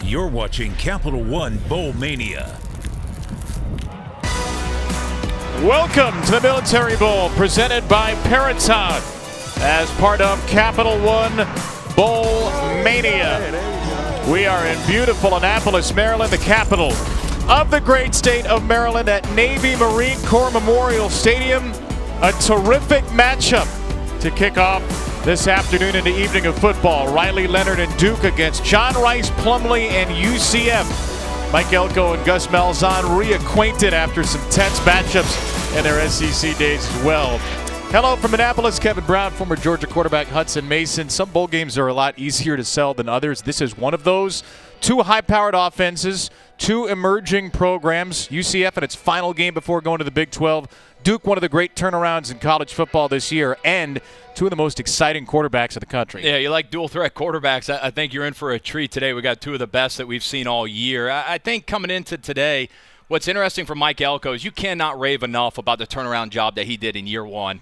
You're watching Capital One Bowl Mania. Welcome to the Military Bowl, presented by Peraton, as part of Capital One Bowl Mania. We are in beautiful Annapolis, Maryland, the capital of the great state of Maryland, at Navy Marine Corps Memorial Stadium. A terrific matchup to kick off this afternoon and the evening of football. Riley Leonard and Duke against John Rice Plumlee and UCF. Mike Elko and Gus Malzahn reacquainted after some tense matchups in their SEC days as well. Hello from Annapolis, Kevin Brown, former Georgia quarterback Hudson Mason. Some bowl games are a lot easier to sell than others. This is one of those. Two high-powered offenses, two emerging programs. UCF in its final game before going to the Big 12. Duke, one of the great turnarounds in college football this year, and two of the most exciting quarterbacks in the country. Yeah, you like dual-threat quarterbacks. I think you're in for a treat today. We got two of the best that we've seen all year. I think coming into today, what's interesting for Mike Elko is you cannot rave enough about the turnaround job that he did in year one.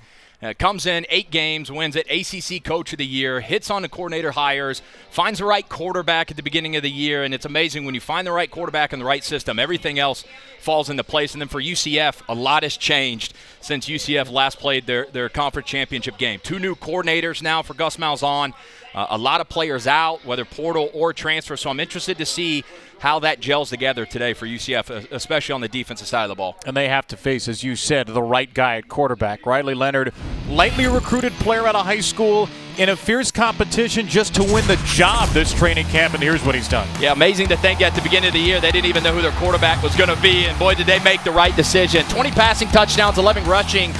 Comes in 8 games, wins it, ACC Coach of the Year, hits on the coordinator hires, finds the right quarterback at the beginning of the year, and it's amazing when you find the right quarterback in the right system, everything else falls into place. And then for UCF, a lot has changed since UCF last played their conference championship game. 2 new coordinators now for Gus Malzahn, a lot of players out, whether portal or transfer, so I'm interested to see how that gels together today for UCF, especially on the defensive side of the ball. And they have to face, as you said, the right guy at quarterback. Riley Leonard, lightly recruited player out of high school, in a fierce competition just to win the job this training camp, and here's what he's done. Yeah, amazing to think at the beginning of the year they didn't even know who their quarterback was going to be, and boy, did they make the right decision. 20 passing touchdowns, 11 rushing.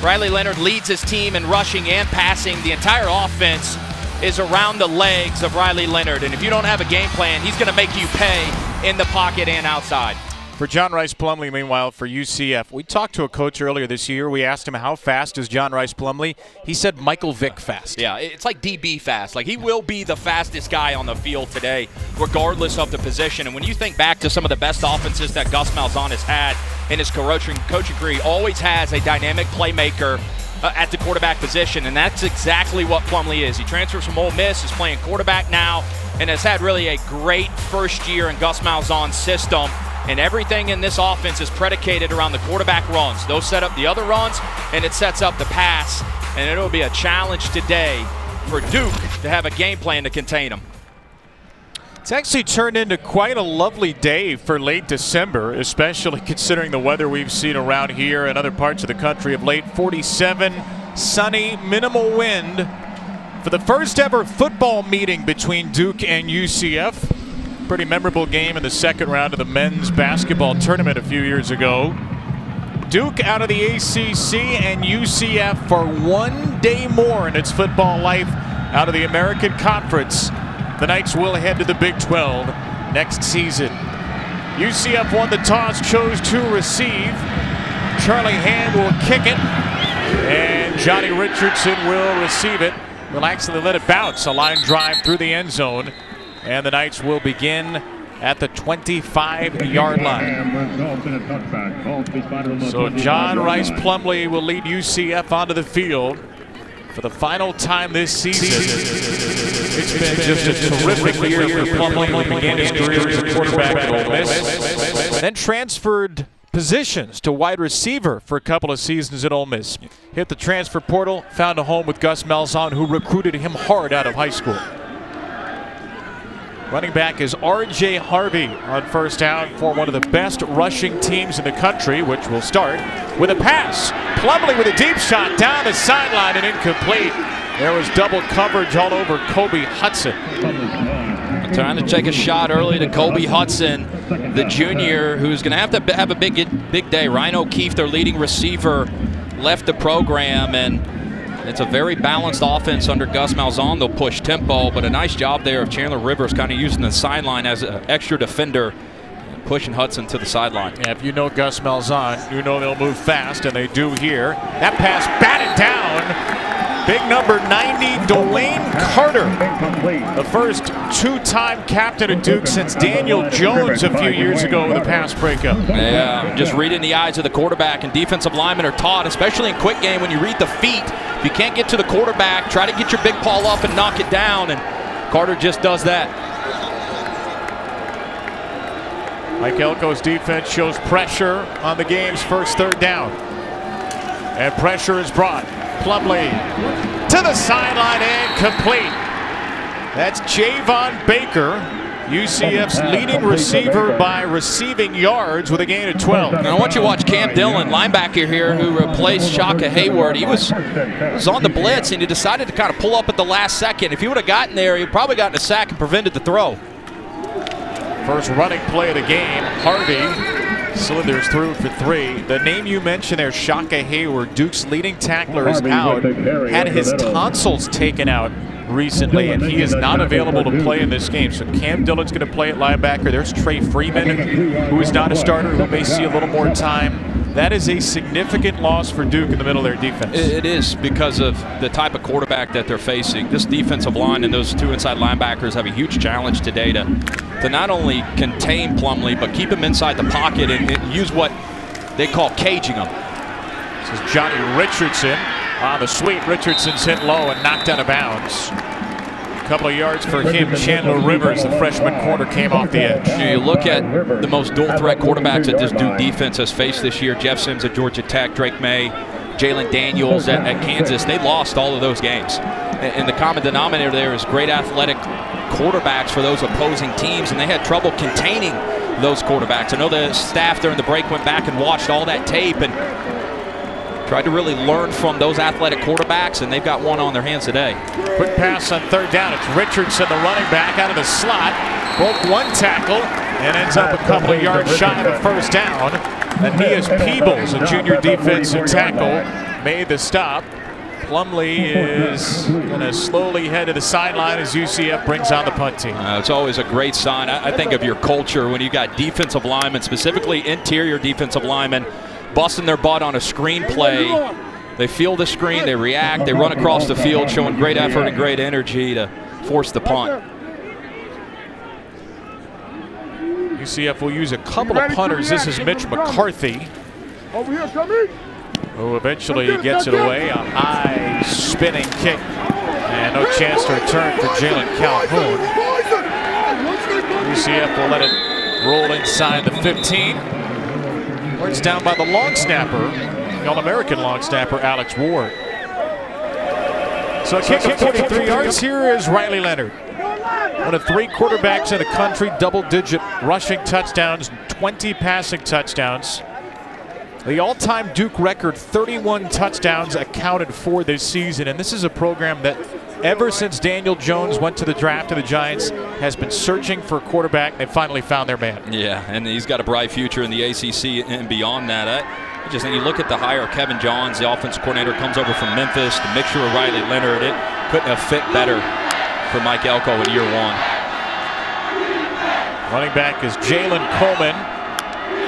Riley Leonard leads his team in rushing and passing. The entire offense is around the legs of Riley Leonard, and if you don't have a game plan, he's going to make you pay in the pocket and outside. For John Rice Plumlee, meanwhile, for UCF, we talked to a coach earlier this year. We asked him how fast is John Rice Plumlee. He said Michael Vick fast. Yeah, it's like DB fast. Like, he will be the fastest guy on the field today, regardless of the position. And when you think back to some of the best offenses that Gus Malzahn has had in his coaching career, he always has a dynamic playmaker at the quarterback position, and that's exactly what Plumlee is. He transfers from Ole Miss, is playing quarterback now, and has had really a great first year in Gus Malzahn's system. And everything in this offense is predicated around the quarterback runs. Those set up the other runs, and it sets up the pass. And it'll be a challenge today for Duke to have a game plan to contain them. It's actually turned into quite a lovely day for late December, especially considering the weather we've seen around here and other parts of the country of late. 47, sunny, minimal wind for the first ever football meeting between Duke and UCF. Pretty memorable game in the second round of the men's basketball tournament a few years ago. Duke out of the ACC and UCF for one day more in its football life out of the American Conference. The Knights will head to the Big 12 next season. UCF won the toss, chose to receive. Charlie Hand will kick it, and Johnny Richardson will receive it. Will actually let it bounce. A line drive through the end zone. And the Knights will begin at the 25-yard line. So John Rice Plumlee will lead UCF onto the field for the final time this season. It's been just a terrific year for Plumlee. He began his career as a quarterback at Ole Miss, then transferred positions to wide receiver for a couple of seasons at Ole Miss. Hit the transfer portal, found a home with Gus Malzahn, who recruited him hard out of high school. Running back is R.J. Harvey on first down for one of the best rushing teams in the country, which will start with a pass. Plumlee with a deep shot down the sideline and incomplete. There was double coverage all over Kobe Hudson. Trying to take a shot early to Kobe Hudson, the junior, who's going to have a big day. Ryan O'Keefe, their leading receiver, left the program, and it's a very balanced offense under Gus Malzahn. They'll push tempo, but a nice job there of Chandler Rivers kind of using the sideline as an extra defender, pushing Hudson to the sideline. Yeah, if you know Gus Malzahn, you know they'll move fast, and they do here. That pass batted down. Big number 90, Dwayne Carter, the first two-time captain of Duke since Daniel Jones a few years ago with a pass breakup. Yeah, just reading the eyes of the quarterback, and defensive linemen are taught, especially in quick game, when you read the feet. If you can't get to the quarterback, try to get your big paw up and knock it down, and Carter just does that. Mike Elko's defense shows pressure on the game's first third down. And pressure is brought. Plumlee to the sideline and complete. That's Javon Baker, UCF's leading receiver by receiving yards with a gain of 12. And I want you to watch Cam Dillon, linebacker here, who replaced Shaka Hayward. He was on the blitz, and he decided to kind of pull up at the last second. If he would have gotten there, he would probably gotten a sack and prevented the throw. First running play of the game, Harvey slithers through for 3. The name you mentioned there, Shaka Hayward, Duke's leading tackler, is out. Had his tonsils taken out recently, and he is not available to play in this game. So Cam Dillon's going to play at linebacker. There's Trey Freeman, who is not a starter, who may see a little more time. That is a significant loss for Duke in the middle of their defense. It is, because of the type of quarterback that they're facing. This defensive line and those 2 inside linebackers have a huge challenge today to not only contain Plumlee, but keep him inside the pocket and use what they call caging him. This is Johnny Richardson on the sweep. Richardson's hit low and knocked out of bounds. A couple of yards for him. Chandler Rivers, the freshman corner, came off the edge. You look at the most dual-threat quarterbacks that this Duke defense has faced this year. Jeff Sims at Georgia Tech, Drake May, Jalen Daniels at Kansas. They lost all of those games. And the common denominator there is great athletic quarterbacks for those opposing teams, and they had trouble containing those quarterbacks. I know the staff during the break went back and watched all that tape and tried to really learn from those athletic quarterbacks, and they've got one on their hands today. Quick pass on third down. It's Richardson, the running back, out of the slot. Broke one tackle and ends up a couple of yards shy of first down. Aeneas Peebles, a junior defensive tackle, made the stop. Plumlee is going to slowly head to the sideline as UCF brings on the punt team. It's always a great sign. I think of your culture when you got defensive linemen, specifically interior defensive linemen, busting their butt on a screen play. They feel the screen, they react, they run across the field, showing great effort and great energy to force the punt. UCF will use a couple of punters. This is Mitch McCarthy, who eventually gets it away. A high spinning kick and no chance to return for Jalen Calhoun. UCF will let it roll inside the 15. Where it's down by the long snapper, the All-American long snapper, Alex Ward. So a kick of 43 yards. Here is Riley Leonard. One of 3 quarterbacks in the country, double-digit rushing touchdowns, 20 passing touchdowns. The all-time Duke record, 31 touchdowns accounted for this season. And this is a program that, ever since Daniel Jones went to the draft of the Giants, has been searching for a quarterback. They finally found their man. Yeah, and he's got a bright future in the ACC and beyond that. I just think you look at the hire of Kevin Johns, the offensive coordinator, comes over from Memphis. The mixture of Riley Leonard, it couldn't have fit better for Mike Elko in year 1. Running back is Jalen Coleman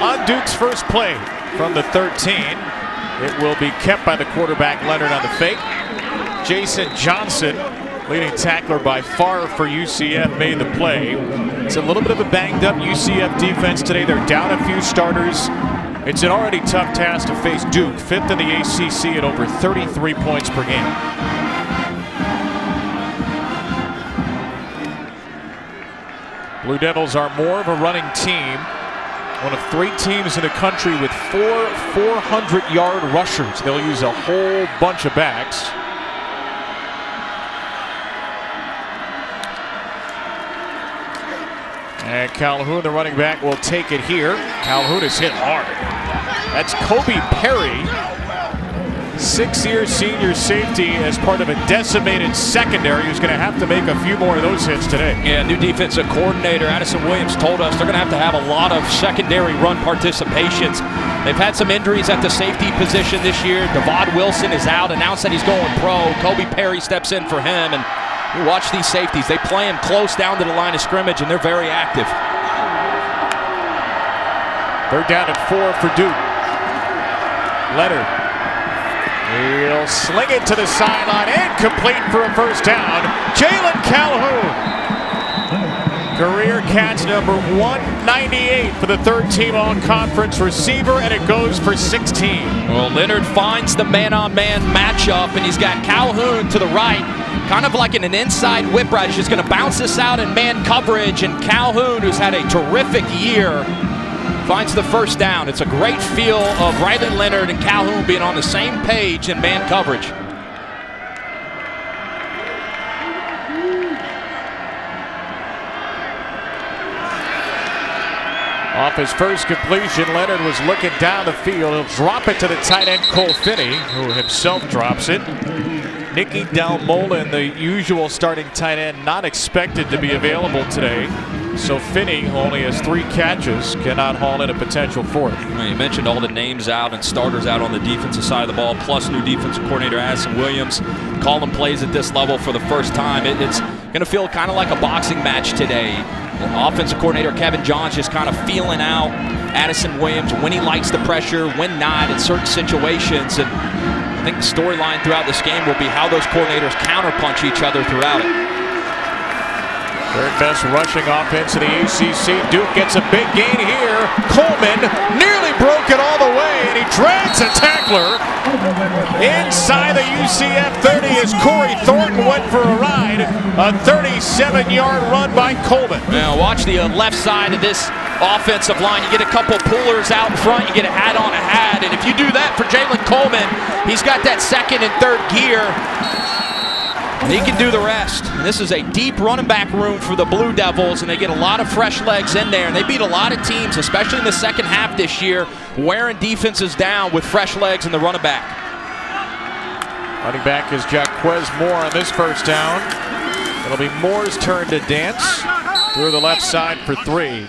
on Duke's first play from the 13. It will be kept by the quarterback, Leonard, on the fake. Jason Johnson, leading tackler by far for UCF, made the play. It's a little bit of a banged-up UCF defense today. They're down a few starters. It's an already tough task to face Duke, 5th in the ACC at over 33 points per game. Blue Devils are more of a running team. One of 3 teams in the country with 4 400-yard rushers. They'll use a whole bunch of backs. And Calhoun, the running back, will take it here. Calhoun is hit hard. That's Kobe Perry, 6-year senior safety, as part of a decimated secondary, who's going to have to make a few more of those hits today. Yeah, new defensive coordinator Addison Williams told us they're going to have a lot of secondary run participations. They've had some injuries at the safety position this year. Devon Wilson is out, announced that he's going pro. Kobe Perry steps in for him, and you watch these safeties. They play him close down to the line of scrimmage, and they're very active. 3rd down and 4 for Duke. Leonard. He'll sling it to the sideline and complete for a first down. Jalen Calhoun. Career catch number 198 for the 3rd-team all-conference receiver, and it goes for 16. Well, Leonard finds the man-on-man matchup, and he's got Calhoun to the right, kind of like in an inside whip ride. He's just going to bounce this out in man coverage, and Calhoun, who's had a terrific year, finds the first down. It's a great feel of Riley Leonard and Calhoun being on the same page in man coverage. Off his first completion, Leonard was looking down the field. He'll drop it to the tight end, Cole Finney, who himself drops it. Nicky Dalmola, the usual starting tight end, not expected to be available today. So Finney, who only has 3 catches, cannot haul in a potential fourth. You mentioned all the names out and starters out on the defensive side of the ball, plus new defensive coordinator Addison Williams calling plays at this level for the first time. It's going to feel kind of like a boxing match today. The offensive coordinator Kevin Johns just kind of feeling out Addison Williams, when he likes the pressure, when not in certain situations. And I think the storyline throughout this game will be how those coordinators counterpunch each other throughout it. Third best rushing offense in the ACC. Duke gets a big gain here. Coleman nearly broke it all the way, and he drags a tackler inside the UCF 30 as Corey Thornton went for a ride. A 37-yard run by Coleman. Now watch the left side of this offensive line. You get a couple pullers out in front. You get a hat on a hat, and if you do that for Jalen Coleman, he's got that second and third gear. And he can do the rest. And this is a deep running back room for the Blue Devils, and they get a lot of fresh legs in there. And they beat a lot of teams, especially in the second half this year, wearing defenses down with fresh legs in the running back. Running back is Jaquez Moore on this first down. It'll be Moore's turn to dance through the left side for 3.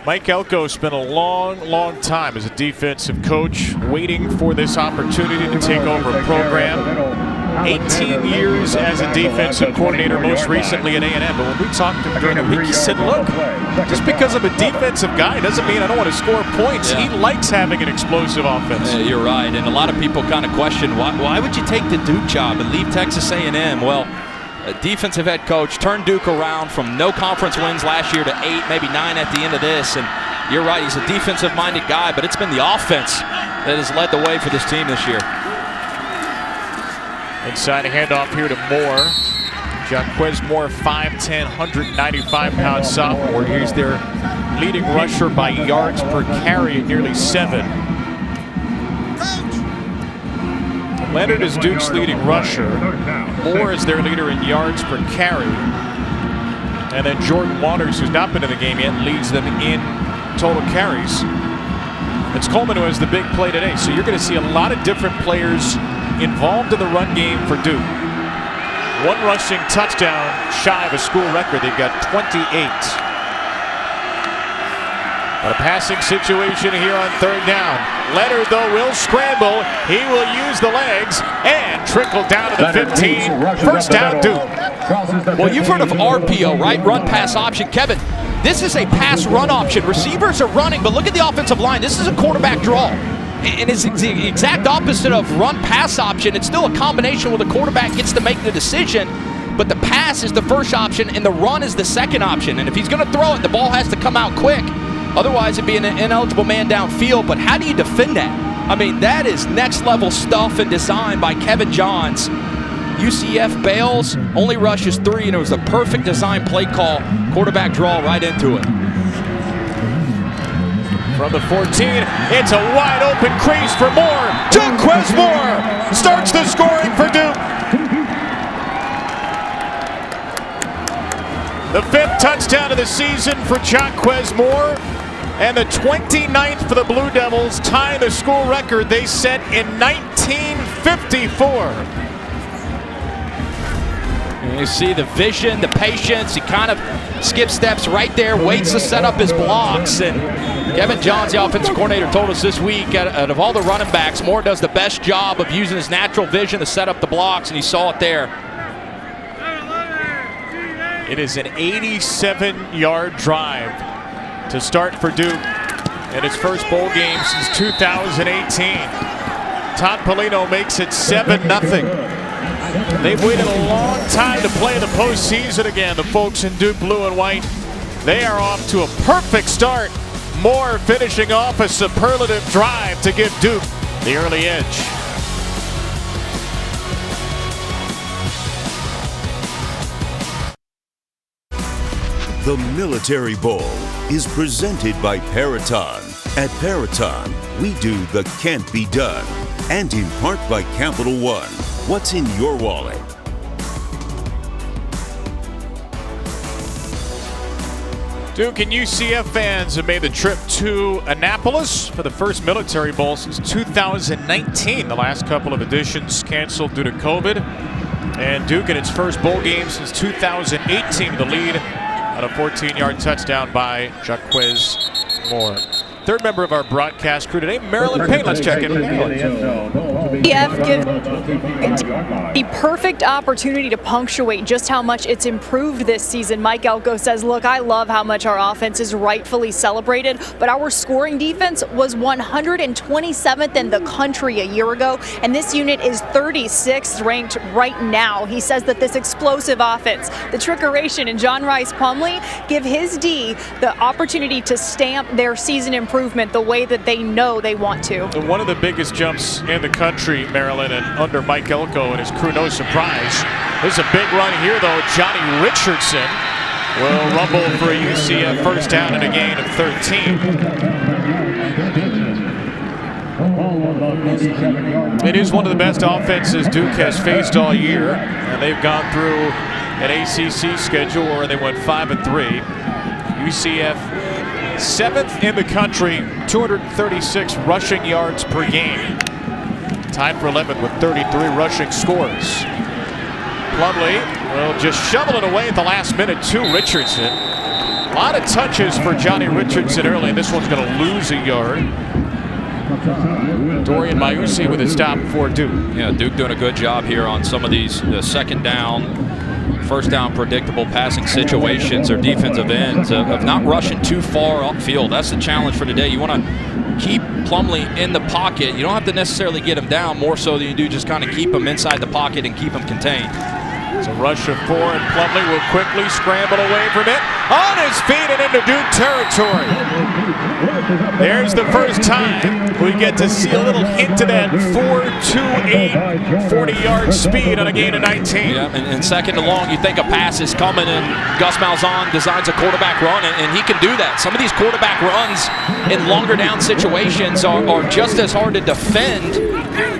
Mike Elko spent a long time as a defensive coach waiting for this opportunity to take over a program. 18 years as a defensive coordinator, most recently at A&M. But when we talked to him during the week, he said, look, just because I'm a defensive guy doesn't mean I don't want to score points. Yeah. He likes having an explosive offense. Yeah, you're right. And a lot of people kind of question, why would you take the Duke job and leave Texas A&M? Well, a defensive head coach turned Duke around from no conference wins last year to 8, maybe 9 at the end of this. And you're right, he's a defensive-minded guy, but it's been the offense that has led the way for this team this year. Inside a handoff here to Moore. Jaquez Moore, 5'10", 195-pound sophomore. He's their leading rusher by yards per carry at nearly 7. Leonard is Duke's leading rusher. Moore is their leader in yards per carry. And then Jordan Waters, who's not been in the game yet, leads them in total carries. It's Coleman who has the big play today. So you're going to see a lot of different players involved in the run game for Duke. 1 rushing touchdown shy of a school record. They've got 28. But a passing situation here on 3rd down. Leonard, though, will scramble. He will use the legs and trickle down to the 15. First down, Duke. Well, you've heard of RPO, right? Run pass option. Kevin, this is a pass run option. Receivers are running, but look at the offensive line. This is a quarterback draw. And it's the exact opposite of run pass option. It's still a combination where the quarterback gets to make the decision, but the pass is the first option and the run is the second option. And if he's going to throw it, the ball has to come out quick. Otherwise, it'd be an ineligible man downfield. But how do you defend that? I mean, that is next level stuff and design by Kevin Johns. UCF bails, only rushes 3, and it was the perfect design play call. Quarterback draw right into it. From the 14, it's a wide open crease for Moore. Jaquez Moore starts the scoring for Duke. The 5th touchdown of the season for Jaquez Moore, and the 29th for the Blue Devils, tying the school record they set in 1954. You see the vision, the patience. He kind of skip steps right there, waits to set up his blocks. And Kevin Johns, the offensive coordinator, told us this week, out of all the running backs, Moore does the best job of using his natural vision to set up the blocks, and he saw it there. It is an 87-yard drive to start for Duke in its first bowl game since 2018. Todd Polino makes it 7-0. They've waited a long time to play the postseason again, the folks in Duke blue and white. They are off to a perfect start. Moore finishing off a superlative drive to give Duke the early edge. The Military Bowl is presented by Peraton. At Peraton, we do the can't be done. And in part by Capital One. What's in your wallet? Duke and UCF fans have made the trip to Annapolis for the first Military Bowl since 2019. The last couple of editions canceled due to COVID. And Duke in its first bowl game since 2018, the lead on a 14-yard touchdown by Jaquez Moore. Third member of our broadcast crew today, Marilyn Payne. Let's check in. UCF gives the perfect opportunity to punctuate just how much it's improved this season. Mike Elko says, look, I love how much our offense is rightfully celebrated, but our scoring defense was 127th in the country a year ago, and this unit is 36th ranked right now. He says that this explosive offense, the trickeration, and John Rice Plumlee give his D the opportunity to stamp their season improvement the way that they know they want to. One of the biggest jumps in the country, Maryland, and under Mike Elko and his crew, no surprise. There's a big run here, though. Johnny Richardson will rumble for a UCF first down and a gain of 13. It is one of the best offenses Duke has faced all year, and they've gone through an ACC schedule where they went 5-3. UCF 7th in the country, 236 rushing yards per game. Tied for 11th with 33 rushing scores. Plumlee will just shovel it away at the last minute to Richardson. A lot of touches for Johnny Richardson early, and this one's going to lose a yard. Dorian Mausi with a stop for Duke. Yeah, Duke doing a good job here on some of these second down, first down predictable passing situations or defensive ends of not rushing too far upfield. That's the challenge for today. You want to keep Plumlee in the pocket. You don't have to necessarily get him down, more so than you do just kind of keep him inside the pocket and keep him contained. It's a rush of 4, and Plumlee will quickly scramble away from it. On his feet and into Duke territory. There's the first time we get to see a little hint of that 4.28 40-yard speed on a gain of 19. Yeah, and second and long, you think a pass is coming, and Gus Malzahn designs a quarterback run, and he can do that. Some of these quarterback runs in longer down situations are just as hard to defend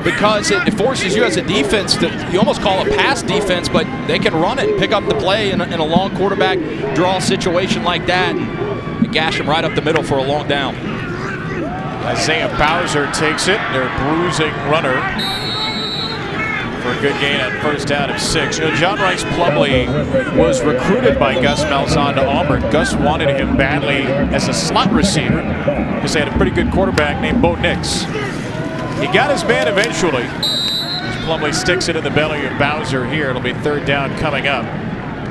because it forces you as a defense to, you almost call it pass defense, but they can run it and pick up the play in a long quarterback draw situation like that and gash him right up the middle for a long down. Isaiah Bowser takes it, their bruising runner, for a good gain on first down of 6. You know, John Rice Plumlee was recruited by Gus Malzahn to Auburn. Gus wanted him badly as a slot receiver because they had a pretty good quarterback named Bo Nix. He got his man eventually. Plumlee sticks it in the belly of Bowser here. It'll be third down coming up.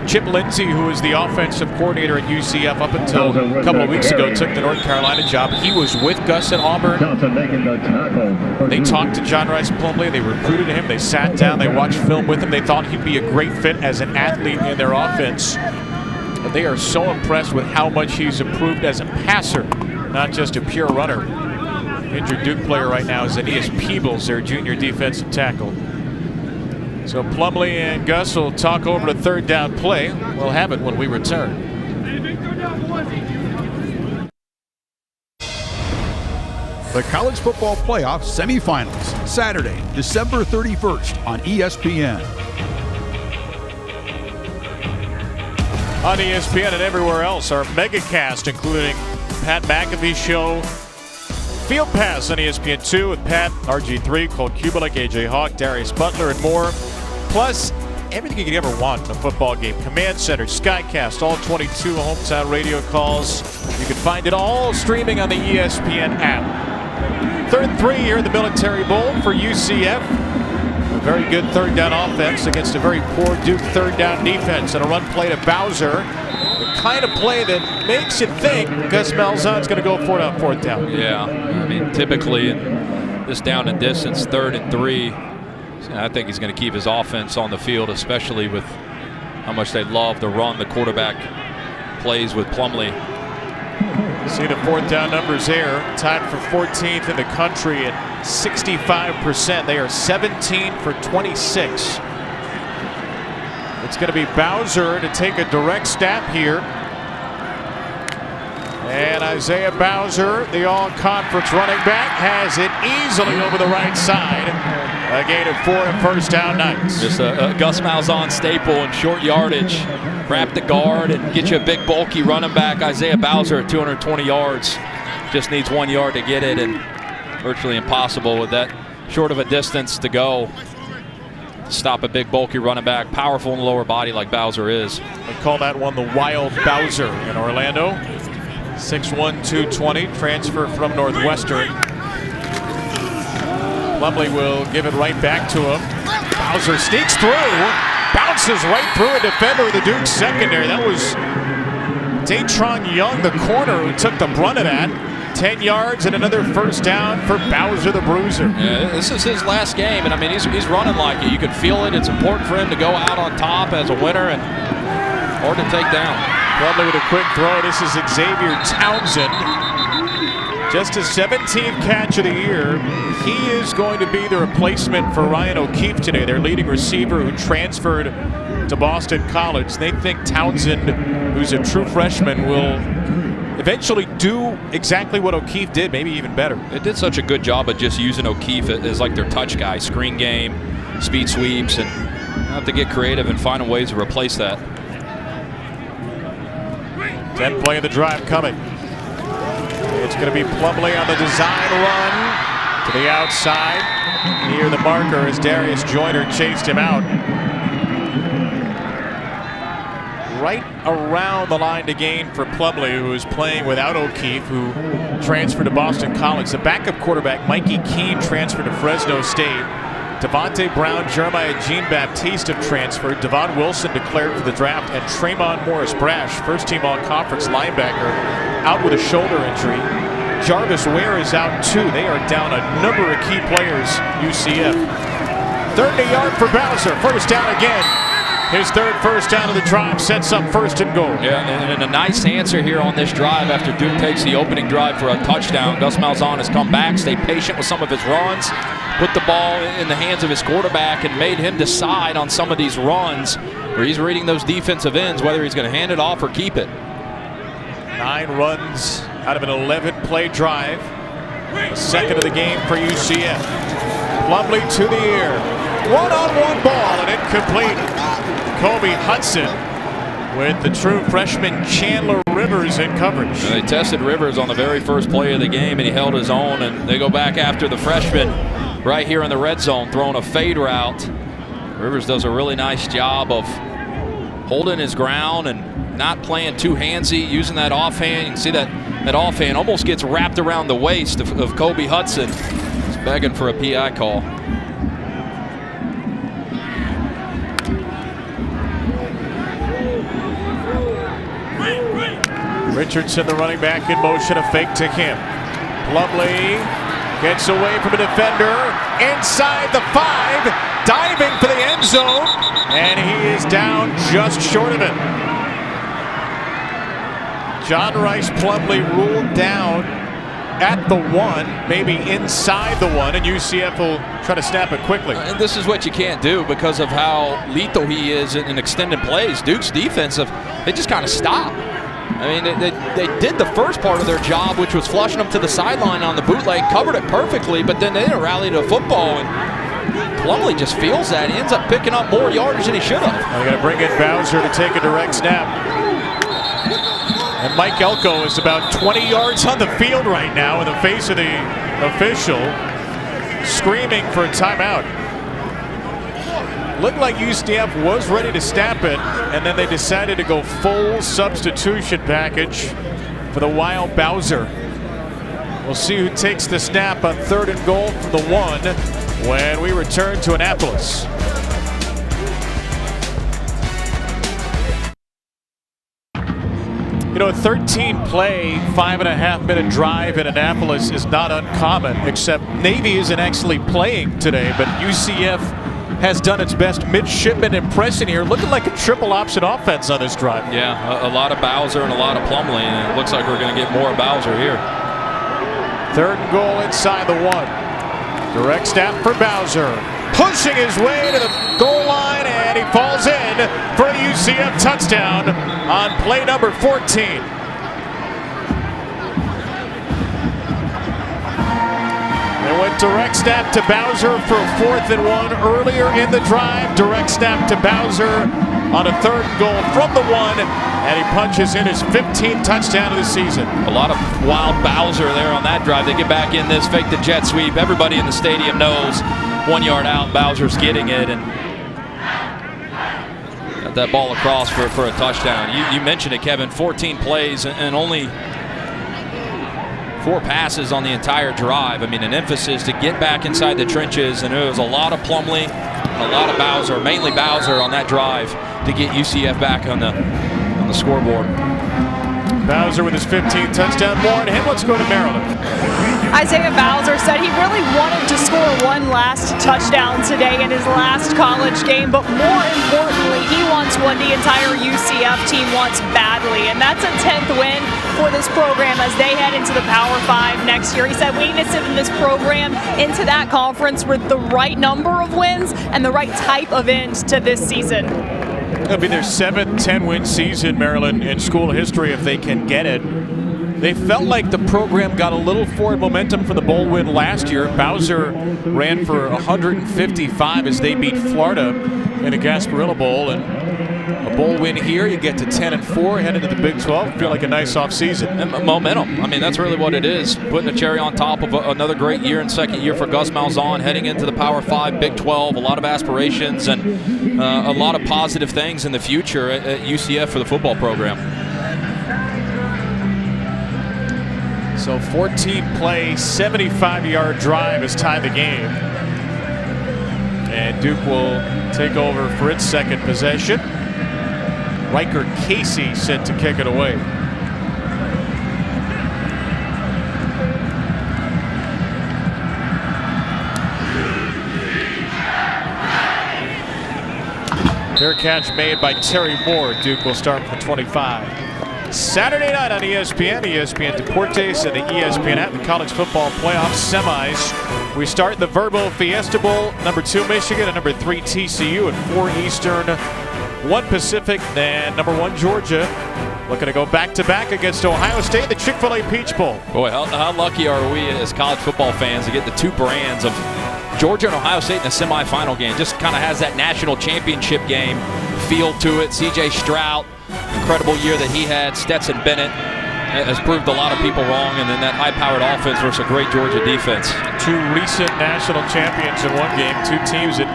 Chip Lindsey, who was the offensive coordinator at UCF up until a couple of weeks ago, took the North Carolina job. He was with Gus at Auburn. They talked to John Rice Plumlee. They recruited him. They sat down. They watched film with him. They thought he'd be a great fit as an athlete in their offense. But they are so impressed with how much he's improved as a passer, not just a pure runner. Injured Duke player right now is Aeneas Peebles, their junior defensive tackle. So Plumlee and Gus will talk over the third down play. We'll have it when we return. The College Football Playoff Semifinals, Saturday, December 31st on ESPN. On ESPN and everywhere else, our megacast, including Pat McAfee's show, Field Pass on ESPN2 with Pat, RG3, Colt Kubelik, AJ Hawk, Darius Butler, and more. Plus, everything you could ever want in a football game. Command Center, Skycast, all 22 hometown radio calls. You can find it all streaming on the ESPN app. 3rd and 3 here in the Military Bowl for UCF. A very good third down offense against a very poor Duke third down defense. And a run play to Bowser. The kind of play that makes you think Gus Malzahn's going to go for it on 4th down. Yeah, I mean, typically in this down and distance, 3rd and 3, I think he's going to keep his offense on the field, especially with how much they love to run the quarterback plays with Plumlee. See the 4th down numbers there. Tied for 14th in the country at 65%. They are 17 for 26. It's going to be Bowser to take a direct snap here. And Isaiah Bowser, the all-conference running back, has it easily over the right side. A gain of 4 and first down nights. Just a Gus Malzahn staple in short yardage. Wrap the guard and get you a big, bulky running back. Isaiah Bowser at 220 yards. Just needs 1 yard to get it, and virtually impossible with that short of a distance to go. Stop a big, bulky running back, powerful in the lower body like Bowser is. They call that one the Wild Bowser in Orlando. 6'1", 220, transfer from Northwestern. Plumlee will give it right back to him. Bowser sneaks through, bounces right through a defender of the Duke secondary. That was Datron Young, the corner, who took the brunt of that. 10 yards and another first down for Bowser the Bruiser. Yeah, this is his last game, and I mean, he's running like it. You can feel it. It's important for him to go out on top as a winner and hard to take down. Plumlee with a quick throw. This is Xavier Townsend. Just his 17th catch of the year. He is going to be the replacement for Ryan O'Keefe today, their leading receiver who transferred to Boston College. They think Townsend, who's a true freshman, will eventually do exactly what O'Keefe did, maybe even better. They did such a good job of just using O'Keefe as like their touch guy, screen game, speed sweeps, and have to get creative and find ways to replace that. 10th play of the drive coming. It's going to be Plumlee on the design run to the outside. Near the marker as Darius Joyner chased him out. Right around the line to gain for Plumlee, who is playing without O'Keefe, who transferred to Boston College. The backup quarterback, Mikey Keene, transferred to Fresno State. Devontae Brown, Jeremiah Jean-Baptiste have transferred. Devon Wilson declared for the draft. And Tremont Morris-Brash, first-team all-conference linebacker, out with a shoulder injury. Jarvis Ware is out too. They are down a number of key players, UCF. 30-yard for Bowser. First down again. His third first down of the drive sets up first and goal. Yeah, and a nice answer here on this drive after Duke takes the opening drive for a touchdown. Gus Malzahn has come back, stayed patient with some of his runs, put the ball in the hands of his quarterback, and made him decide on some of these runs where he's reading those defensive ends, whether he's going to hand it off or keep it. 9 runs out of an 11-play drive. The second of the game for UCF. Plumlee to the air. One-on-one ball and incomplete. Kobe Hudson with the true freshman Chandler Rivers in coverage. They tested Rivers on the very first play of the game, and he held his own, and they go back after the freshman right here in the red zone, throwing a fade route. Rivers does a really nice job of holding his ground and not playing too handsy, using that offhand. You can see that offhand almost gets wrapped around the waist of Kobe Hudson. He's begging for a PI call. Richardson, the running back, in motion, a fake to him. Plumlee gets away from a defender, inside the 5, diving for the end zone, and he is down just short of it. John Rice Plumlee ruled down at the 1, maybe inside the 1, and UCF will try to snap it quickly. And this is what you can't do because of how lethal he is in extended plays. Duke's defensive, they just kind of stop. I mean, they did the first part of their job, which was flushing them to the sideline on the bootleg, covered it perfectly, but then they didn't rally to football, and Plumlee just feels that. He ends up picking up more yardage than he should have. They're going to bring in Bowser to take a direct snap. And Mike Elko is about 20 yards on the field right now in the face of the official, screaming for a timeout. Looked like UCF was ready to snap it, and then they decided to go full substitution package for the Wild Bowser. We'll see who takes the snap on 3rd and goal from the 1 when we return to Annapolis. You know, a 13-play, 5.5-minute drive in Annapolis is not uncommon, except Navy isn't actually playing today, but UCF has done its best midshipman impression here, looking like a triple option offense on this drive. Yeah, a lot of Bowser and a lot of Plumlee, and it looks like we're going to get more Bowser here. 3rd and goal inside the 1. Direct snap for Bowser. Pushing his way to the goal line, and he falls in for a UCF touchdown on play number 14. Direct snap to Bowser for 4th and 1 earlier in the drive. Direct snap to Bowser on a 3rd and goal from the 1, and he punches in his 15th touchdown of the season. A lot of wild Bowser there on that drive. They get back in this, fake the jet sweep. Everybody in the stadium knows 1 yard out, Bowser's getting it, and got that ball across for a touchdown. You mentioned it, Kevin, 14 plays and only 4 passes on the entire drive. I mean, an emphasis to get back inside the trenches, and it was a lot of Plumlee and a lot of Bowser, mainly Bowser on that drive to get UCF back on the scoreboard. Bowser with his 15th touchdown. More on him. Let's go to Maryland. Isaiah Bowser said he really wanted to score one last touchdown today in his last college game, but more importantly, he wants what the entire UCF team wants badly, and that's a 10th win for this program as they head into the Power 5 next year. He said we need to send this program into that conference with the right number of wins and the right type of end to this season. It'll be their 7th 10-win season, Maryland, in school history if they can get it. They felt like the program got a little forward momentum from the bowl win last year. Bowser ran for 155 as they beat Florida in a Gasparilla Bowl, and a bowl win here, you get to 10-4, headed to the Big 12. Feel like a nice offseason. And momentum. I mean, that's really what it is. Putting a cherry on top of another great year and 2nd year for Gus Malzahn, heading into the Power 5, Big 12. A lot of aspirations and a lot of positive things in the future at UCF for the football program. So 14-play, 75-yard drive has tied the game. And Duke will take over for its 2nd possession. Riker Casey set to kick it away. Fair catch made by Terry Moore. Duke will start from the 25. Saturday night on ESPN, ESPN Deportes, and the ESPN app, the college football playoff semis. We start the Verbo Fiesta Bowl, number 2 Michigan and number 3 TCU at 4 Eastern, 1 Pacific, then number 1 Georgia. Looking to go back-to-back against Ohio State, the Chick-fil-A Peach Bowl. Boy, how lucky are we as college football fans to get the 2 brands of Georgia and Ohio State in a semifinal game. Just kind of has that national championship game feel to it. C.J. Stroud, incredible year that he had. Stetson Bennett has proved a lot of people wrong, and then that high-powered offense versus a great Georgia defense. 2 recent national champions in one game, 2 teams that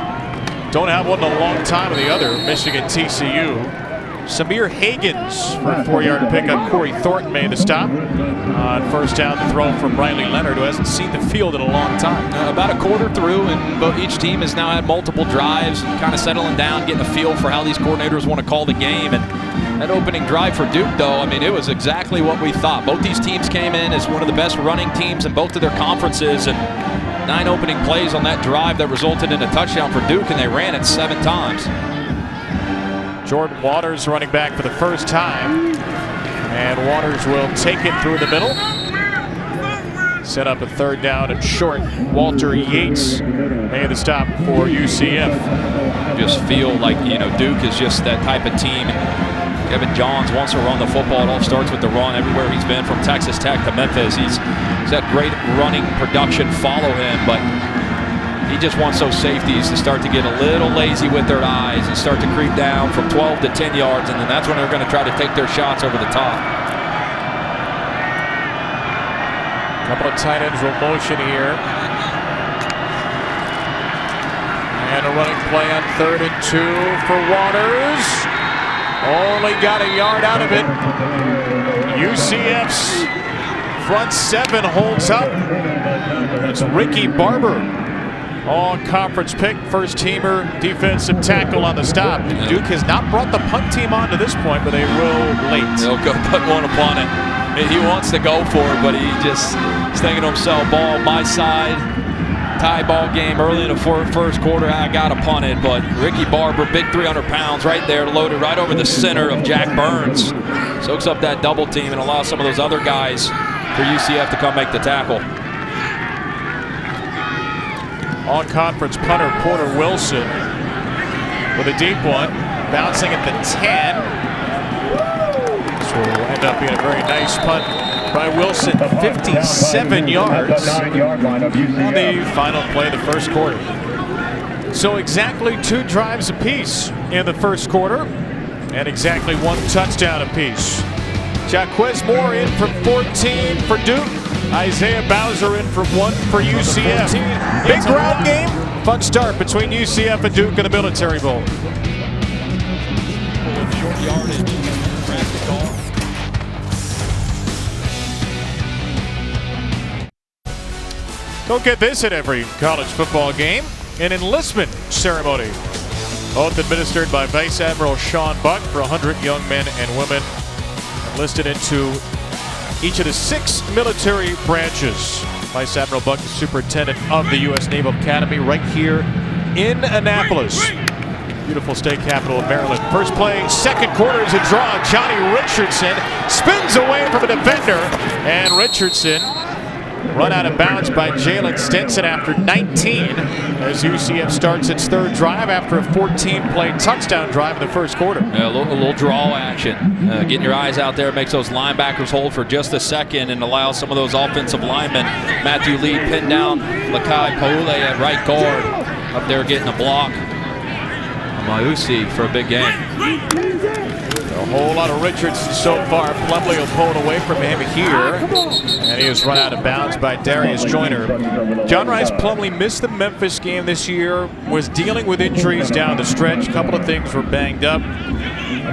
don't have one in a long time of the other. Michigan, TCU. Samir Hagans for a 4-yard pickup. Corey Thornton made the stop on first down, the throw from Riley Leonard, who hasn't seen the field in a long time. About a quarter through, and each team has now had multiple drives, and kind of settling down, getting a feel for how these coordinators want to call the game. And that opening drive for Duke, though, I mean, it was exactly what we thought. Both these teams came in as one of the best running teams in both of their conferences, and 9 opening plays on that drive that resulted in a touchdown for Duke, and they ran it 7 times. Jordan Waters running back for the first time, and Waters will take it through the middle. Set up a 3rd down and short. Walter Yates made the stop for UCF. Just feel like, Duke is just that type of team. Kevin Johns wants to run the football. It all starts with the run everywhere he's been, from Texas Tech to Memphis. He's had great running production follow him, but he just wants those safeties to start to get a little lazy with their eyes and start to creep down from 12 to 10 yards, and then that's when they're going to try to take their shots over the top. Couple of tight ends will motion here. And a running play on 3rd and 2 for Waters. Only got a yard out of it. UCF's front 7 holds up. It's Ricky Barber, all-conference pick, first-teamer, defensive tackle on the stop. Duke has not brought the punt team on to this point, but they will late. They'll go put one upon it. He wants to go for it, but he just is thinking to himself, ball my side, tie ball game early in the first quarter. I got to punt it, but Ricky Barber, big 300 pounds right there, loaded right over the center of Jack Burns. Soaks up that double team and allows some of those other guys for UCF to come make the tackle. On-conference punter Porter Wilson with a deep one, bouncing at the 10. This will end up being a very nice punt by Wilson, 57 yards on the final play of the first quarter. So exactly 2 drives apiece in the first quarter and exactly 1 touchdown apiece. Jaquez Moore in from 14 for Duke. Isaiah Bowser in from 1 for UCF. Big ground game. Fun start between UCF and Duke in the Military Bowl. Don't get this at every college football game. An enlistment ceremony. Oath administered by Vice Admiral Sean Buck for 100 young men and women enlisted into each of the 6 military branches. Vice Admiral Buck is superintendent of the U.S. Naval Academy right here in Annapolis. Beautiful state capital of Maryland. First play, second quarter is a draw. Johnny Richardson spins away from a defender. And Richardson run out of bounds by Jalen Stinson after 19 as UCF starts its 3rd drive after a 14-play touchdown drive in the first quarter. Yeah, a little draw action. Getting your eyes out there makes those linebackers hold for just a second and allows some of those offensive linemen. Matthew Lee pinned down Lakai Paule at right guard. Up there getting a block. Mausi for a big game. A whole lot of Richardson so far. Plumlee will pull it away from him here. And he was run out of bounds by Darius Joyner. John Rice Plumlee missed the Memphis game this year, was dealing with injuries down the stretch. A couple of things were banged up.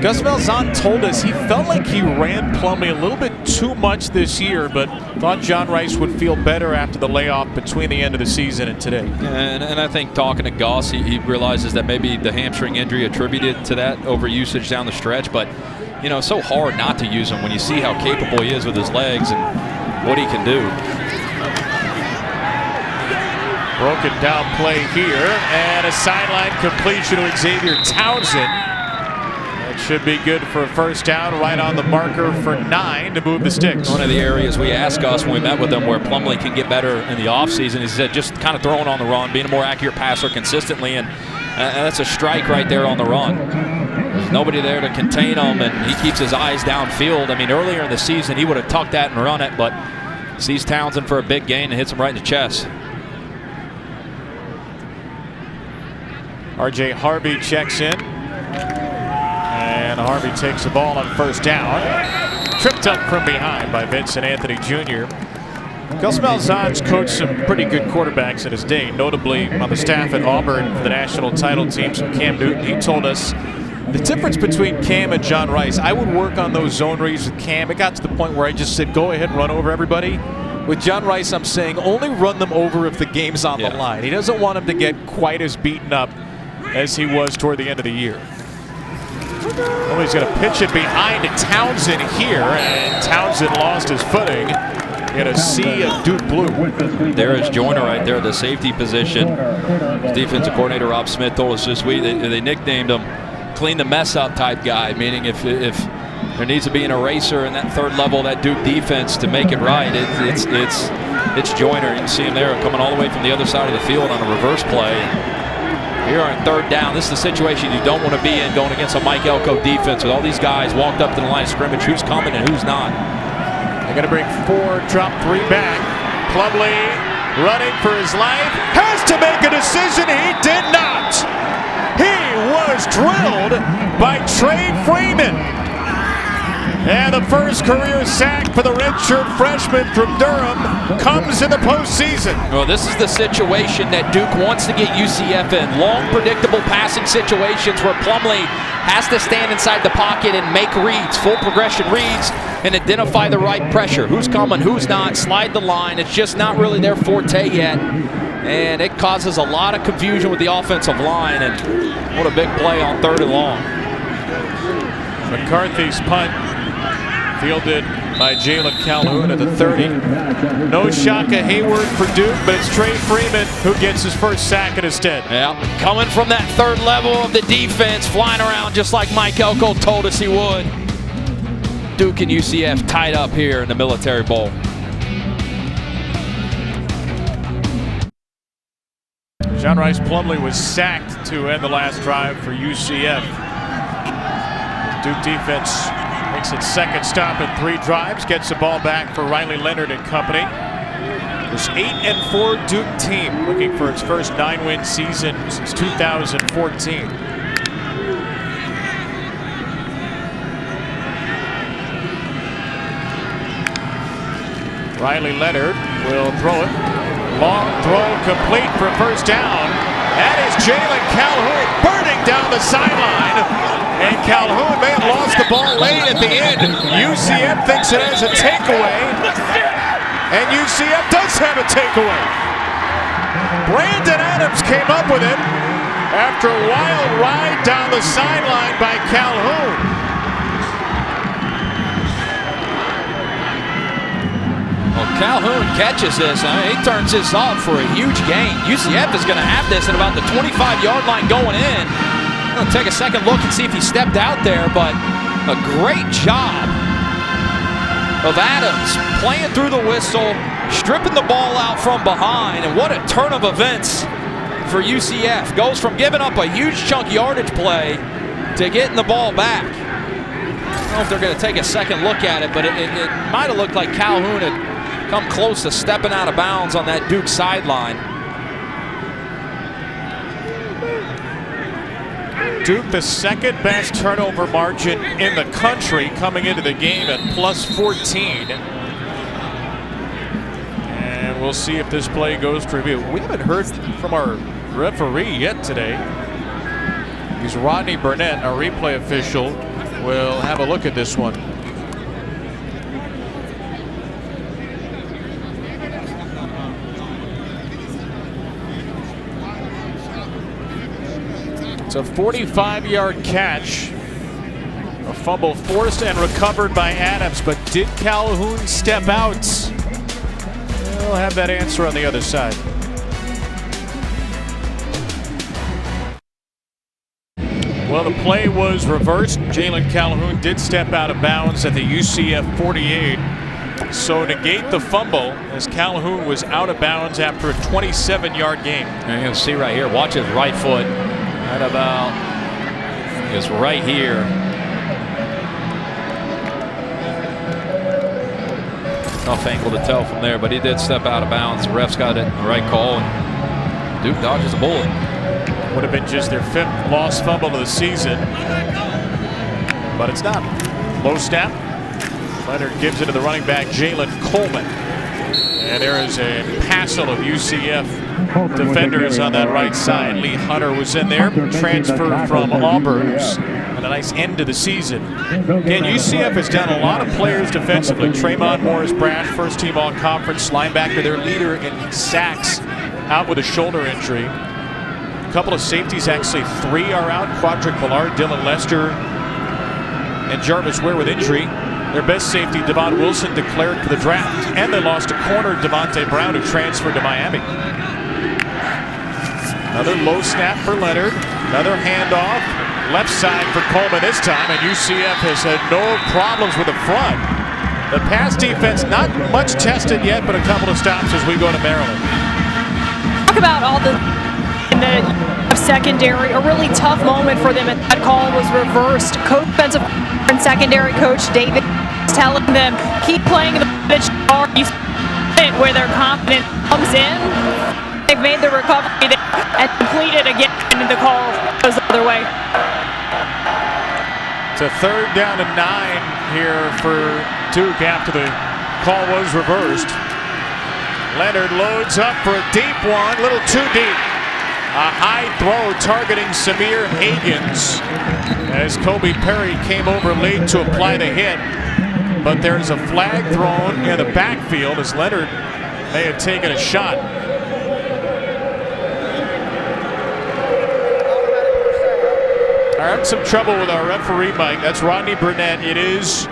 Gus Malzahn told us he felt like he ran Plumlee a little bit too much this year, but thought John Rice would feel better after the layoff between the end of the season and today. And I think talking to Goss, he realizes that maybe the hamstring injury attributed to that overusage down the stretch, but you know, it's so hard not to use him when you see how capable he is with his legs and what he can do. Broken down play here, and a sideline completion to Xavier Townsend. That should be good for a first down, right on the marker for 9 to move the sticks. One of the areas we asked us when we met with him where Plumlee can get better in the offseason is that just kind of throwing on the run, being a more accurate passer consistently, and that's a strike right there on the run. There's nobody there to contain him, and he keeps his eyes downfield. I mean, earlier in the season, he would have tucked that and run it, but sees Townsend for a big gain and hits him right in the chest. R.J. Harvey checks in. And Harvey takes the ball on first down. Tripped up from behind by Vincent Anthony Jr. Gus Malzahn's coached some pretty good quarterbacks in his day, notably on the staff at Auburn for the national title teams from Cam Newton. He told us the difference between Cam and John Rice, I would work on those zone reads with Cam. It got to the point where I just said, go ahead and run over everybody. With John Rice, I'm saying only run them over if the game's on the line. He doesn't want him to get quite as beaten up as he was toward the end of the year. Well, he's going to pitch it behind Townsend here, and Townsend lost his footing in a sea of Duke blue. There is Joyner right there, the safety position. Defensive coordinator Rob Smith told us this week they nicknamed him clean the mess up type guy, meaning if there needs to be an eraser in that third level of that Duke defense to make it right, it's Joyner. You can see him there coming all the way from the other side of the field on a reverse play. Here on third down, this is the situation you don't want to be in going against a Mike Elko defense with all these guys walked up to the line of scrimmage. Who's coming and who's not? They're going to bring 4, drop 3 back. Plumlee running for his life. Has to make a decision. He did not. He was drilled by Trey Freeman. And the first career sack for the redshirt freshman from Durham comes in the postseason. Well, this is the situation that Duke wants to get UCF in. Long, predictable passing situations where Plumlee has to stand inside the pocket and make reads, full progression reads, and identify the right pressure. Who's coming, who's not, slide the line. It's just not really their forte yet. And it causes a lot of confusion with the offensive line. And what a big play on 3rd and long. McCarthy's punt fielded by Jalen Calhoun at the 30. No Shaka Hayward for Duke, but it's Trey Freeman who gets his first sack instead. Yeah, coming from that 3rd level of the defense, flying around just like Mike Elko told us he would. Duke and UCF tied up here in the Military Bowl. John Rice Plumlee was sacked to end the last drive for UCF. Duke defense makes its second stop in 3 drives, gets the ball back for Riley Leonard and company. This 8-4 Duke team looking for its first 9-win season since 2014. Riley Leonard will throw it. Long throw complete for first down. That is Jalen Calhoun burning down the sideline. And Calhoun may have lost the ball late at the end. UCF thinks it has a takeaway. And UCF does have a takeaway. Brandon Adams came up with it after a wild ride down the sideline by Calhoun. Well, Calhoun catches this. He turns this off for a huge gain. UCF is going to have this at about the 25-yard line going in. I'm going to take a second look and see if he stepped out there, but a great job of Adams playing through the whistle, stripping the ball out from behind, and what a turn of events for UCF. Goes from giving up a huge chunk yardage play to getting the ball back. I don't know if they're going to take a second look at it, but it might have looked like Calhoun had come close to stepping out of bounds on that Duke sideline. Duke, the second best turnover margin in the country, coming into the game at +14. And we'll see if this play goes to review. We haven't heard from our referee yet today. He's Rodney Burnett, our replay official. We'll have a look at this one. It's a 45-yard catch. A fumble forced and recovered by Adams, but did Calhoun step out? We'll have that answer on the other side. Well, the play was reversed. Jalen Calhoun did step out of bounds at the UCF 48. So negate the fumble as Calhoun was out of bounds after a 27-yard gain. And you'll see right here, watch his right foot. Right about is right here. Tough angle to tell from there, but he did step out of bounds. The ref's got it the right call, and Duke dodges a bullet. Would have been just their 5th lost fumble of the season, but it's not. Low snap. Leonard gives it to the running back, Jalen Coleman. And there is a passel of UCF defenders on that right side. Lee Hunter was in there, transferred from Auburn, and a nice end to the season. Again, UCF has done a lot of players defensively. Tremont Morris Brash, first team all-conference linebacker, their leader in sacks, out with a shoulder injury. A couple of safeties, actually 3 are out. Quadric Millard, Dylan Lester, and Jarvis Ware with injury. Their best safety, Devon Wilson, declared for the draft. And they lost a corner, Devontae Brown, who transferred to Miami. Another low snap for Leonard. Another handoff. Left side for Coleman this time. And UCF has had no problems with the front. The pass defense, not much tested yet, but a couple of stops as we go to Maryland. Talk about all the secondary. A really tough moment for them. That call was reversed. Offensive and secondary coach David telling them, keep playing the pitch hard. Where their confidence comes in. They've made the recovery and completed again, and the call goes the other way. It's a 3rd down and 9 here for Duke after the call was reversed. Leonard loads up for a deep one, a little too deep. A high throw targeting Samir Hagans as Kobe Perry came over late to apply the hit. But there's a flag thrown in the backfield as Leonard may have taken a shot. All right, some trouble with our referee, Mike. That's Rodney Burnett. It is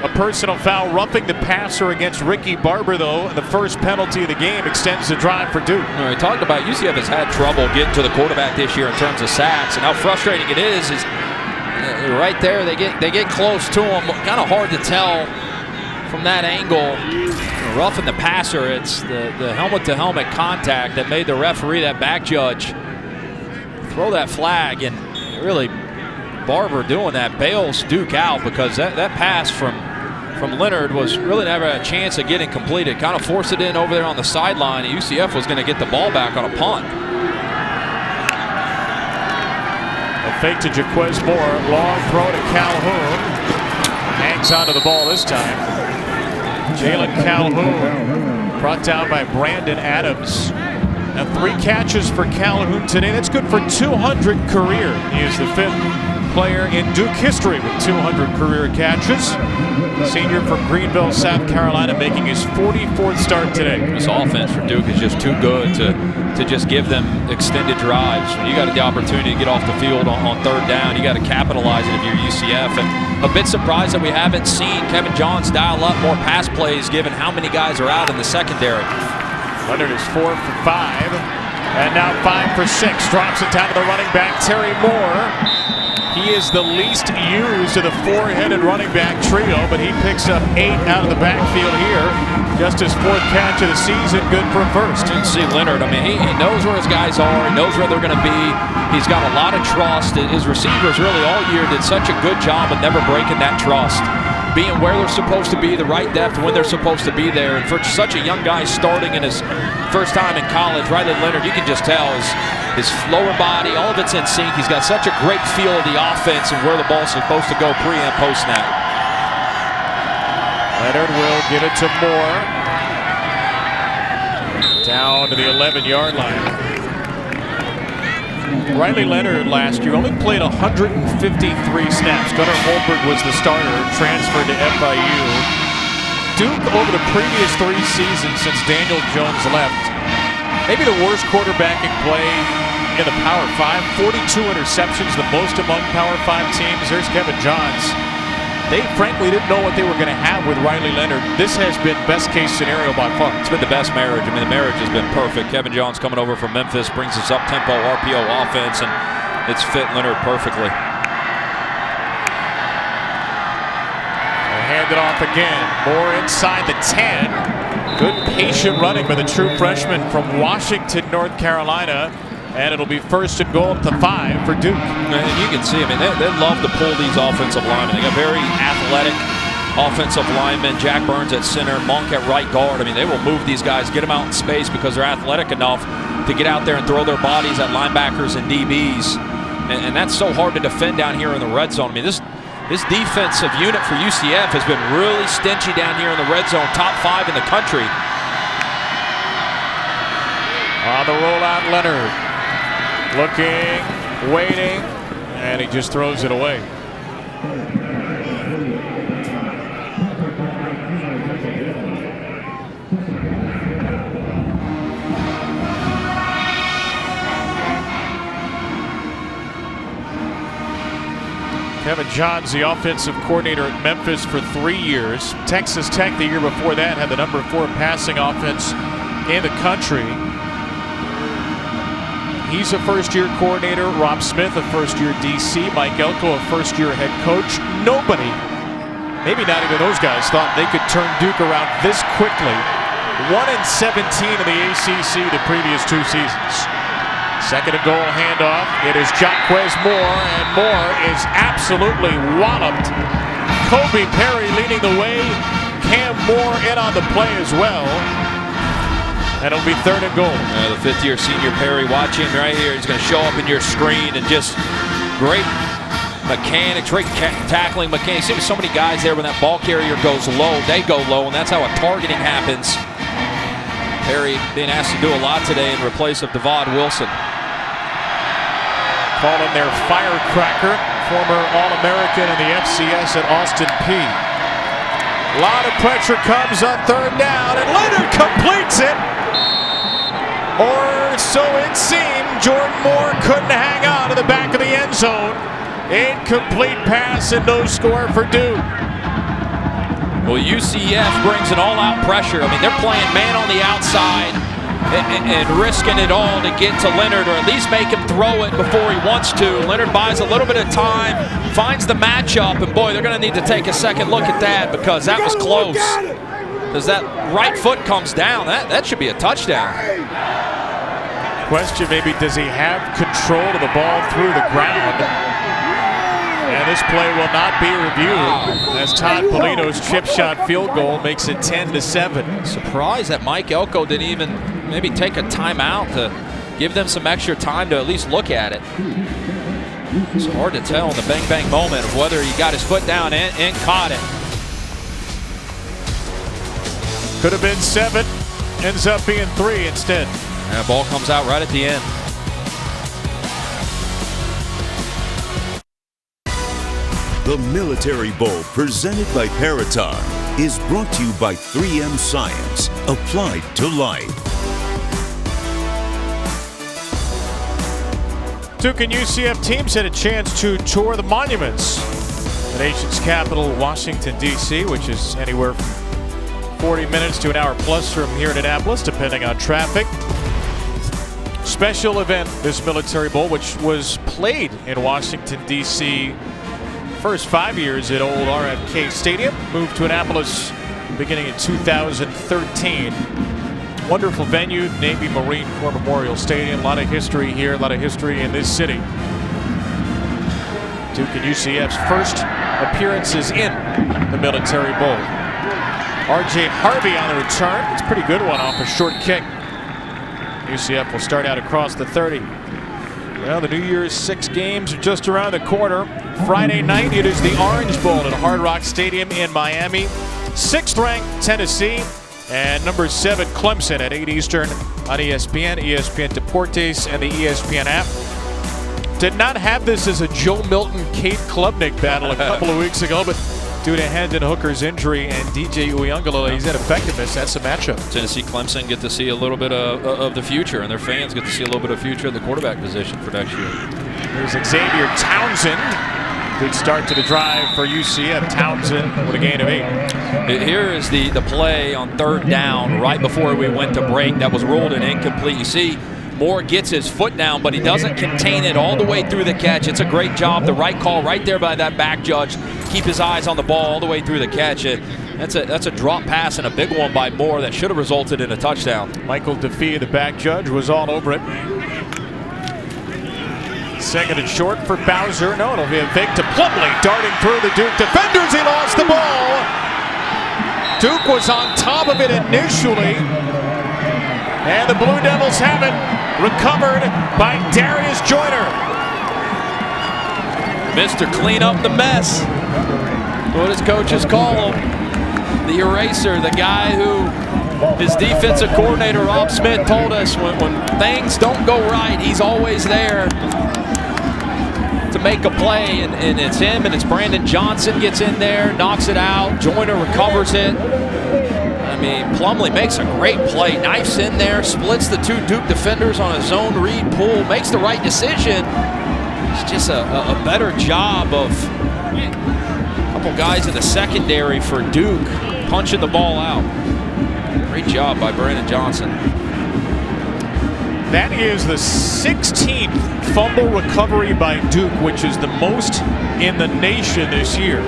a personal foul, roughing the passer against Ricky Barber, though. And the first penalty of the game extends the drive for Duke. All right, talked about UCF has had trouble getting to the quarterback this year in terms of sacks, and how frustrating it is right there. They get close to him. Kind of hard to tell from that angle. Roughing the passer. It's the helmet-to-helmet contact that made the referee, that back judge, throw that flag, and really Barber doing that, bails Duke out because that pass from Leonard was really never a chance of getting completed. Kind of forced it in over there on the sideline. UCF was going to get the ball back on a punt. A fake to Jaquez Moore. Long throw to Calhoun. Hangs onto the ball this time. Jalen Calhoun brought down by Brandon Adams. Now 3 catches for Calhoun today. That's good for 200 career. He is the 5th player in Duke history with 200 career catches. Senior from Greenville, South Carolina, making his 44th start today. This offense for Duke is just too good to just give them extended drives. When you got the opportunity to get off the field on 3rd down, you got to capitalize it if you're UCF. And a bit surprised that we haven't seen Kevin Johns dial up more pass plays given how many guys are out in the secondary. Leonard is 4 for 5, and now 5 for 6. Drops it down to the running back, Terry Moore. He is the least used of the 4-headed running back trio, but he picks up 8 out of the backfield here. Just his 4th catch of the season, good for a first. You can see Leonard, I mean, he knows where his guys are, he knows where they're going to be. He's got a lot of trust. His receivers really all year did such a good job of never breaking that trust. Being where they're supposed to be, the right depth when they're supposed to be there. And for such a young guy starting in his first time in college, Riley Leonard, you can just tell his lower body, all of it's in sync. He's got such a great feel of the offense and where the ball's supposed to go pre and post snap. Leonard will give it to Moore. Down to the 11-yard line. Riley Leonard last year only played 153 snaps. Gunnar Holberg was the starter, transferred to FIU. Duke, over the previous 3 seasons since Daniel Jones left, maybe the worst quarterbacking play in the Power 5. 42 interceptions, the most among Power 5 teams. There's Kevin Johns. They frankly didn't know what they were going to have with Riley Leonard. This has been best case scenario by far. It's been the best marriage. I mean, the marriage has been perfect. Kevin Johns coming over from Memphis brings us up-tempo RPO offense, and it's fit Leonard perfectly. They'll hand it off again. Moore inside the 10. Good patient running by the true freshman from Washington, North Carolina. And it'll be 1st and goal up to 5 for Duke. And you can see, I mean, they love to pull these offensive linemen. They got very athletic offensive linemen. Jack Burns at center, Monk at right guard. I mean, they will move these guys, get them out in space because they're athletic enough to get out there and throw their bodies at linebackers and DBs. And that's so hard to defend down here in the red zone. I mean, this defensive unit for UCF has been really stingy down here in the red zone, top 5 in the country. On the rollout, Leonard. Looking, waiting, and he just throws it away. Kevin Johns, the offensive coordinator at Memphis for 3 years. Texas Tech the year before that had the number 4 passing offense in the country. He's a first-year coordinator. Rob Smith, a first-year DC. Mike Elko, a first-year head coach. Nobody, maybe not even those guys, thought they could turn Duke around this quickly. 1-17 in the ACC the previous 2 seasons. 2nd and goal handoff. It is Jaquez Moore, and Moore is absolutely walloped. Kobe Perry leading the way. Cam Moore in on the play as well. And it'll be 3rd and goal. The 5th-year senior Perry watching right here. He's going to show up in your screen and just great mechanics, great tackling mechanics. There's so many guys there when that ball carrier goes low, they go low, and that's how a targeting happens. Perry being asked to do a lot today in replace of Devod Wilson. Calling their firecracker, former All-American in the FCS at Austin Peay. A lot of pressure comes on 3rd down, and Leonard completes it. Or so it seemed. Jordan Moore couldn't hang on to the back of the end zone. Incomplete pass and no score for Duke. Well, UCF brings an all-out pressure. I mean, they're playing man on the outside and risking it all to get to Leonard, or at least make him throw it before he wants to. Leonard buys a little bit of time, finds the matchup, and boy, they're going to need to take a second look at that because that was close. As that right foot comes down, that should be a touchdown. Question maybe, does he have control of the ball through the ground? And this play will not be reviewed as Todd Polito's chip shot field goal makes it 10-7. Surprised that Mike Elko didn't even maybe take a timeout to give them some extra time to at least look at it. It's hard to tell in the bang-bang moment of whether he got his foot down and caught it. Could have been 7, ends up being 3 instead. And the ball comes out right at the end. The Military Bowl, presented by Peraton, is brought to you by 3M Science, applied to life. Duke and UCF teams had a chance to tour the monuments. The nation's capital, Washington, D.C., which is anywhere from 40 minutes to an hour plus from here in Annapolis, depending on traffic. Special event, this Military Bowl, which was played in Washington, D.C. first 5 years at old RFK Stadium, moved to Annapolis beginning in 2013. Wonderful venue, Navy Marine Corps Memorial Stadium. A lot of history here, a lot of history in this city. Duke and UCF's first appearances in the Military Bowl. R.J. Harvey on the return. It's a pretty good one off a short kick. UCF will start out across the 30. Well, the New Year's 6 games are just around the corner. Friday night, it is the Orange Bowl at Hard Rock Stadium in Miami. 6th ranked Tennessee and number 7 Clemson at 8 Eastern on ESPN, ESPN Deportes, and the ESPN app. Did not have this as a Joe Milton-Kate Klubnik battle a couple of weeks ago, but due to Hendon Hooker's injury and DJ Uiagalelei's ineffectiveness, that's a matchup. Tennessee Clemson get to see a little bit of the future, and their fans get to see a little bit of future at the quarterback position for next year. There's Xavier Townsend. Good start to the drive for UCF. Townsend with a gain of 8. Here is the play on 3rd down right before we went to break. That was ruled an incomplete. You see, Moore gets his foot down, but he doesn't contain it all the way through the catch. It's a great job. The right call right there by that back judge. Keep his eyes on the ball all the way through the catch. That's a drop pass and a big one by Moore that should have resulted in a touchdown. Michael DeFee, the back judge, was all over it. 2nd and short for Bowser. No, it'll be a fake to Plumlee, darting through the Duke defenders. He lost the ball. Duke was on top of it initially. And the Blue Devils have it. Recovered by Darius Joyner. Mr. Clean Up the Mess. What his coaches call him. The eraser, the guy who his defensive coordinator, Rob Smith, told us when things don't go right, he's always there to make a play, and it's him, and it's Brandon Johnson gets in there, knocks it out, Joyner recovers it. I mean, Plumlee makes a great play, knifes in there, splits the 2 Duke defenders on a zone read pull, makes the right decision. It's just a better job of a couple guys in the secondary for Duke punching the ball out. Great job by Brandon Johnson. That is the 16th fumble recovery by Duke, which is the most in the nation this year.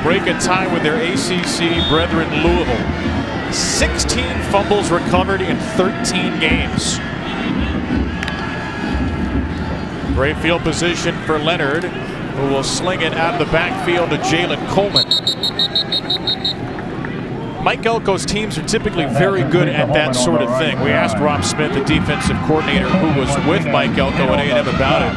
Break a tie with their ACC brethren Louisville. 16 fumbles recovered in 13 games. Great field position for Leonard, who will sling it out of the backfield to Jalen Coleman. Mike Elko's teams are typically very good at that sort of thing. We asked Rob Smith, the defensive coordinator who was with Mike Elko at A&M, about it.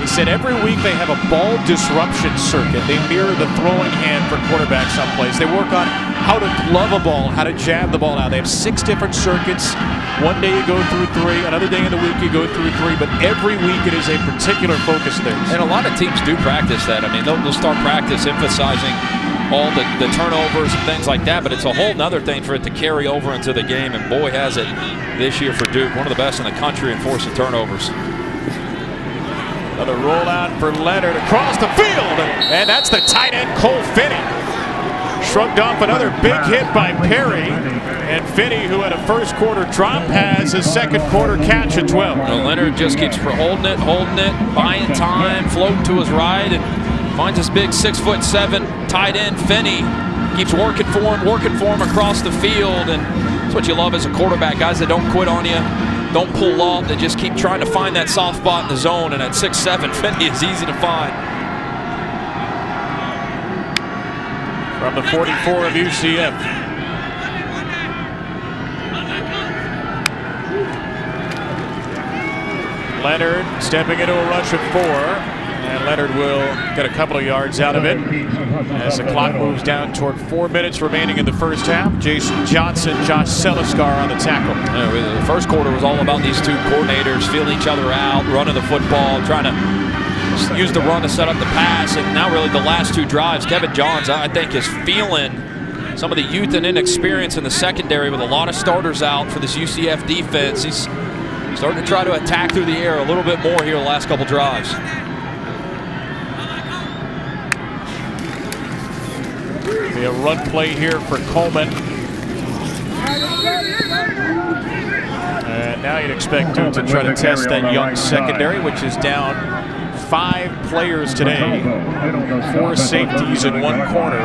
He said every week they have a ball disruption circuit. They mirror the throwing hand for quarterbacks someplace. They work on how to glove a ball, how to jab the ball out. They have 6 different circuits. One day you go through 3, another day in the week you go through 3, but every week it is a particular focus there. And a lot of teams do practice that. I mean, they'll start practice emphasizing all the turnovers and things like that, but it's a whole nother thing for it to carry over into the game, and boy has it this year for Duke. One of the best in the country in forcing turnovers. Another rollout for Leonard across the field, and that's the tight end Cole Finney. Shrugged off another big hit by Perry, and Finney, who had a first quarter drop, has his second quarter catch at 12. Well, Leonard just keeps holding it, buying time, floating to his right, and finds this big 6'7" tight end Finney. Keeps working for him across the field, and that's what you love as a quarterback, guys that don't quit on you, don't pull up, they just keep trying to find that soft spot in the zone, and at 6'7", Finney is easy to find. from the 44 of UCF. Leonard stepping into a rush of 4, and Leonard will get a couple of yards out of it as the clock moves down toward 4 minutes remaining in the first half. Jason Johnson, Josh Seliscar on the tackle. The first quarter was all about these two coordinators feeling each other out, running the football, trying to use the run to set up the pass, and now really the last 2 drives, Kevin Johns, I think, is feeling some of the youth and inexperience in the secondary with a lot of starters out for this UCF defense. He's starting to try to attack through the air a little bit more here the last couple drives. Be a run play here for Coleman. And now you'd expect Duke to try to test that young secondary, which is down 5 players today, 4 safeties and 1 corner.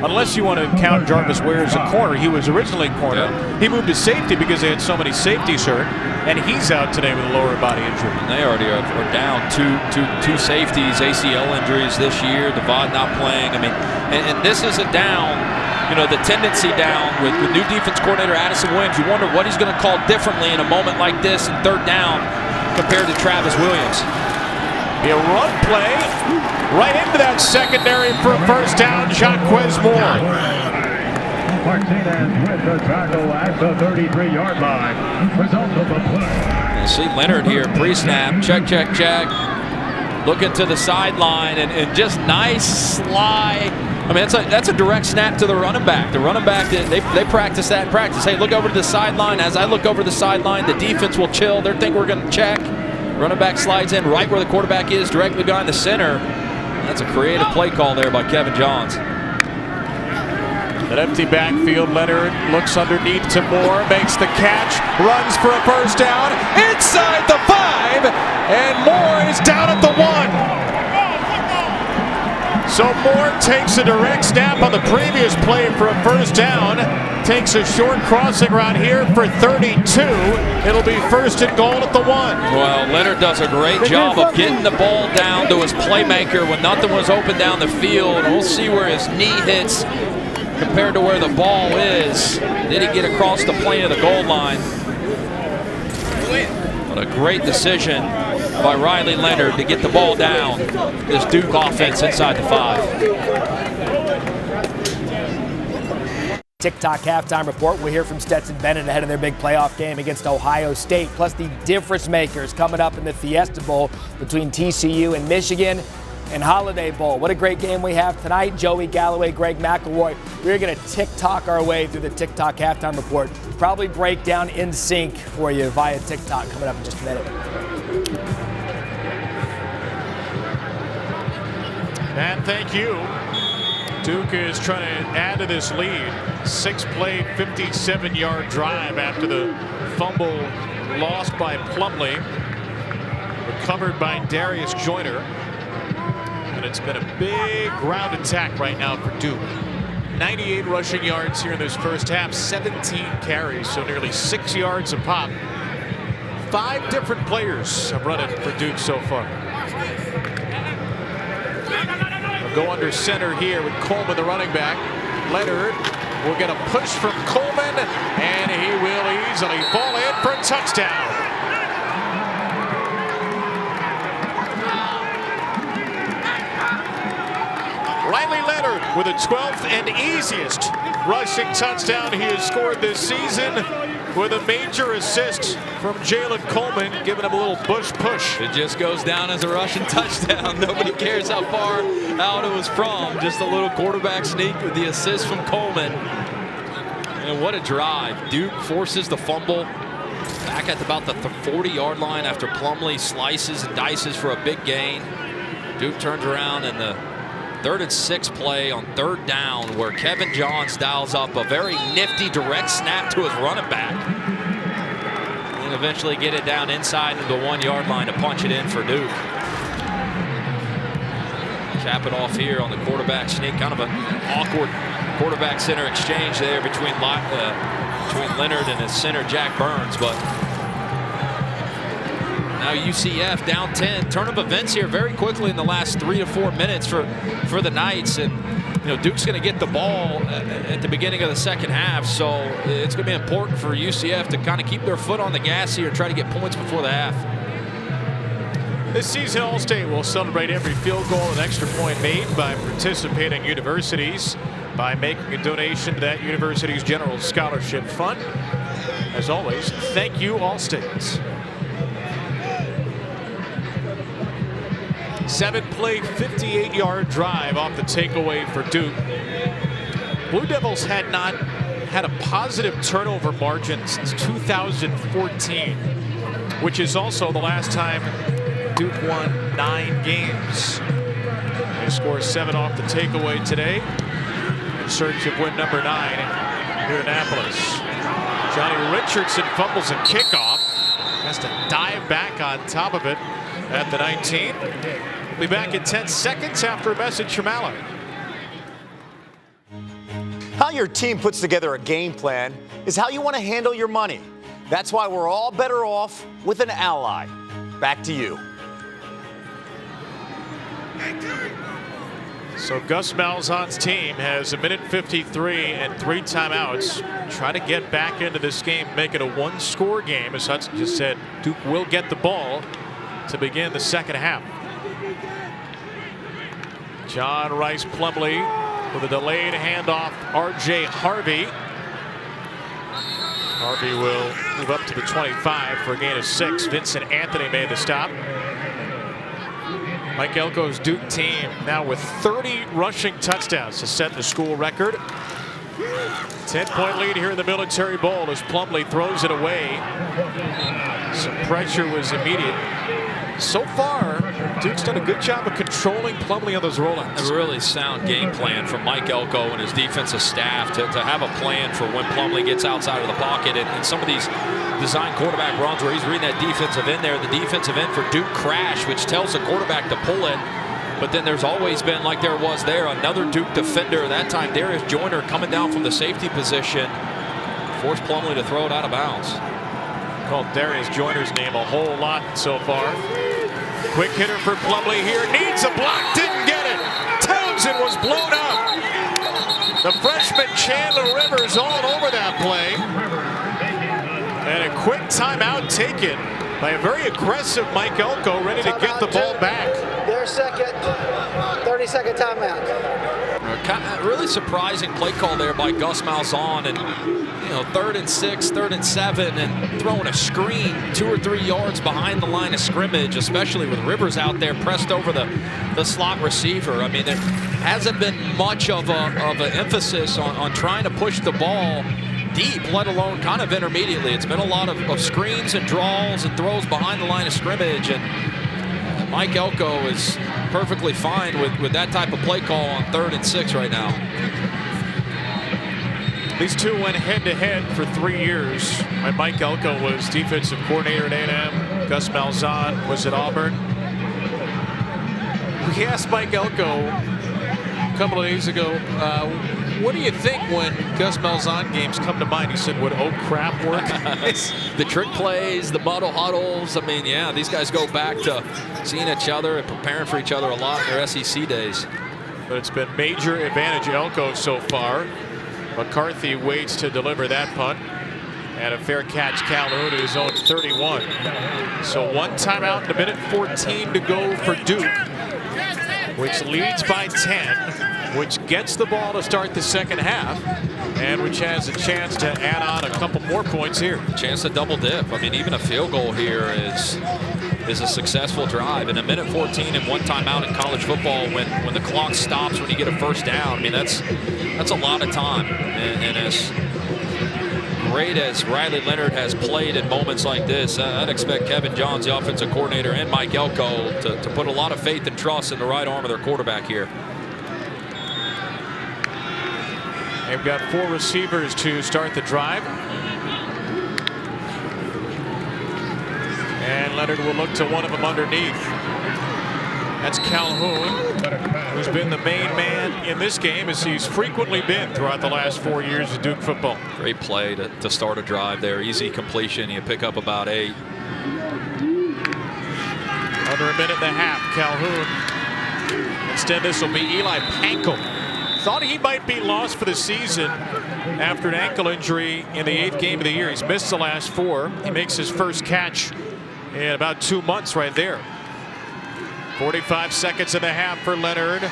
Unless you want to count Jarvis Ware as a corner. He was originally corner. Yeah. He moved to safety because they had so many safeties hurt, and he's out today with a lower body injury. And they already are down two safeties, ACL injuries this year, Devad not playing. I mean, and this is a down, you know, the tendency down with new defense coordinator Addison Williams. You wonder what he's going to call differently in a moment like this in 3rd down compared to Travis Williams. Be a run play right into that secondary for a first down. Jaquez Moore. Martinez with the tackle at the 33-yard line. Result of the play. You see Leonard here pre-snap, check. Looking to the sideline and just nice slide. I mean, that's a direct snap to the running back. The running back, they practice that in practice. Hey, look over to the sideline. As I look over the sideline, the defense will chill. They think we're going to check. Running back slides in right where the quarterback is, directly behind the center. That's a creative play call there by Kevin Johns. That empty backfield, Leonard looks underneath to Moore, makes the catch, runs for a first down, inside the 5, and Moore is down at the 1. So Moore takes a direct snap on the previous play for a first down, takes a short crossing route here for 32. It'll be 1st and goal at the 1. Well, Leonard does a great job of getting the ball down to his playmaker when nothing was open down the field. We'll see where his knee hits compared to where the ball is. Did he get across the plane of the goal line? What a great decision by Riley Leonard to get the ball down. This Duke offense inside the 5. TikTok halftime report. We'll hear from Stetson Bennett ahead of their big playoff game against Ohio State, plus the difference makers coming up in the Fiesta Bowl between TCU and Michigan and Holiday Bowl. What a great game we have tonight. Joey Galloway, Greg McElroy. We're going to TikTok our way through the TikTok halftime report. Probably break down in sync for you via TikTok coming up in just a minute. And thank you. Duke is trying to add to this lead. 6-play, 57-yard drive after the fumble lost by Plumlee. Recovered by Darius Joyner. And it's been a big ground attack right now for Duke. 98 rushing yards here in this first half, 17 carries, so nearly 6 yards a pop. 5 different players have run it for Duke so far. They'll go under center here with Coleman, the running back. Leonard will get a push from Coleman, and he will easily fall in for a touchdown. Riley Leonard with a 12th and easiest rushing touchdown he has scored this season, with a major assist from Jalen Coleman, giving him a little push. It just goes down as a rushing touchdown. Nobody cares how far out it was from. Just a little quarterback sneak with the assist from Coleman. And what a drive. Duke forces the fumble back at about the 40-yard line after Plumlee slices and dices for a big gain. Duke turns around in the 3rd and 6 play on 3rd down, where Kevin Johns dials up a very nifty direct snap to his running back. And eventually get it down inside of the 1-yard line to punch it in for Duke. Cap it off here on the quarterback sneak. Kind of an awkward quarterback center exchange there between Leonard and his center Jack Burns, but now UCF down 10. Turn of events here very quickly in the last 3 to 4 minutes for the Knights, and Duke's going to get the ball at the beginning of the second half, so it's going to be important for UCF to kind of keep their foot on the gas here and try to get points before the half. This season, All-State will celebrate every field goal and extra point made by participating universities by making a donation to that university's general scholarship fund. As always, thank you, All-States. 7-play, 58-yard drive off the takeaway for Duke. Blue Devils had not had a positive turnover margin since 2014, which is also the last time Duke won 9 games. They score 7 off the takeaway today in search of win number 9 here in Annapolis. Johnny Richardson fumbles a kickoff. Has to dive back on top of it at the 19. We'll be back in 10 seconds after a message from Allen. How your team puts together a game plan is how you want to handle your money. That's why we're all better off with an ally. Back to you. So Gus Malzahn's team has 1:53 and 3 timeouts. Try to get back into this game, make it a 1-score game. As Hudson just said, Duke will get the ball to begin the second half. John Rice Plumlee with a delayed handoff. R.J. Harvey. Harvey will move up to the 25 for a gain of 6. Vincent Anthony made the stop. Mike Elko's Duke team now with 30 rushing touchdowns to set the school record. 10-point lead here in the Military Bowl as Plumlee throws it away. Some pressure was immediate. So far, Duke's done a good job of controlling Plumlee on those rollouts. A really sound game plan from Mike Elko and his defensive staff to have a plan for when Plumlee gets outside of the pocket. And some of these design quarterback runs where he's reading that defensive end there. The defensive end for Duke crash, which tells the quarterback to pull it. But then there's always been, like there was there, another Duke defender. That time, Darius Joyner coming down from the safety position. Forced Plumlee to throw it out of bounds. Called Darius Joyner's name a whole lot so far. Quick hitter for Plumlee here. Needs a block. Didn't get it. Townsend was blown up. The freshman Chandler Rivers all over that play. And a quick timeout taken by a very aggressive Mike Elko, ready to get the ball back. Their second 30-second timeout. Really surprising play call there by Gus Malzahn, and 3rd and 6, 3rd and 7, and throwing a screen 2 or 3 yards behind the line of scrimmage, especially with Rivers out there pressed over the slot receiver. I mean, there hasn't been much of an emphasis on trying to push the ball deep, let alone kind of intermediately. It's been a lot of screens and draws and throws behind the line of scrimmage, and Mike Elko is perfectly fine with that type of play call on 3rd and 6 right now. These two went head-to-head for 3 years when Mike Elko was defensive coordinator at A&M. Gus Malzahn was at Auburn. We asked Mike Elko a couple of days ago, what do you think when Gus Malzahn games come to mind? He said, would oh crap work? The trick plays, the muddle huddles. I mean, yeah, these guys go back to seeing each other and preparing for each other a lot in their SEC days. But it's been major advantage Elko so far. McCarthy waits to deliver that punt. And a fair catch, Calhoun at his own 31. So 1 timeout and 1:14 to go for Duke, which leads by 10, which gets the ball to start the second half, and which has a chance to add on a couple more points here. Chance to double dip. I mean, even a field goal here is a successful drive. And 1:14 and 1 timeout in college football, when the clock stops, when you get a first down, I mean, that's a lot of time. And as great as Riley Leonard has played in moments like this, I'd expect Kevin Johns, the offensive coordinator, and Mike Elko to put a lot of faith and trust in the right arm of their quarterback here. They've got 4 receivers to start the drive. And Leonard will look to one of them underneath. That's Calhoun, who's been the main man in this game, as he's frequently been throughout the last 4 years of Duke football. Great play to start a drive there. Easy completion. You pick up about 8. Under a minute and a half, Calhoun. Instead, this will be Eli Pankel Thought he might be lost for the season after an ankle injury in the 8th game of the year. He's missed the last 4. He makes his first catch in about 2 months right there. 45 seconds in the half for Leonard.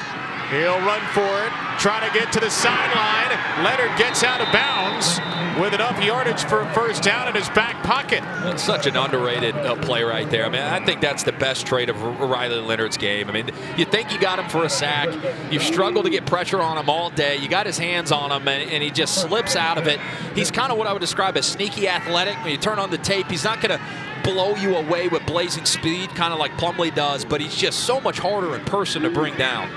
He'll run for it, trying to get to the sideline. Leonard gets out of bounds with enough yardage for a first down in his back pocket. That's such an underrated play right there. I mean, I think that's the best trait of Riley Leonard's game. I mean, you think you got him for a sack. You've struggled to get pressure on him all day. You got his hands on him, and he just slips out of it. He's kind of what I would describe as sneaky athletic. When you turn on the tape, he's not going to blow you away with blazing speed, kind of like Plumlee does, but he's just so much harder in person to bring down.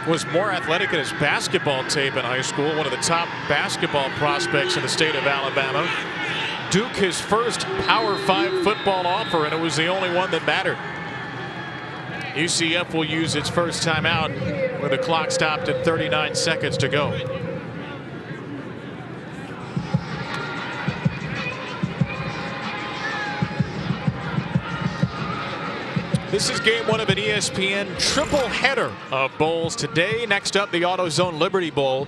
Was more athletic in his basketball tape in high school, one of the top basketball prospects in the state of Alabama. Duke, his first Power 5 football offer, and it was the only one that mattered. UCF will use its first timeout with the clock stopped at 39 seconds to go. This is game 1 of an ESPN triple header of bowls today. Next up, the AutoZone Liberty Bowl.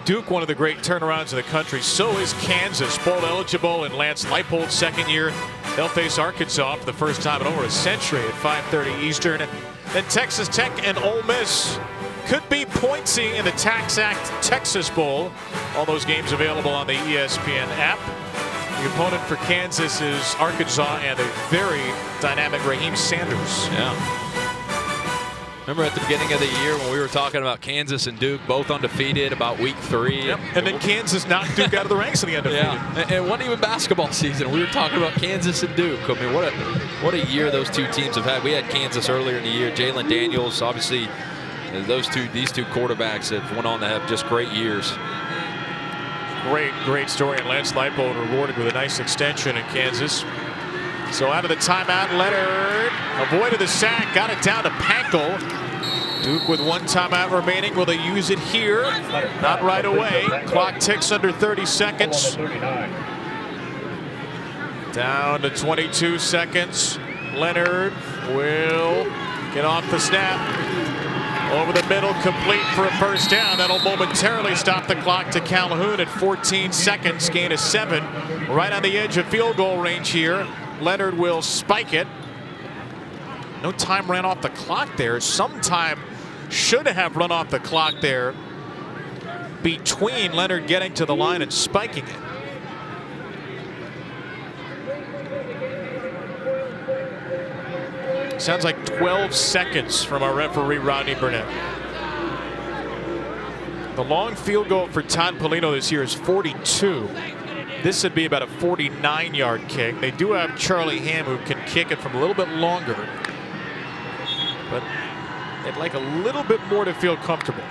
Duke, one of the great turnarounds in the country. So is Kansas, bowl eligible in Lance Leipold's second year. They'll face Arkansas for the first time in over a century at 5:30 Eastern. Then Texas Tech and Ole Miss could be pointsy in the Tax Act Texas Bowl. All those games available on the ESPN app. The opponent for Kansas is Arkansas and a very dynamic Raheem Sanders. Yeah. Remember at the beginning of the year when we were talking about Kansas and Duke both undefeated about week 3. Yep. And then Kansas knocked Duke out of the ranks in the undefeated. Yeah. And it wasn't even basketball season. We were talking about Kansas and Duke. I mean, what a year those two teams have had. We had Kansas earlier in the year. Jalen Daniels, obviously, these two quarterbacks have went on to have just great years. Great story. And Lance Leipold rewarded with a nice extension in Kansas. So out of the timeout, Leonard avoided the sack, got it down to Pankel. Duke with 1 timeout remaining. Will they use it here? Not right away. Clock ticks under 30 seconds. Down to 22 seconds. Leonard will get off the snap. Over the middle, complete for a first down. That'll momentarily stop the clock to Calhoun at 14 seconds. Gain of 7. Right on the edge of field goal range here. Leonard will spike it. No time ran off the clock there. Some time should have run off the clock there between Leonard getting to the line and spiking it. Sounds like 12 seconds from our referee, Rodney Burnett. The long field goal for Todd Polino this year is 42. This would be about a 49-yard kick. They do have Charlie Ham who can kick it from a little bit longer. But they'd like a little bit more to feel comfortable.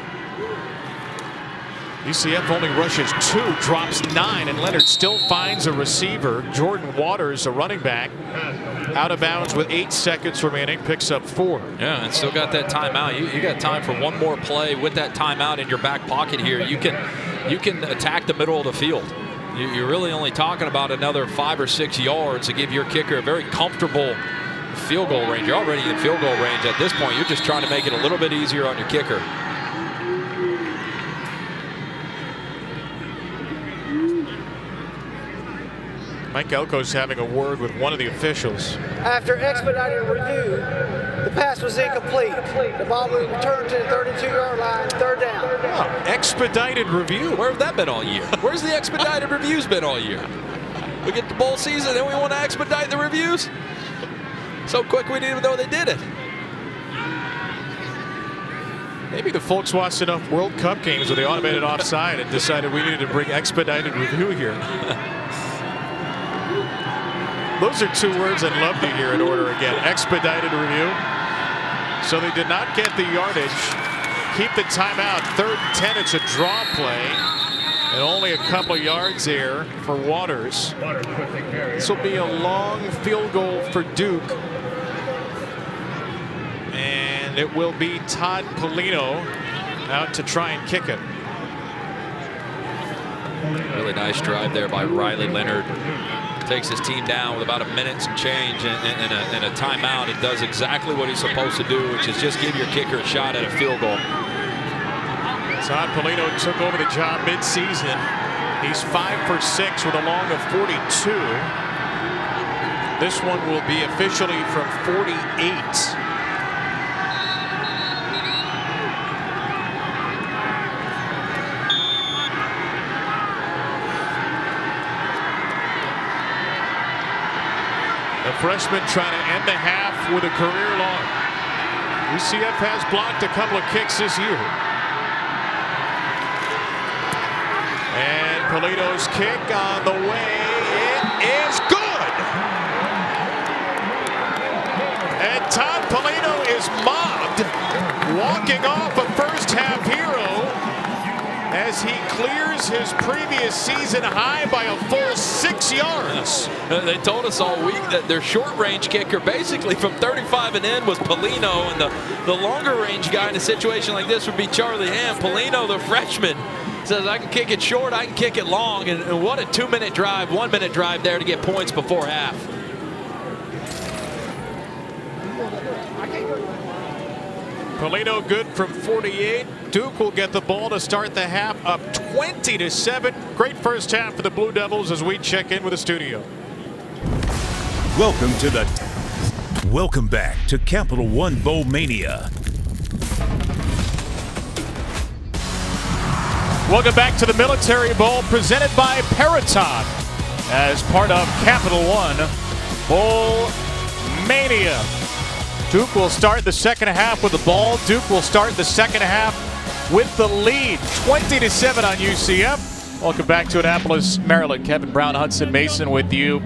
UCF only rushes 2, drops 9, and Leonard still finds a receiver. Jordan Waters, a running back, out of bounds with 8 seconds remaining, picks up 4. Yeah, and still got that timeout. You got time for one more play with that timeout in your back pocket here. You can attack the middle of the field. You're really only talking about another 5 or 6 yards to give your kicker a very comfortable field goal range. You're already in field goal range at this point. You're just trying to make it a little bit easier on your kicker. Mike Elko's having a word with one of the officials. After expedited review, the pass was incomplete. The ball was returned to the 32-yard line, 3rd down. Oh, expedited review. Where have that been all year? Where's the expedited reviews been all year? We get the bowl season, then we want to expedite the reviews? So quick we didn't even know they did it. Maybe the folks watched enough World Cup games with the automated offside and decided we needed to bring expedited review here. Those are 2 words I'd love to hear in order again. Expedited review. So they did not get the yardage. Keep the timeout. 3rd and 10. It's a draw play. And only a couple of yards there for Waters. This will be a long field goal for Duke. And it will be Todd Polino out to try and kick it. Really nice drive there by Riley Leonard. Takes his team down with about a minute and change and a timeout. It does exactly what he's supposed to do, which is just give your kicker a shot at a field goal. Todd Polino took over the job mid-season. He's 5 for 6 with a long of 42. This one will be officially from 48. The freshman trying to end the half with a career long. UCF has blocked a couple of kicks this year. And Polito's kick on the way. It is good. And Todd Polino is mobbed, walking off a first half hero as he clears his previous season high by a full 6 yards. They told us all week that their short range kicker basically from 35 and in was Polino, and the longer range guy in a situation like this would be Charlie Ham. Polino, the freshman, says I can kick it short, I can kick it long, and what a 2-minute drive, 1-minute drive there to get points before half. Polino good from 48. Duke will get the ball to start the half up 20-7. Great first half for the Blue Devils as we check in with the studio. Welcome back to Capital One Bowl Mania. Welcome back to the Military Bowl presented by Peraton as part of Capital One Bowl Mania. Duke will start the second half with the ball. Duke will start the second half with the lead, 20-7 on UCF. Welcome back to Annapolis, Maryland. Kevin Brown, Hudson Mason with you.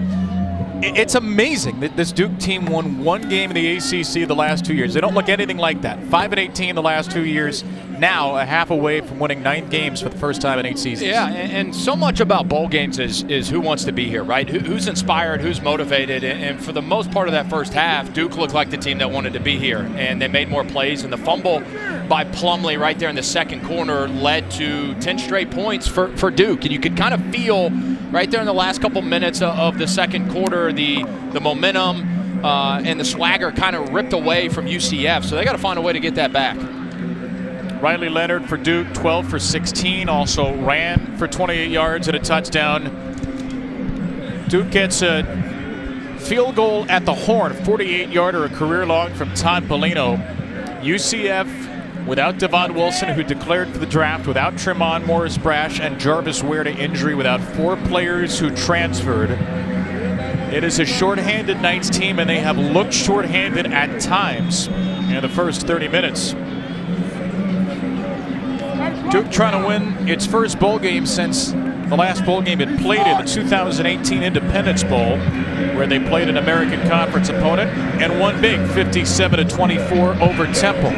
It's amazing that this Duke team won one game in the ACC the last 2 years. They don't look anything like that. 5-18 the last 2 years. Now a half away from winning 9 games for the first time in 8 seasons. Yeah, and so much about bowl games is who wants to be here, right? Who's inspired, who's motivated, and for the most part of that first half, Duke looked like the team that wanted to be here, and they made more plays, and the fumble by Plumlee right there in the second corner led to 10 straight points for Duke, and you could kind of feel right there in the last couple minutes of the second quarter the momentum and the swagger kind of ripped away from UCF, so they got to find a way to get that back. Riley Leonard for Duke, 12 for 16, also ran for 28 yards and a touchdown. Duke gets a field goal at the horn, 48-yarder, a career long from Todd Polino. UCF without Devon Wilson, who declared for the draft, without Tremont Morris-Brash and Jarvis Ware to injury, without 4 players who transferred. It is a shorthanded Knights team, and they have looked shorthanded at times in the first 30 minutes. Duke trying to win its first bowl game since the last bowl game it played in, the 2018 Independence Bowl, where they played an American Conference opponent and won big, 57-24 over Temple.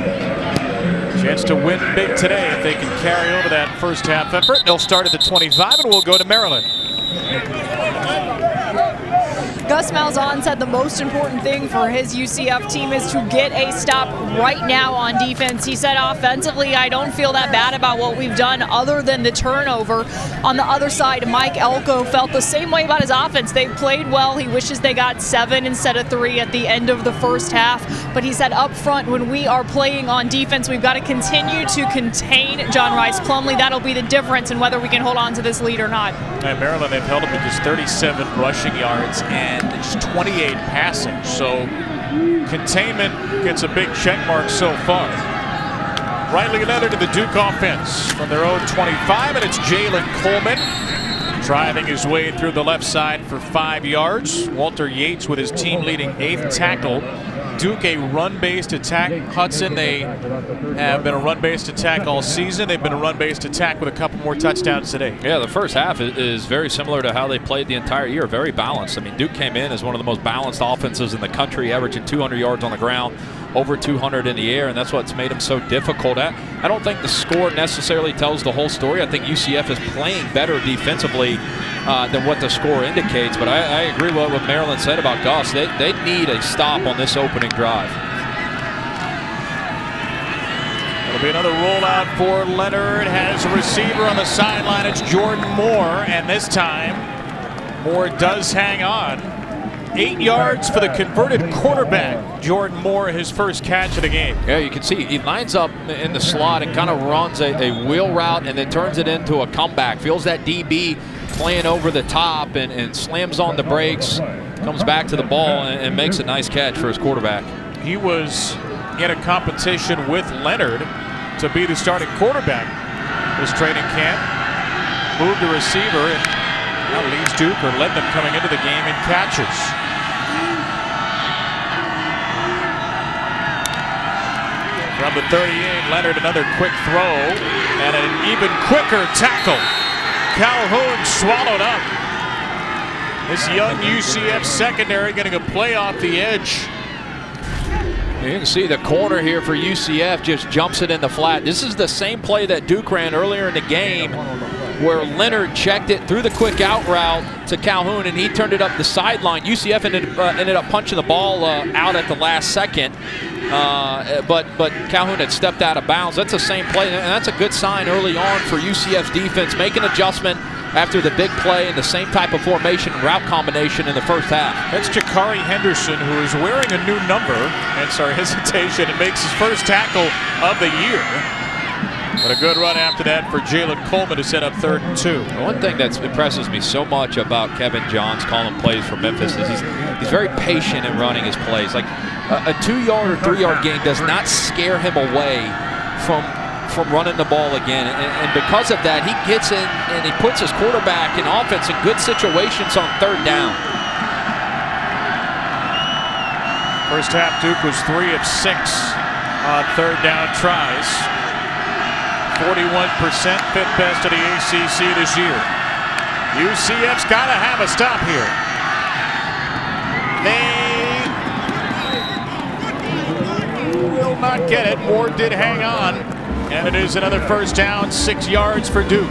Chance to win big today if they can carry over that first half effort. They'll start at the 25 and we'll go to Maryland. Gus Malzahn said the most important thing for his UCF team is to get a stop right now on defense. He said offensively, I don't feel that bad about what we've done other than the turnover. On the other side, Mike Elko felt the same way about his offense. They played well. He wishes they got 7 instead of 3 at the end of the first half. But he said up front, when we are playing on defense, we've got to continue to contain John Rice Plumlee. That'll be the difference in whether we can hold on to this lead or not. At Maryland, they've held him to just 37 rushing yards and just 28 passing. So containment gets a big check mark so far. Riley Leonard to the Duke offense from their own 25, and it's Jalen Coleman driving his way through the left side for 5 yards. Walter Yates with his team-leading 8th tackle. Duke a run-based attack. Hudson, they have been a run-based attack all season. They've been a run-based attack with a couple more touchdowns today. Yeah, the first half is very similar to how they played the entire year. Very balanced. I mean, Duke came in as one of the most balanced offenses in the country, averaging 200 yards on the ground, over 200 in the air, and that's what's made them so difficult. I don't think the score necessarily tells the whole story. I think UCF is playing better defensively than what the score indicates, but I agree with what Maryland said about Gus. They need a stop on this opening drive. It'll be another rollout for Leonard. Has a receiver on the sideline. It's Jordan Moore, and this time Moore does hang on. 8 yards for the converted quarterback, Jordan Moore, his first catch of the game. Yeah, you can see he lines up in the slot and kind of runs a wheel route and then turns it into a comeback. Feels that DB playing over the top and slams on the brakes, comes back to the ball and makes a nice catch for his quarterback. He was in a competition with Leonard to be the starting quarterback this training camp. Moved to receiver and now leads Duke, or led them coming into the game in catches. From the 38, Leonard another quick throw and an even quicker tackle. Calhoun swallowed up. This young UCF secondary getting a play off the edge. You can see the corner here for UCF just jumps it in the flat. This is the same play that Duke ran earlier in the game where Leonard checked it through the quick out route to Calhoun and he turned it up the sideline. UCF ended up punching the ball out at the last second, but Calhoun had stepped out of bounds. That's the same play, and that's a good sign early on for UCF's defense, making an adjustment after the big play and the same type of formation and route combination in the first half. That's Jakari Henderson, who is wearing a new number, hence our hesitation, and makes his first tackle of the year. But a good run after that for Jalen Coleman to set up 3rd and 2. One thing that impresses me so much about Kevin Johns calling plays for Memphis is he's very patient in running his plays. Like a 2-yard or 3-yard gain does not scare him away from running the ball again. And because of that, he gets in and he puts his quarterback in offense in good situations on 3rd down. First half, Duke was 3 of 6 on 3rd down tries. 41%, 5th best of the ACC this year. UCF's got to have a stop here. They will not get it. Moore did hang on. And it is another first down, 6 yards for Duke.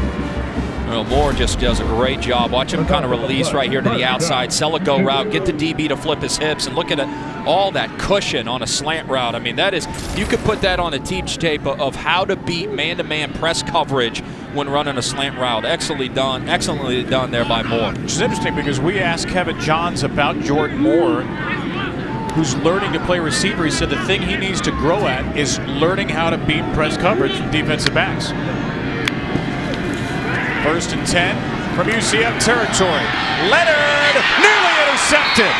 Well, Moore just does a great job. Watch him kind of release right here to the outside, sell a go route, get the DB to flip his hips, and look at it, all that cushion on a slant route. I mean, that is, you could put that on a teach tape of how to beat man-to-man press coverage when running a slant route. Excellently done there by Moore. Which is interesting because we asked Kevin Johns about Jordan Moore, who's learning to play receiver. He said the thing he needs to grow at is learning how to beat press coverage from defensive backs. 1st and 10 from UCF territory. Leonard nearly intercepted.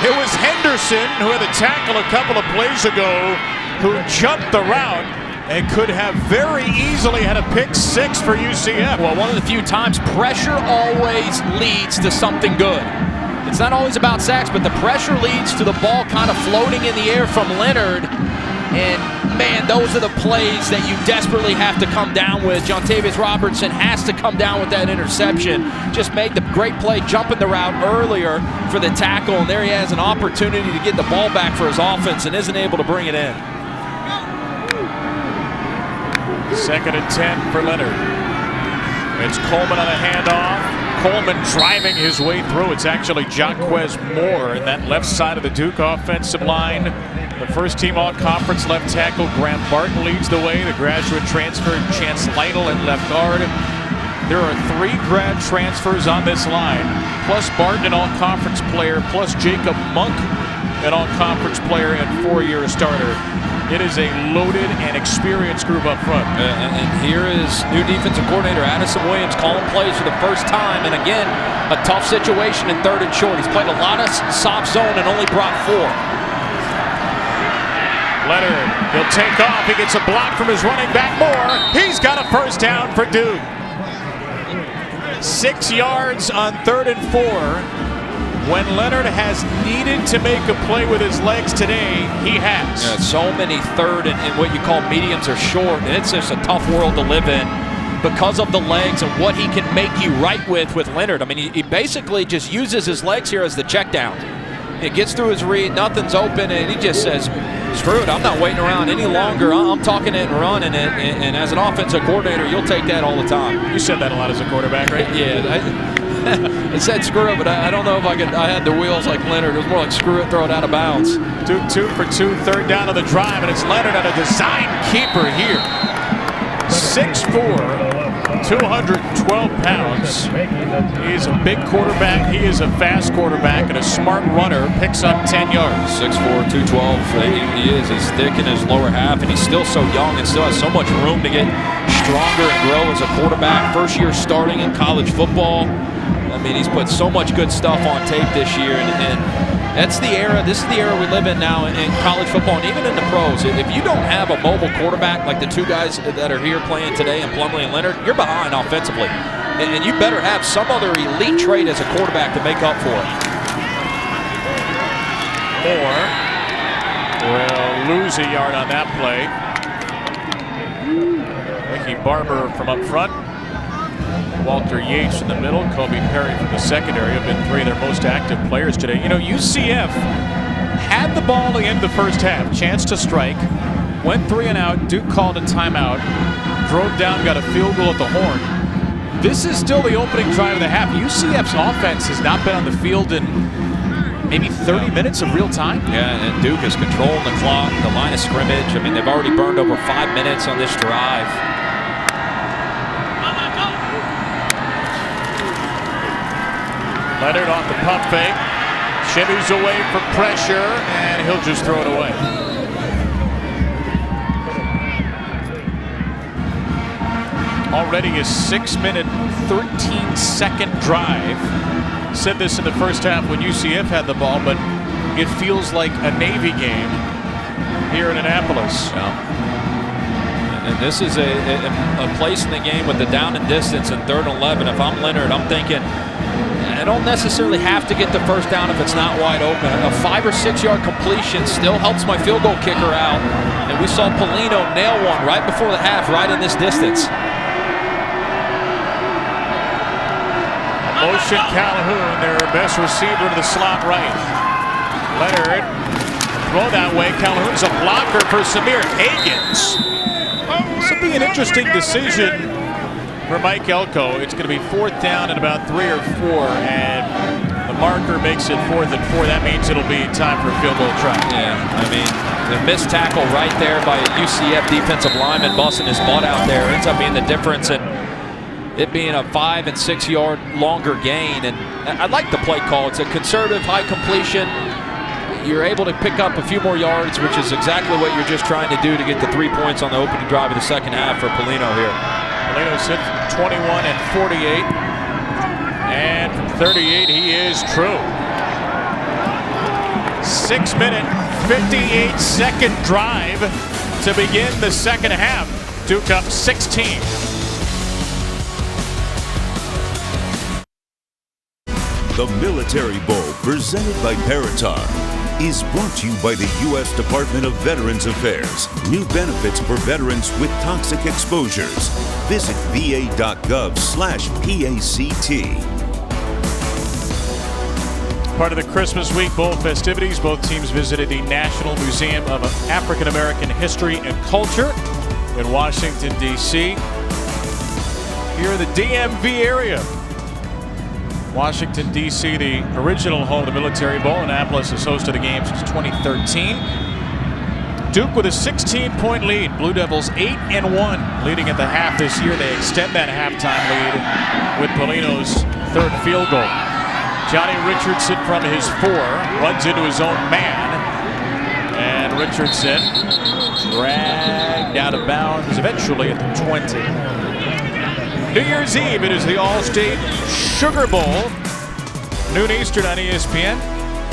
It was Henderson, who had the tackle a couple of plays ago, who jumped the route and could have very easily had a pick 6 for UCF. Well, one of the few times pressure always leads to something good. It's not always about sacks, but the pressure leads to the ball kind of floating in the air from Leonard. And, man, those are the plays that you desperately have to come down with. Jontavius Robertson has to come down with that interception. Just made the great play jumping the route earlier for the tackle, and there he has an opportunity to get the ball back for his offense and isn't able to bring it in. 2nd and 10 for Leonard. It's Coleman on a handoff. Coleman driving his way through. It's actually Jaquez Moore in that left side of the Duke offensive line. The first team all-conference left tackle Graham Barton leads the way. The graduate transfer Chance Lytle at left guard. There are 3 grad transfers on this line, plus Barton, an all-conference player, plus Jacob Monk, an all-conference player and 4-year starter. It is a loaded and experienced group up front. And here is new defensive coordinator Addison Williams calling plays for the first time. And again, a tough situation in 3rd and short. He's played a lot of soft zone and only brought 4. Leonard, he'll take off. He gets a block from his running back Moore. He's got a first down for Duke. 6 yards on 3rd and 4. When Leonard has needed to make a play with his legs today, he has. Yeah, so many 3rd and what you call mediums are short, and it's just a tough world to live in because of the legs and what he can make you right with Leonard. I mean, he basically just uses his legs here as the check down. It gets through his read, nothing's open, and he just says, screw it, I'm not waiting around any longer. I'm talking it and running it, and as an offensive coordinator, you'll take that all the time. You said that a lot as a quarterback, right? Yeah. It said screw it, but I don't know if I had the wheels like Leonard. It was more like screw it, throw it out of bounds. Duke 2 for 2, 3rd down on the drive, and it's Leonard on a design keeper here. 6'4", 212 pounds. He's a big quarterback. He is a fast quarterback and a smart runner. Picks up 10 yards. 6'4", 212. He is. He's thick in his lower half, and he's still so young and still has so much room to get stronger and grow as a quarterback. First year starting in college football. I mean, he's put so much good stuff on tape this year, and that's the era. This is the era we live in now in college football and even in the pros. If you don't have a mobile quarterback like the two guys that are here playing today, in Plumlee and Leonard, you're behind offensively. And you better have some other elite trait as a quarterback to make up for it. Moore will lose a yard on that play. Mickey Barber from up front. Walter Yates in the middle, Kobe Perry from the secondary have been three of their most active players today. You know, UCF had the ball at the end of the first half, chance to strike, went 3 and out. Duke called a timeout, drove down, got a field goal at the horn. This is still the opening drive of the half. UCF's offense has not been on the field in maybe 30 minutes of real time. Yeah, and Duke is controlling the clock, the line of scrimmage. I mean, they've already burned over 5 minutes on this drive. Leonard off the pump fake, shimmies away for pressure, and he'll just throw it away. Already a 6-minute, 13-second drive. Said this in the first half when UCF had the ball, but it feels like a Navy game here in Annapolis. Yeah. And this is a place in the game with the down and distance and 3rd and 11. If I'm Leonard, I'm thinking, I don't necessarily have to get the first down if it's not wide open. A 5 or 6 yard completion still helps my field goal kicker out. And we saw Polino nail one right before the half, right in this distance. Motion Calhoun, their best receiver to the slot right. Leonard, throw that way. Calhoun's a blocker for Samir Higgins. This will be an interesting decision for Mike Elko. It's going to be 4th down and about 3 or 4, and the marker makes it 4th and 4. That means it'll be time for a field goal try. Yeah, I mean, the missed tackle right there by a UCF defensive lineman busting his butt out there ends up being the difference in it being a 5 and 6 yard longer gain. And I like the play call. It's a conservative high completion. You're able to pick up a few more yards, which is exactly what you're just trying to do to get the 3 points on the opening drive of the second half for Polino here. Polino sits 21 and 48. And from 38, he is true. 6-minute, 58-second drive to begin the second half. Duke up 16. The Military Bowl, presented by Peraton, is brought to you by the U.S. Department of Veterans Affairs. New benefits for veterans with toxic exposures. Visit va.gov/PACT. Part of the Christmas Week Bowl festivities, both teams visited the National Museum of African American History and Culture in Washington, D.C. Here in the DMV area. Washington, D.C., the original home of the Military Bowl. Annapolis has hosted the game since 2013. Duke with a 16-point lead. Blue Devils 8-1, leading at the half this year. They extend that halftime lead with Polino's 3rd field goal. Johnny Richardson from his 4 runs into his own man. And Richardson dragged out of bounds eventually at the 20. New Year's Eve, it is the All-State Sugar Bowl. Noon Eastern on ESPN.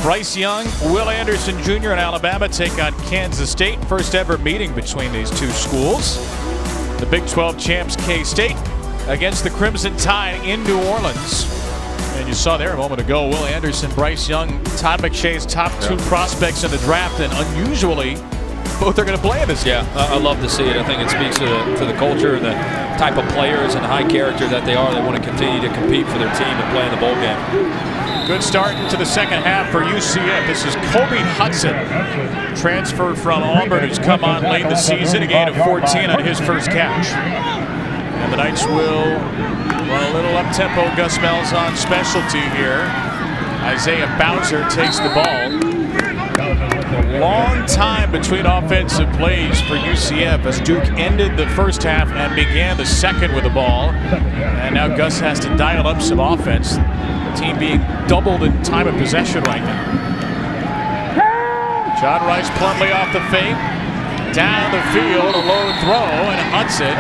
Bryce Young, Will Anderson Jr. and Alabama take on Kansas State. First ever meeting between these two schools. The Big 12 champs K-State against the Crimson Tide in New Orleans. And you saw there a moment ago, Will Anderson, Bryce Young, Todd McShay's top 2 prospects in the draft, and unusually, both are going to play in this game. Yeah, I love to see it. I think it speaks to the culture and the type of players and high character that they are. They want to continue to compete for their team and play in the bowl game. Good start to the second half for UCF. This is Kobe Hudson, transferred from Auburn, who's come on late in the season, a gain of 14 on his first catch. And the Knights will run a little up-tempo Gus Malzahn specialty here. Isaiah Bowser takes the ball. Long time between offensive plays for UCF as Duke ended the first half and began the second with the ball. And now Gus has to dial up some offense. The team being doubled in time of possession right now. John Rice Plumlee off the fake. Down the field, a low throw, and Hudson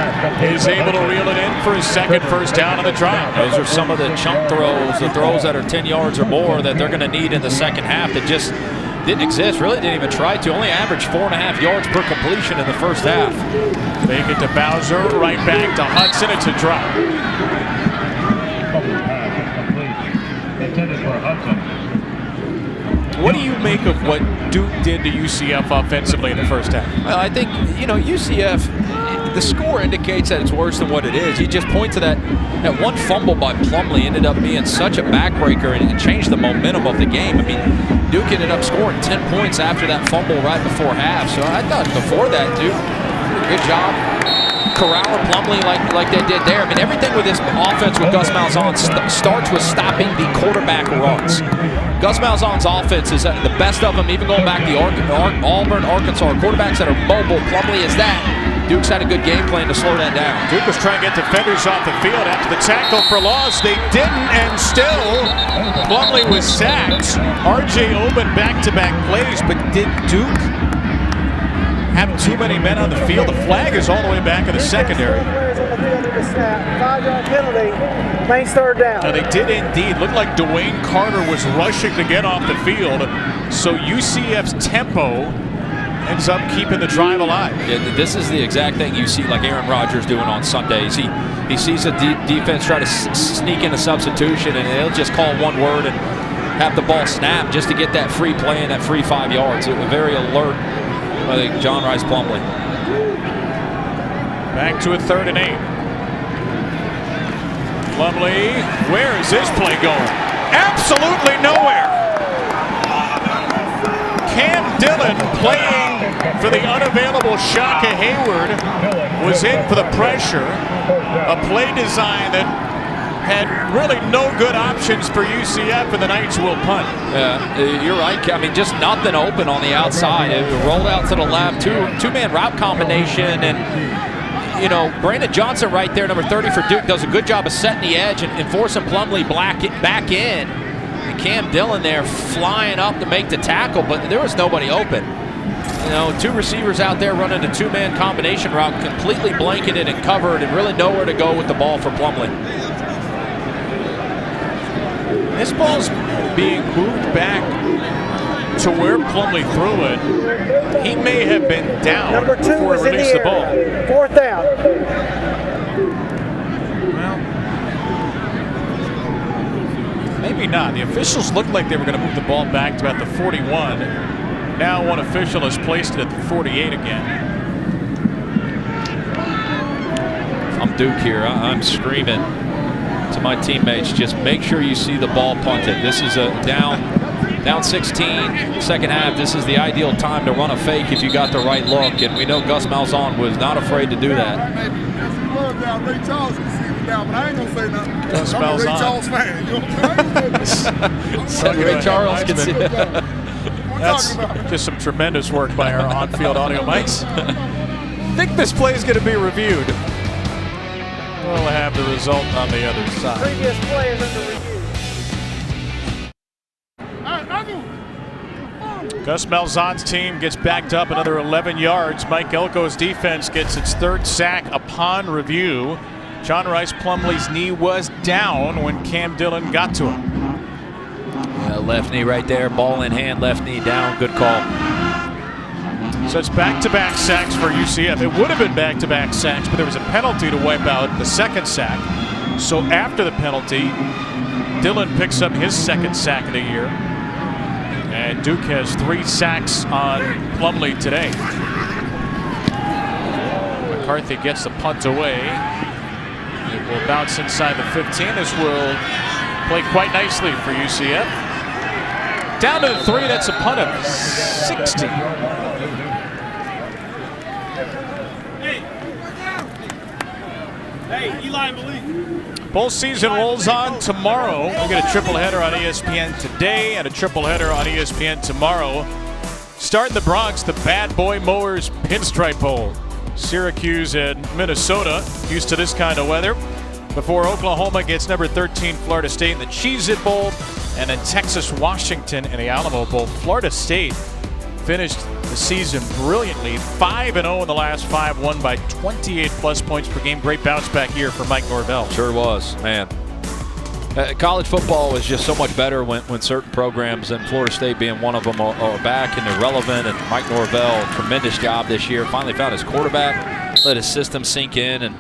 is able to reel it in for his second first down on the drive. Those are some of the chunk throws, the throws that are 10 yards or more that they're going to need in the second half that just didn't exist, really didn't even try to. Only averaged 4.5 yards per completion in the first half. They get to Bowser, right back to Hudson. It's a drop. Intended for Hudson. What do you make of what Duke did to UCF offensively in the first half? Well, I think, UCF, the score indicates that it's worse than what it is. You just point to that one fumble by Plumlee ended up being such a backbreaker and changed the momentum of the game. I mean, Duke ended up scoring 10 points after that fumble right before half. So I thought before that, Duke, good job. Corral Plumlee like they did there. I mean, everything with this offense with Gus Malzahn starts with stopping the quarterback runs. Gus Malzahn's offense is the best of them, even going back to Auburn, Arkansas. Quarterbacks that are mobile, Plumlee is that. Duke's had a good game plan to slow that down. Duke was trying to get defenders off the field after the tackle for loss. They didn't, and still Plumlee was sacked. R.J. Oben back-to-back plays, but did Duke have too many men on the field? The flag is all the way back in the secondary. 5-yard penalty, makes third down. Now they did indeed. Looked like Dwayne Carter was rushing to get off the field. So UCF's tempo ends up keeping the drive alive. Yeah, this is the exact thing you see like Aaron Rodgers doing on Sundays. He sees the defense try to sneak in a substitution, and they'll just call one word and have the ball snap just to get that free play and that free 5 yards. It was very alert. I think John Rice Plumlee. Back to a 3rd and 8. Plumlee, where is this play going? Absolutely nowhere. Cam Dillon playing for the unavailable Shaka Hayward was in for the pressure. A play design that had really no good options for UCF, and the Knights will punt. Yeah, you're right. I mean, just nothing open on the outside. It rolled out to the left, two-man route combination, and Brandon Johnson right there, number 30 for Duke, does a good job of setting the edge and forcing Plumlee back in. And Cam Dillon there flying up to make the tackle, but there was nobody open. Two receivers out there running a two-man combination route, completely blanketed and covered, and really nowhere to go with the ball for Plumlee. This ball's being moved back to where Plumlee threw it. He may have been down Number 2 before he released the ball. 4th down. Well, maybe not. The officials looked like they were going to move the ball back to about the 41. Now one official has placed it at the 48 again. If I'm Duke here, I'm screaming to my teammates, just make sure you see the ball punted. This is a down 16, second half. This is the ideal time to run a fake if you got the right look, and we know Gus Malzahn was not afraid to do that. Gus Malzahn. Ray Charles can see it. That's just some tremendous work by our on-field audio mics. I think this play is going to be reviewed. We'll have the result on the other side. Previous play is under review. Gus Malzahn's team gets backed up another 11 yards. Mike Elko's defense gets its 3rd sack upon review. John Rice Plumlee's knee was down when Cam Dillon got to him. Yeah, left knee right there, ball in hand, left knee down, good call. So it's back-to-back sacks for UCF. It would have been back-to-back sacks, but there was a penalty to wipe out the 2nd sack. So after the penalty, Dillon picks up his 2nd sack of the year. And Duke has 3 sacks on Plumlee today. McCarthy gets the punt away. It will bounce inside the 15. This will play quite nicely for UCF. Down to the 3, that's a punt of 60. Hey, Eli Malik. Bowl season rolls on tomorrow. We get a triple header on ESPN today and a triple header on ESPN tomorrow. Starting the Bronx, the Bad Boy Mowers Pinstripe Bowl. Syracuse and Minnesota used to this kind of weather. Before Oklahoma gets number 13 Florida State in the Cheez-It Bowl, and then Texas Washington in the Alamo Bowl. Florida State finished the season brilliantly, 5-0 in the last 5, won by 28+ points per game. Great bounce back year for Mike Norvell. Sure was, man. College football is just so much better when certain programs, and Florida State being one of them, are back and they're relevant. And Mike Norvell, tremendous job this year. Finally found his quarterback, let his system sink in, and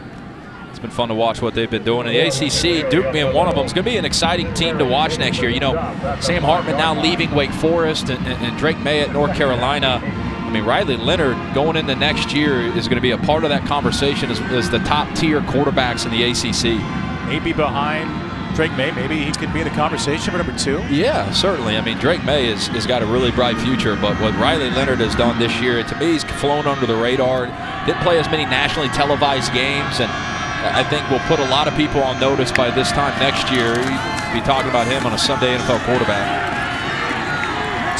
it's been fun to watch what they've been doing. In the ACC, Duke being one of them, is going to be an exciting team to watch next year. You know, Sam Hartman now leaving Wake Forest, and Drake May at North Carolina. I mean, Riley Leonard going into next year is going to be a part of that conversation as the top-tier quarterbacks in the ACC. Maybe behind Drake May, maybe he could be in the conversation for number 2. Yeah, certainly. I mean, Drake May has got a really bright future, but what Riley Leonard has done this year, to me, he's flown under the radar. Didn't play as many nationally televised games, and I think we'll put a lot of people on notice by this time next year. We'll be talking about him on a Sunday NFL quarterback.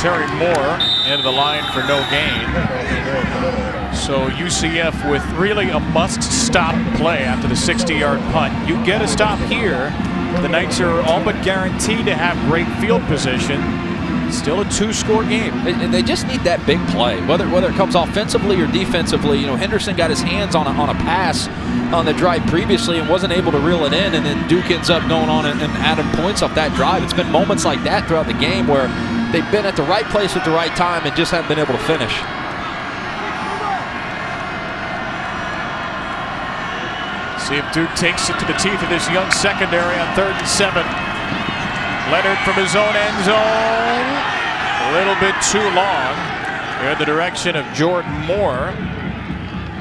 Terry Moore into the line for no gain. So UCF with really a must-stop play after the 60-yard punt. You get a stop here, the Knights are all but guaranteed to have great field position. Still a 2-score game. They just need that big play, whether it comes offensively or defensively. You know, Henderson got his hands on a pass on the drive previously and wasn't able to reel it in, and then Duke ends up going on and adding points off that drive. It's been moments like that throughout the game where they've been at the right place at the right time and just haven't been able to finish. See if Duke takes it to the teeth of this young secondary on 3rd and 7. Leonard from his own end zone. A little bit too long. In the direction of Jordan Moore.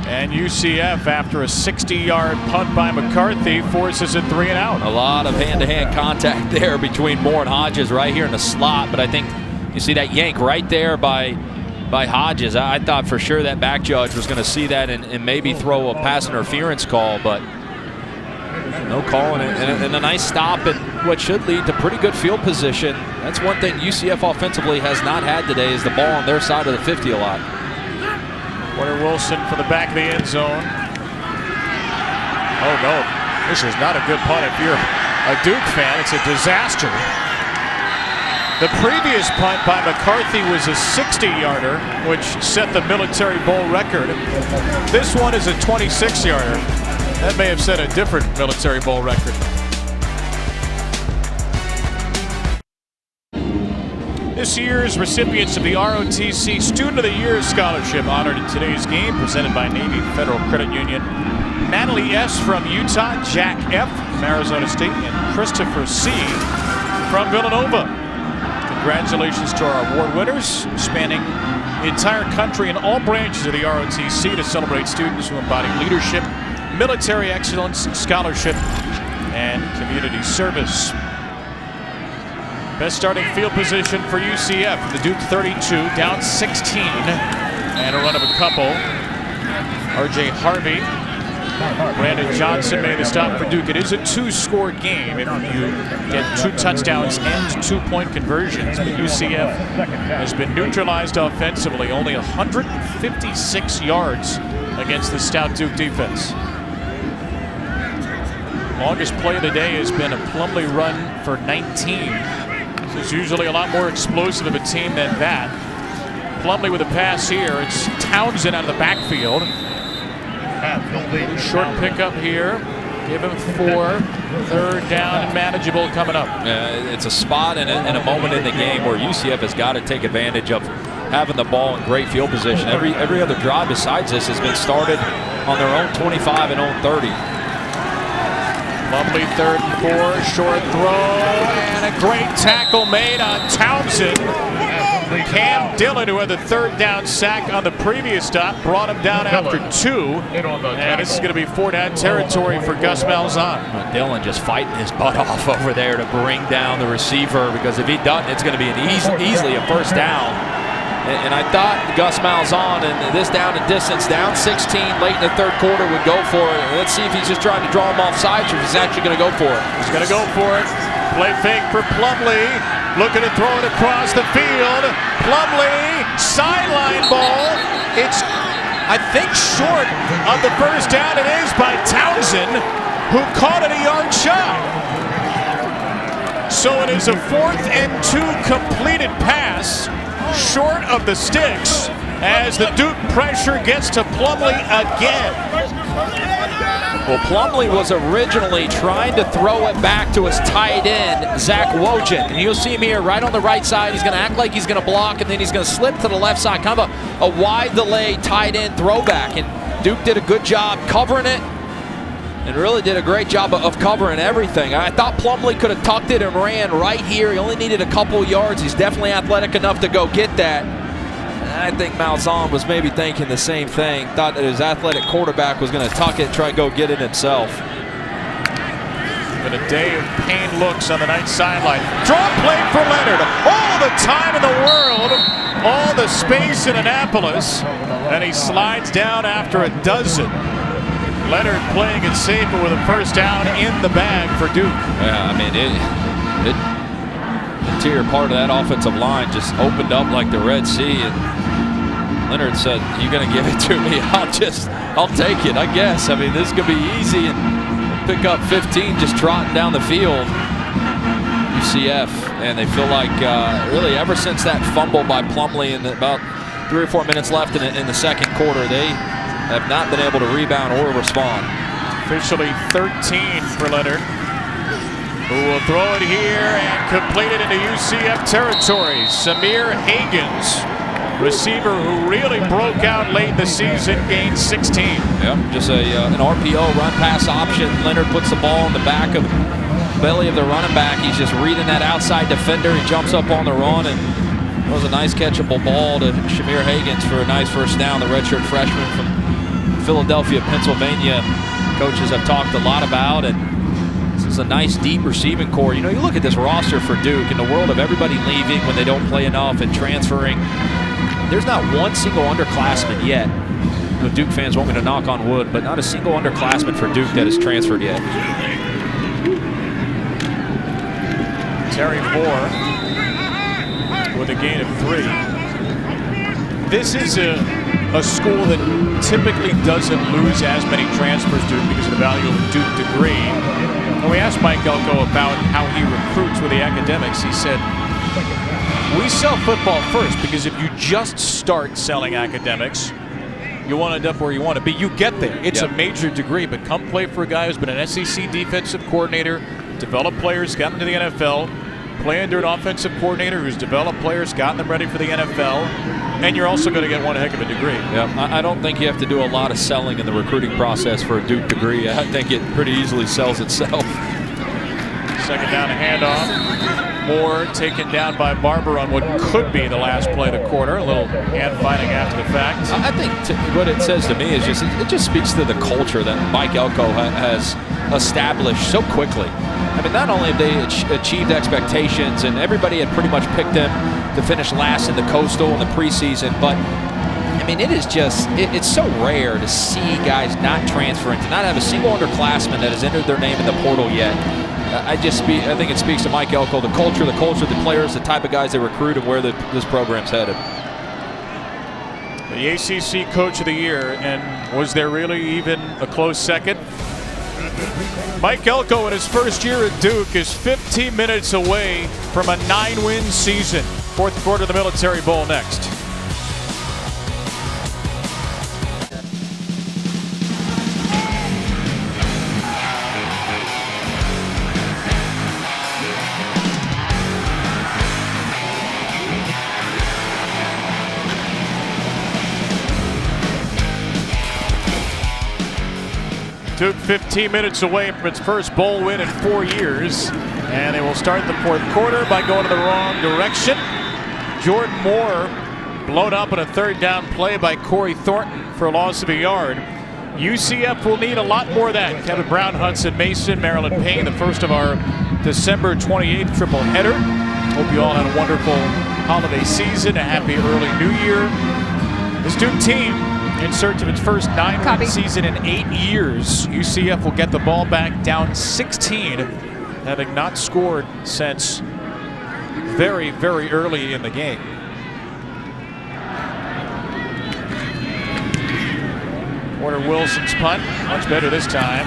And UCF, after a 60-yard punt by McCarthy, forces a 3-and-out. A lot of hand-to-hand contact there between Moore and Hodges right here in the slot. But I think you see that yank right there by Hodges. I thought for sure that back judge was going to see that and maybe throw a pass interference call, but no call, and a nice stop at what should lead to pretty good field position. That's one thing UCF offensively has not had today, is the ball on their side of the 50 a lot. Porter Wilson for the back of the end zone. Oh no, this is not a good punt. If you're a Duke fan, it's a disaster. The previous punt by McCarthy was a 60-yarder, which set the Military Bowl record. This one is a 26-yarder. That may have set a different Military Bowl record. This year's recipients of the ROTC Student of the Year Scholarship honored in today's game, presented by Navy Federal Credit Union. Natalie S. from Utah, Jack F. from Arizona State, and Christopher C. from Villanova. Congratulations to our award winners, spanning the entire country in all branches of the ROTC to celebrate students who embody leadership, military excellence, scholarship, and community service. Best starting field position for UCF. The Duke 32, down 16, and a run of a couple. R.J. Harvey, Brandon Johnson made the stop for Duke. It is a 2-score game if you get 2 touchdowns and 2-point conversions. But UCF has been neutralized offensively, only 156 yards against the stout Duke defense. Longest play of the day has been a Plumlee run for 19. So it's usually a lot more explosive of a team than that. Plumlee with a pass here. It's Townsend out of the backfield. Short pickup here. Give him 4. 3rd down and manageable coming up. It's a spot and a moment in the game where UCF has got to take advantage of having the ball in great field position. Every other drive besides this has been started on their own 25 and own 30. Plumlee 3rd and 4, short throw, and a great tackle made on Townsend. Cam Dillon, who had the 3rd down sack on the previous stop, brought him down after 2. And this is going to be 4-down territory for Gus Malzahn. Dillon just fighting his butt off over there to bring down the receiver, because if he doesn't, it's going to be easily a 1st down. And I thought Gus Malzahn in this down and distance, down 16 late in the 3rd quarter, would go for it. Let's see if he's just trying to draw him off sides or if he's actually going to go for it. He's going to go for it. Play fake for Plumlee. looking to throw it across the field. Plumlee, sideline ball. It's, I think, short of the first down. It is by Townsend, who caught it a yard shy. So it is a 4th and 2 completed pass, short of the sticks, as the Duke pressure gets to Plumlee again. Well, Plumlee was originally trying to throw it back to his tight end, Zach Wojcik. And you'll see him here right on the right side. He's going to act like he's going to block, and then he's going to slip to the left side. Kind of a wide delay tight end throwback. And Duke did a good job covering it and really did a great job of covering everything. I thought Plumlee could have tucked it and ran right here. He only needed a couple yards. He's definitely athletic enough to go get that. I think Malzahn was maybe thinking the same thing. Thought that his athletic quarterback was going to tuck it and try to go get it himself. Been a day of pain looks on the night sideline. Draw play for Leonard. All the time in the world. All the space in Annapolis. And he slides down after a dozen. Leonard playing it safe, but with a first down in the bag for Duke. Yeah, I mean, the interior part of that offensive line just opened up like the Red Sea. And Leonard said, "You're going to give it to me. I'll take it, I guess. I mean, this is going to be easy." And pick up 15 just trotting down the field. UCF, and they feel like really ever since that fumble by Plumlee in about 3 or 4 minutes left in the second quarter, they have not been able to rebound or respond. Officially 13 for Leonard, who will throw it here and complete it into UCF territory. Samir Hagens, receiver who really broke out late in the season, gained 16. Yep, just an RPO run pass option. Leonard puts the ball in the back of belly of the running back. He's just reading that outside defender. He jumps up on the run, and it was a nice catchable ball to Shamir Hagens for a nice first down. The redshirt freshman from Philadelphia, Pennsylvania. Coaches have talked a lot about, and this is a nice deep receiving core. You know, you look at this roster for Duke, in the world of everybody leaving when they don't play enough and transferring, there's not one single underclassman yet. The Duke fans want me to knock on wood, but not a single underclassman for Duke that has transferred yet. Terry Moore with a gain of 3. This is a school that typically doesn't lose as many transfers, Duke, because of the value of a Duke degree. When we asked Mike Elko about how he recruits with the academics, he said, "We sell football first, because if you just start selling academics, you won't end up where you want to be. You get there. It's a major degree, but come play for a guy who's been an SEC defensive coordinator, developed players, got them to the NFL, play under an offensive coordinator who's developed players, gotten them ready for the NFL, and you're also going to get one heck of a degree." Yeah, I don't think you have to do a lot of selling in the recruiting process for a Duke degree. I think it pretty easily sells itself. Second down, a handoff. Moore taken down by Barber on what could be the last play of the quarter. A little hand fighting after the fact. I think what it says to me is it just speaks to the culture that Mike Elko has established so quickly. I mean, not only have they achieved expectations, and everybody had pretty much picked them to finish last in the Coastal in the preseason, but I mean, it is just, it's so rare to see guys not transferring, to not have a single underclassman that has entered their name in the portal yet. I think it speaks to Mike Elko, the culture, the players, the type of guys they recruit, and where this program's headed. The ACC Coach of the Year, and was there really even a close second? Mike Elko in his first year at Duke is 15 minutes away from a 9-win season. Fourth quarter of the Military Bowl next. Duke 15 minutes away from its first bowl win in 4 years. And they will start the fourth quarter by going in the wrong direction. Jordan Moore blown up on a third down play by Corey Thornton for a loss of a yard. UCF will need a lot more of that. Kevin Brown, Hudson Mason, Marilyn Payne, the first of our December 28th triple header. Hope you all had a wonderful holiday season, a happy early new year. This Duke team in search of its first 9-win season in 8 years. UCF will get the ball back down 16, having not scored since very, very early in the game. Porter Wilson's punt, much better this time.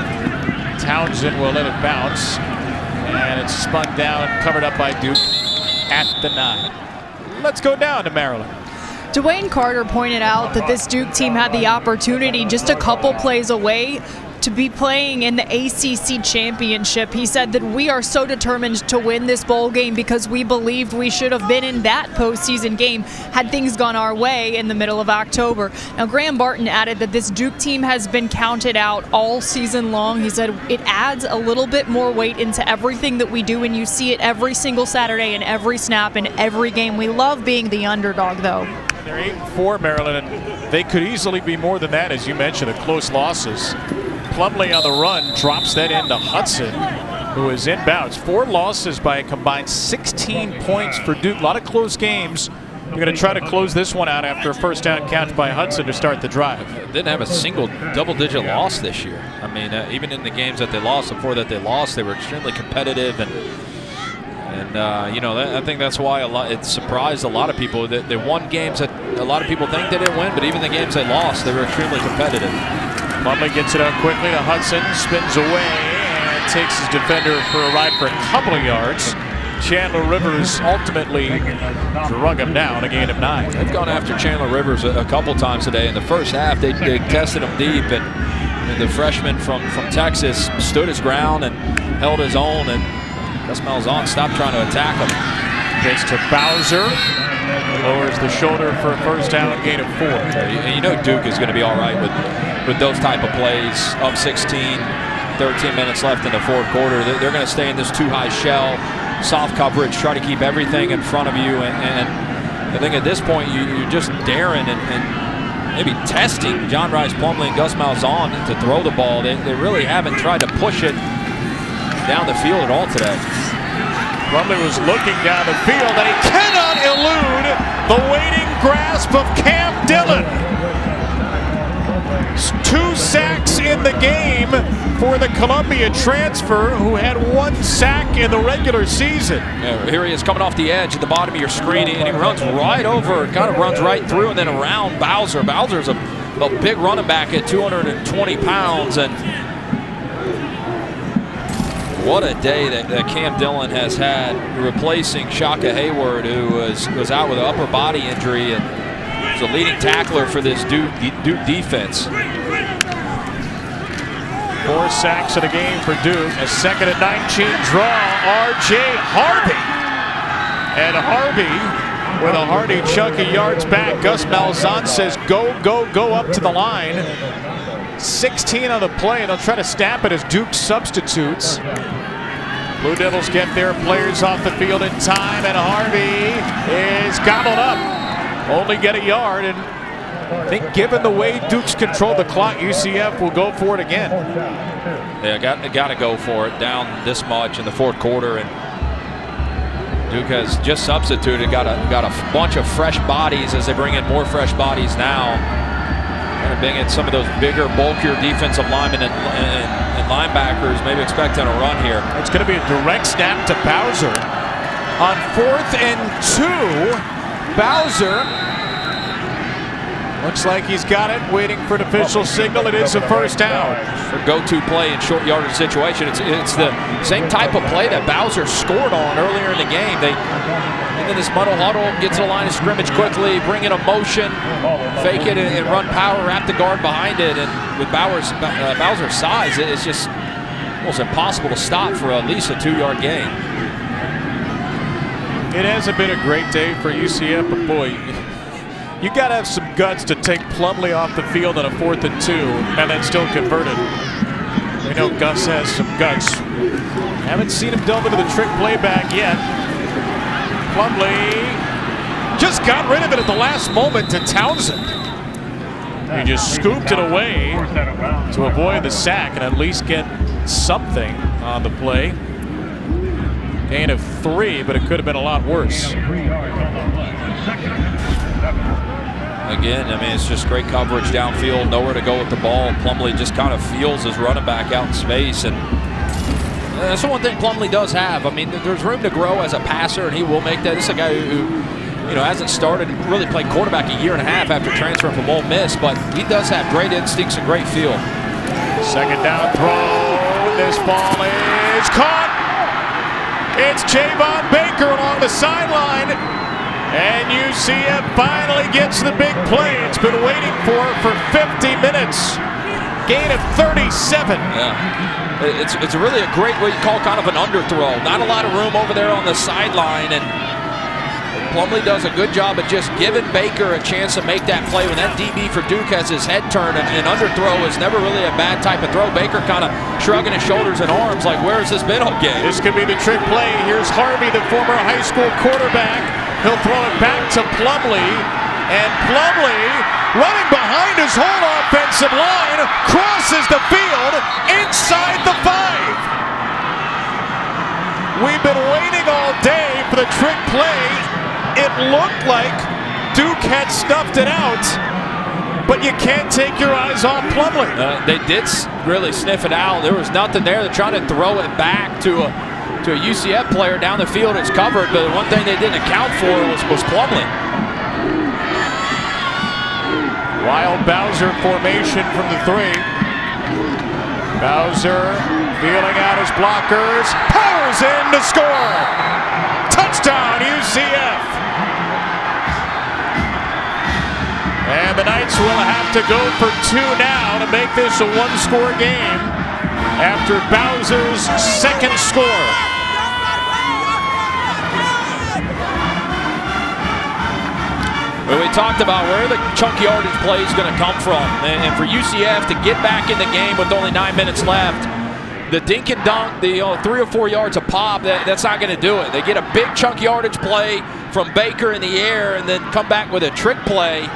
Townsend will let it bounce. And it's spun down and covered up by Duke at the 9. Let's go down to Maryland. Dwayne Carter pointed out that this Duke team had the opportunity just a couple plays away to be playing in the ACC championship. He said that we are so determined to win this bowl game because we believed we should have been in that postseason game had things gone our way in the middle of October. Now, Graham Barton added that this Duke team has been counted out all season long. He said it adds a little bit more weight into everything that we do, and you see it every single Saturday and every snap in every game. We love being the underdog, though. They're 8-4, Maryland, and they could easily be more than that, as you mentioned, the close losses. Plumlee on the run drops that into Hudson, who is inbounds. 4 losses by a combined 16 points for Duke. A lot of close games. They're going to try to close this one out after a first down catch by Hudson to start the drive. Didn't have a single double-digit loss this year. I mean, even in the games that they lost, before that they lost, they were extremely competitive. And you know, I think that's why it surprised a lot of people. That they won games that a lot of people think they didn't win, but even the games they lost, they were extremely competitive. Plumlee gets it out quickly to Hudson, spins away, and takes his defender for a ride for a couple of yards. Chandler Rivers ultimately drug him down, a gain of 9. They've gone after Chandler Rivers a couple times today. In the first half, they tested him deep, and the freshman from Texas stood his ground and held his own, and Gus Malzahn stopped trying to attack him. Gets to Bowser. Lowers the shoulder for a first down, gain of 4. And you know Duke is going to be all right with those type of plays. Up 16, 13 minutes left in the fourth quarter. They're going to stay in this too-high shell, soft coverage, try to keep everything in front of you. And I think at this point you're just daring and maybe testing John Rice Plumlee and Gus Malzahn to throw the ball. They really haven't tried to push it down the field at all today. Plumlee was looking down the field, and he cannot elude the waiting grasp of Cam Dillon. 2 sacks in the game for the Columbia transfer, who had 1 sack in the regular season. Yeah, here he is coming off the edge at the bottom of your screen, and he runs right over, kind of runs right through and then around Bowser. Bowser's a big running back at 220 pounds, and what a day that Cam Dillon has had, replacing Shaka Hayward, who was out with an upper body injury and was a leading tackler for this Duke defense. 4 sacks in the game for Duke. A 2nd and 19 draw, R.J. Harvey. And Harvey with a hearty chunk of yards back. Gus Malzahn says go, go, go up to the line. 16 on the play, and they'll try to snap it as Duke substitutes. Blue Devils get their players off the field in time, and Harvey is gobbled up. Only get a yard, and I think given the way Duke's controlled the clock, UCF will go for it again. Yeah, got to go for it down this much in the fourth quarter, and Duke has just substituted, got a bunch of fresh bodies as they bring in more fresh bodies now. Going to bring in some of those bigger, bulkier defensive linemen and linebackers, maybe expecting a run here. It's going to be a direct snap to Bowser. On 4th and 2, Bowser looks like he's got it, waiting for an official signal. It is a first down. For go-to play in short yardage situation. It's the same type of play that Bowser scored on earlier in the game. They into this muddle huddle, get to the line of scrimmage quickly, bring in a motion, fake it and run power, wrap the guard behind it. And with Bowser's size, it's just almost impossible to stop for at least a 2-yard gain. It hasn't been a great day for UCF, but boy, you got to have some guts to take Plumlee off the field on a 4th and 2 and then still convert it. We know Gus has some guts. Haven't seen him delve into the trick playback yet. Plumlee just got rid of it at the last moment to Townsend. He just scooped it away to avoid the sack and at least get something on the play. Gain of 3, but it could have been a lot worse. Again, I mean, it's just great coverage downfield, nowhere to go with the ball. Plumlee just kind of feels his running back out in space, and That's the one thing Plumlee does have. I mean, there's room to grow as a passer, and he will make that. This is a guy who hasn't started and really played quarterback a year and a half after transferring from Ole Miss, but he does have great instincts and great feel. Second down throw. This ball is caught. It's Javon Baker along the sideline. And UCF finally gets the big play it's been waiting for 50 minutes. Gain of 37. Yeah. It's really a great, what you call kind of an underthrow. Not a lot of room over there on the sideline, and Plumlee does a good job of just giving Baker a chance to make that play. When that DB for Duke has his head turned, and underthrow is never really a bad type of throw. Baker kind of shrugging his shoulders and arms like, where has this been all game? This could be the trick play. Here's Harvey, the former high school quarterback. He'll throw it back to Plumlee, and Plumlee, running behind his whole offensive line, crosses the field inside the 5. We've been waiting all day for the trick play. It looked like Duke had stuffed it out, but you can't take your eyes off Plumlee. They did really sniff it out. There was nothing there. They're trying to throw it back to a UCF player down the field. It's covered, but the one thing they didn't account for was Plumlee. Wild Bowser formation from the 3. Bowser feeling out his blockers, powers in to score. Touchdown UCF. And the Knights will have to go for 2 now to make this a 1-score game after Bowser's second score. Well, we talked about where the chunk yardage play is going to come from. And for UCF to get back in the game with only 9 minutes left, the dink and dunk, the 3 or 4 yards a pop, that's not going to do it. They get a big chunk yardage play from Baker in the air and then come back with a trick play.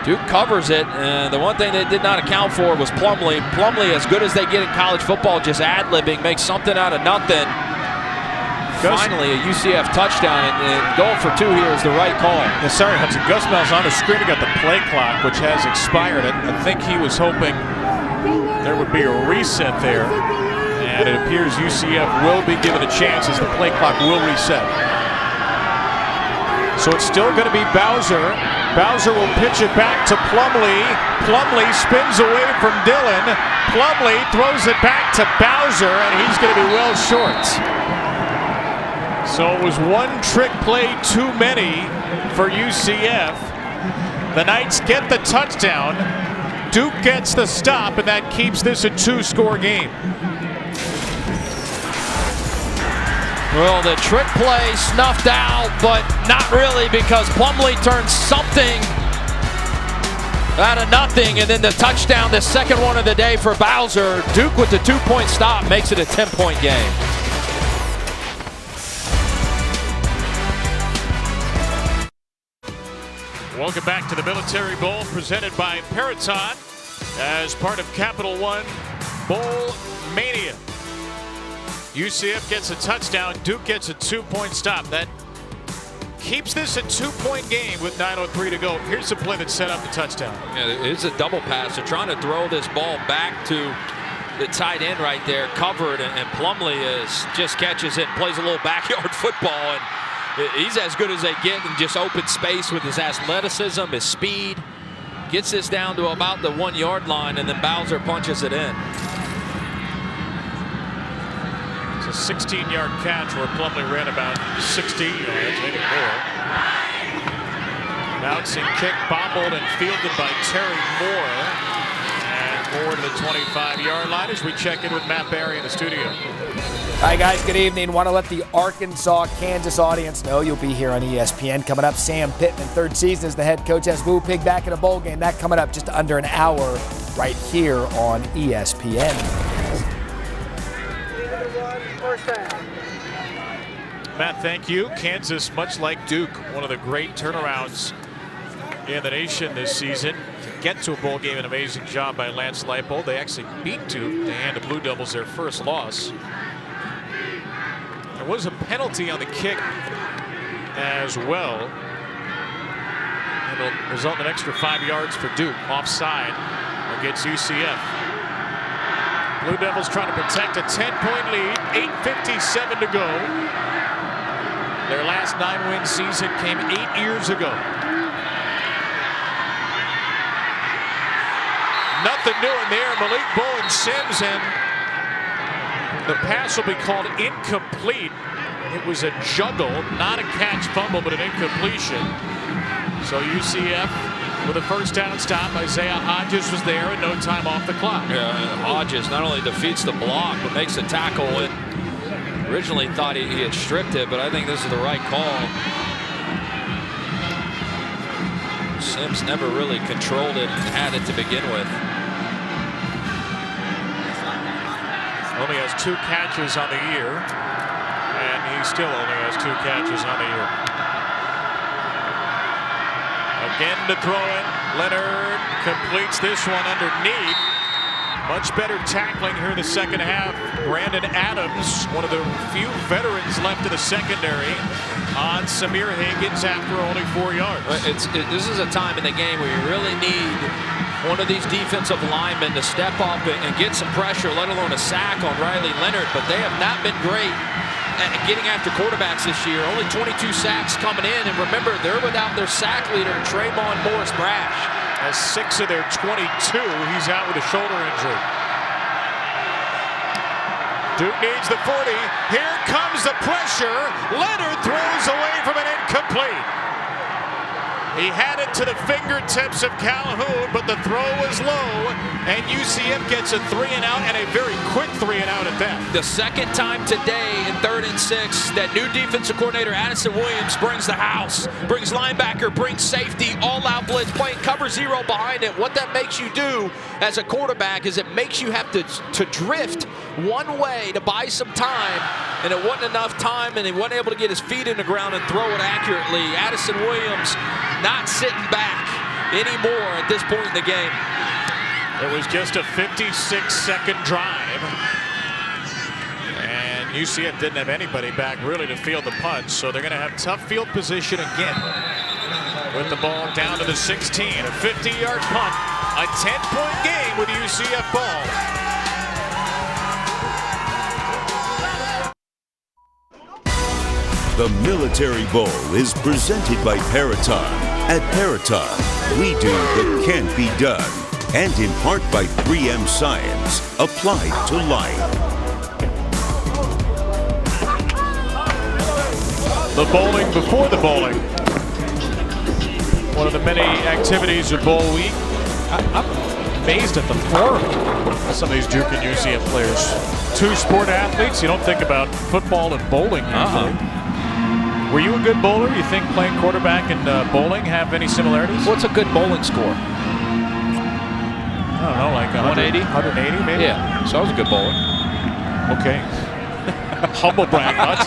Duke covers it, and the one thing they did not account for was Plumlee. Plumlee, as good as they get in college football, just ad-libbing, makes something out of nothing. Finally, a UCF touchdown, and going for 2 here is the right call. Yeah, sorry, Hudson. Gus Malzahn is screaming at the play clock, which has expired. I think he was hoping there would be a reset there, and it appears UCF will be given a chance as the play clock will reset. So it's still going to be Bowser. Bowser will pitch it back to Plumlee. Plumlee spins away from Dillon. Plumlee throws it back to Bowser, and he's going to be well short. So it was one trick play too many for UCF. The Knights get the touchdown. Duke gets the stop, and that keeps this a 2-score game. Well, the trick play snuffed out, but not really, because Plumlee turned something out of nothing, and then the touchdown, the second one of the day for Bowser. Duke with the 2-point stop makes it a 10-point game. Welcome back to the Military Bowl, presented by Peraton as part of Capital One Bowl Mania. UCF gets a touchdown, Duke gets a 2-point stop. That keeps this a 2-point game with 9:03 to go. Here's the play that set up the touchdown. Yeah, it's a double pass. They're trying to throw this ball back to the tight end right there, covered, and Plumlee just catches it and plays a little backyard football. And he's as good as they get in just open space with his athleticism, his speed. Gets this down to about the 1-yard line, and then Bowser punches it in. It's a 16-yard catch where Plumlee ran about 16 yards, maybe more. Bouncing kick, bobbled and fielded by Terry Moore. And Moore to the 25-yard line as we check in with Matt Barry in the studio. Hi, guys. Good evening. Want to let the Arkansas-Kansas audience know you'll be here on ESPN. Coming up, Sam Pittman, 3rd season as the head coach, has Woo Pig back in a bowl game. That coming up just under an hour right here on ESPN. Matt, thank you. Kansas, much like Duke, one of the great turnarounds in the nation this season. To get to a bowl game, an amazing job by Lance Leipold. They actually beat Duke to hand the Blue Devils their first loss. There was a penalty on the kick as well. And it'll result in an extra 5 yards for Duke, offside against UCF. Blue Devils trying to protect a 10-point lead. 8:57 to go. Their last 9-win season came 8 years ago. Nothing new in there. Malik Bowen Sims, and the pass will be called incomplete. It was a juggle, not a catch fumble, but an incompletion. So UCF with a first down stop. Isaiah Hodges was there and no time off the clock. Yeah, Hodges not only defeats the block, but makes the tackle. And originally thought he had stripped it, but I think this is the right call. Sims never really controlled it and had it to begin with. Only has 2 catches on the year, and he still only has 2 catches on the year. Again to throw it. Leonard completes this one underneath. Much better tackling here in the second half. Brandon Adams, one of the few veterans left in the secondary, on Samir Higgins after only 4 yards. This is a time in the game where you really need one of these defensive linemen to step up and get some pressure, let alone a sack on Riley Leonard. But they have not been great at getting after quarterbacks this year. Only 22 sacks coming in. And remember, they're without their sack leader, Trayvon Morris-Brash. Has 6 of their 22. He's out with a shoulder injury. Duke needs the 40. Here comes the pressure. Leonard throws away from an incomplete. He had it to the fingertips of Calhoun, but the throw was low, and UCF gets a 3-and-out, and a very quick 3-and-out at that. The second time today in 3rd and 6 that new defensive coordinator Addison Williams brings the house, brings linebacker, brings safety, all-out blitz, playing cover 0 behind it. What that makes you do as a quarterback is it makes you have to drift one way to buy some time, and it wasn't enough time, and he wasn't able to get his feet in the ground and throw it accurately. Addison Williams not sitting back anymore at this point in the game. It was just a 56-second drive, and UCF didn't have anybody back really to field the punch, so they're going to have tough field position again with the ball down to the 16. A 50-yard punt, a 10-point game with UCF ball. The Military Bowl is presented by Peraton. At Peraton, we do the can't be done. And in part by 3M Science, applied to life. The bowling before the bowling. One of the many activities of Bowl Week. I'm amazed at the form of some of these Duke and UCF players. 2 sport athletes. You don't think about football and bowling usually. Were you a good bowler? You think playing quarterback and bowling have any similarities? What's a good bowling score? I don't know, like 180? 180 maybe? Yeah, so I was a good bowler. Okay. Humble brag, Butts.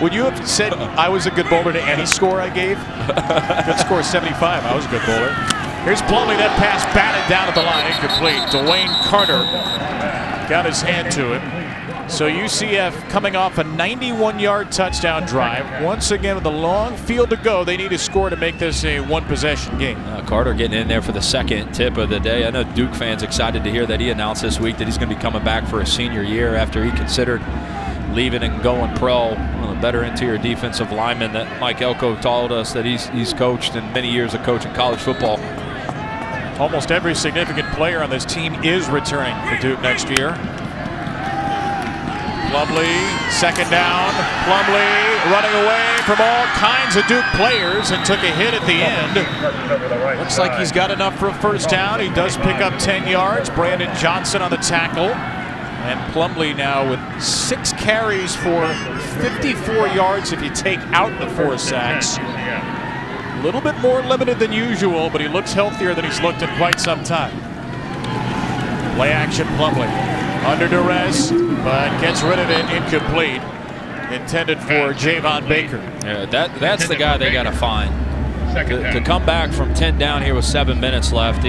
Would you have said I was a good bowler to any score I gave? Good score 75. I was a good bowler. Here's Plumlee. That pass batted down at the line, incomplete. Dwayne Carter got his hand to it. So UCF coming off a 91-yard touchdown drive. Once again with a long field to go, they need a score to make this a 1-possession game. Carter getting in there for the second tip of the day. I know Duke fans excited to hear that he announced this week that he's going to be coming back for his senior year after he considered leaving and going pro. One of the better interior defensive linemen that Mike Elko told us that he's coached in many years of coaching college football. Almost every significant player on this team is returning for Duke next year. Plumlee, second down. Plumlee running away from all kinds of Duke players and took a hit at the end. Looks like he's got enough for a first down. He does pick up 10 yards. Brandon Johnson on the tackle. And Plumlee now with 6 carries for 54 yards if you take out the 4 sacks. A little bit more limited than usual, but he looks healthier than he's looked in quite some time. Play action Plumlee. Under duress, but gets rid of it, incomplete. Intended for Javon Baker. Yeah, that's the guy they got to find. To come back from 10 down here with 7 minutes left.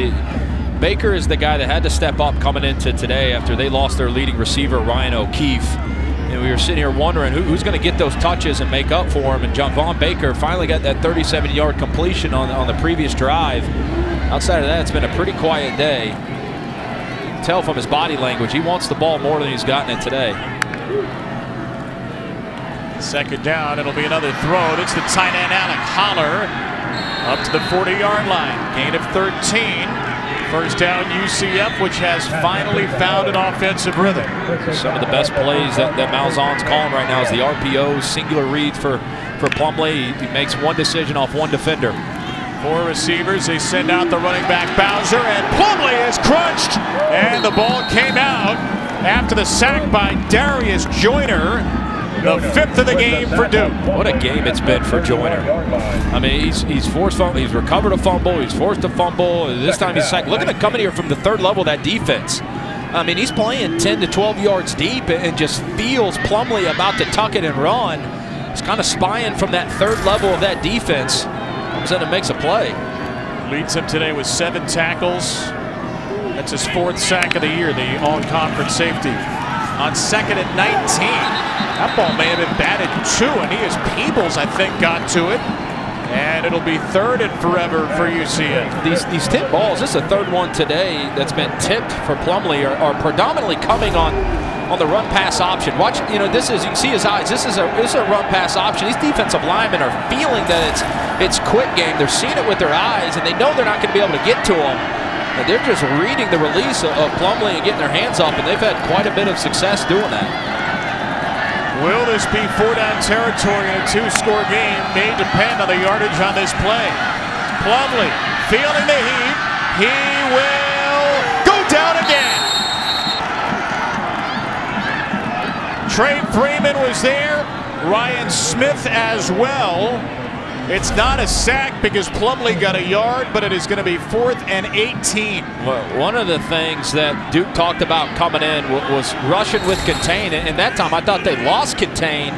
Baker is the guy that had to step up coming into today after they lost their leading receiver, Ryan O'Keefe. And we were sitting here wondering who's going to get those touches and make up for him. And Javon Baker finally got that 37-yard completion on the previous drive. Outside of that, it's been a pretty quiet day. can tell from his body language, he wants the ball more than he's gotten it today. Second down, it'll be another throw. It's the tight end, Alec Holler, up to the 40-yard line. Gain of 13. First down, UCF, which has finally found an offensive rhythm. Some of the best plays that Malzahn's calling right now is the RPOs, singular reads for Plumlee. He makes one decision off one defender. 4 receivers, they send out the running back Bowser, and Plumlee is crunched, and the ball came out after the sack by Darius Joyner, the 5th of the game for Duke. What a game it's been for Joyner. I mean, he's forced fumble, he's recovered a fumble, he's forced a fumble, this time he's sacked. Look at him coming here from the 3rd level of that defense. I mean, he's playing 10 to 12 yards deep and just feels Plumlee about to tuck it and run. He's kind of spying from that 3rd level of that defense. Comes in and makes a play. Leads him today with 7 tackles. That's his 4th sack of the year, the all-conference safety. On 2nd and 19. That ball may have been batted 2, and Peebles, I think, got to it. And it'll be 3rd and forever for UCF. These tip balls, this is the 3rd one today that's been tipped for Plumlee, are predominantly coming on the run pass option. Watch, you know, this is, you can see his eyes. This is a run pass option. These defensive linemen are feeling that it's quick game. They're seeing it with their eyes, and they know they're not going to be able to get to him. And they're just reading the release of Plumlee and getting their hands up, and they've had quite a bit of success doing that. Will this be 4-down territory in a 2-score game? May depend on the yardage on this play. Plumlee feeling the heat. He will go down again. Trey Freeman was there. Ryan Smith as well. It's not a sack because Plumlee got a yard, but it is going to be 4th and 18. Well, one of the things that Duke talked about coming in was rushing with contain, and that time I thought they lost contain.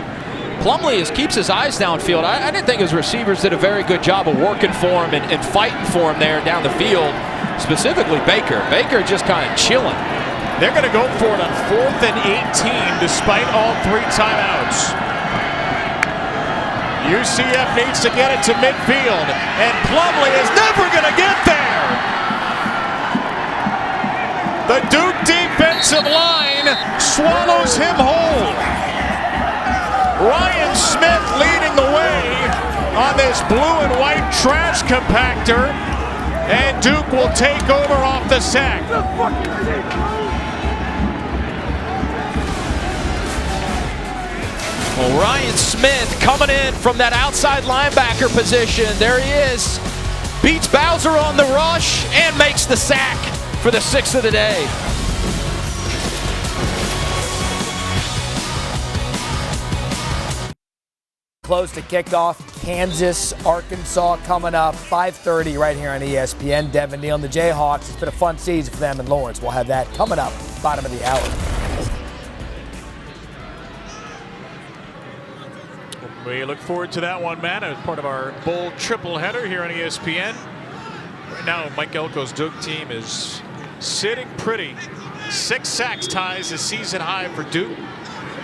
Plumlee keeps his eyes downfield. I didn't think his receivers did a very good job of working for him and fighting for him there down the field, specifically Baker. Baker just kind of chilling. They're going to go for it on 4th and 18 despite all 3 timeouts. UCF needs to get it to midfield, and Plumlee is never going to get there. The Duke defensive line swallows him whole. Ryan Smith leading the way on this blue and white trash compactor, and Duke will take over off the sack. Well, Ryan Smith coming in from that outside linebacker position. There he is. Beats Bowser on the rush and makes the sack for the 6th of the day. Close to kickoff. Kansas, Arkansas coming up. 5:30 right here on ESPN. Devin Neal and the Jayhawks. It's been a fun season for them in Lawrence. We'll have that coming up bottom of the hour. We look forward to that one, Matt, as part of our bowl triple header here on ESPN. Right now, Mike Elko's Duke team is sitting pretty. 6 sacks ties the season high for Duke.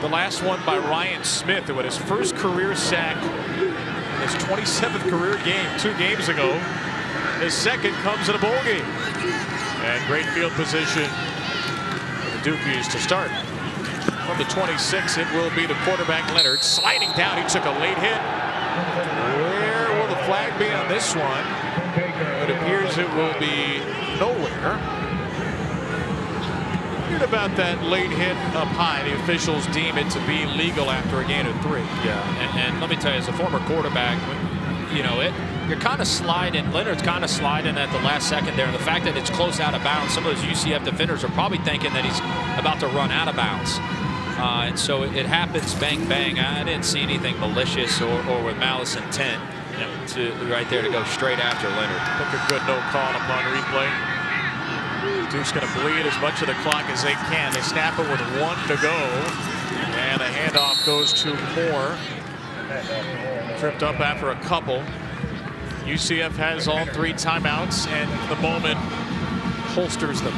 The last one by Ryan Smith, who had his first career sack in his 27th career game 2 games ago. His second comes in a bowl game. And great field position for the Dukies to start. From the 26, it will be the quarterback Leonard sliding down. He took a late hit. Where will the flag be on this one? It appears it will be nowhere. Weird about that late hit up high. The officials deem it to be legal after a gain of 3. Yeah, and let me tell you, as a former quarterback, you know, you're kind of sliding. Leonard's kind of sliding at the last second there. And the fact that it's close out of bounds, some of those UCF defenders are probably thinking that he's about to run out of bounds. And so it happens, bang, bang. I didn't see anything malicious or with malice intent to right there to go straight after Leonard. Took a good no call upon replay. Duke's going to bleed as much of the clock as they can. They snap it with 1 to go. And the handoff goes to Moore. Tripped up after a couple. UCF has all 3 timeouts, and the moment holsters them.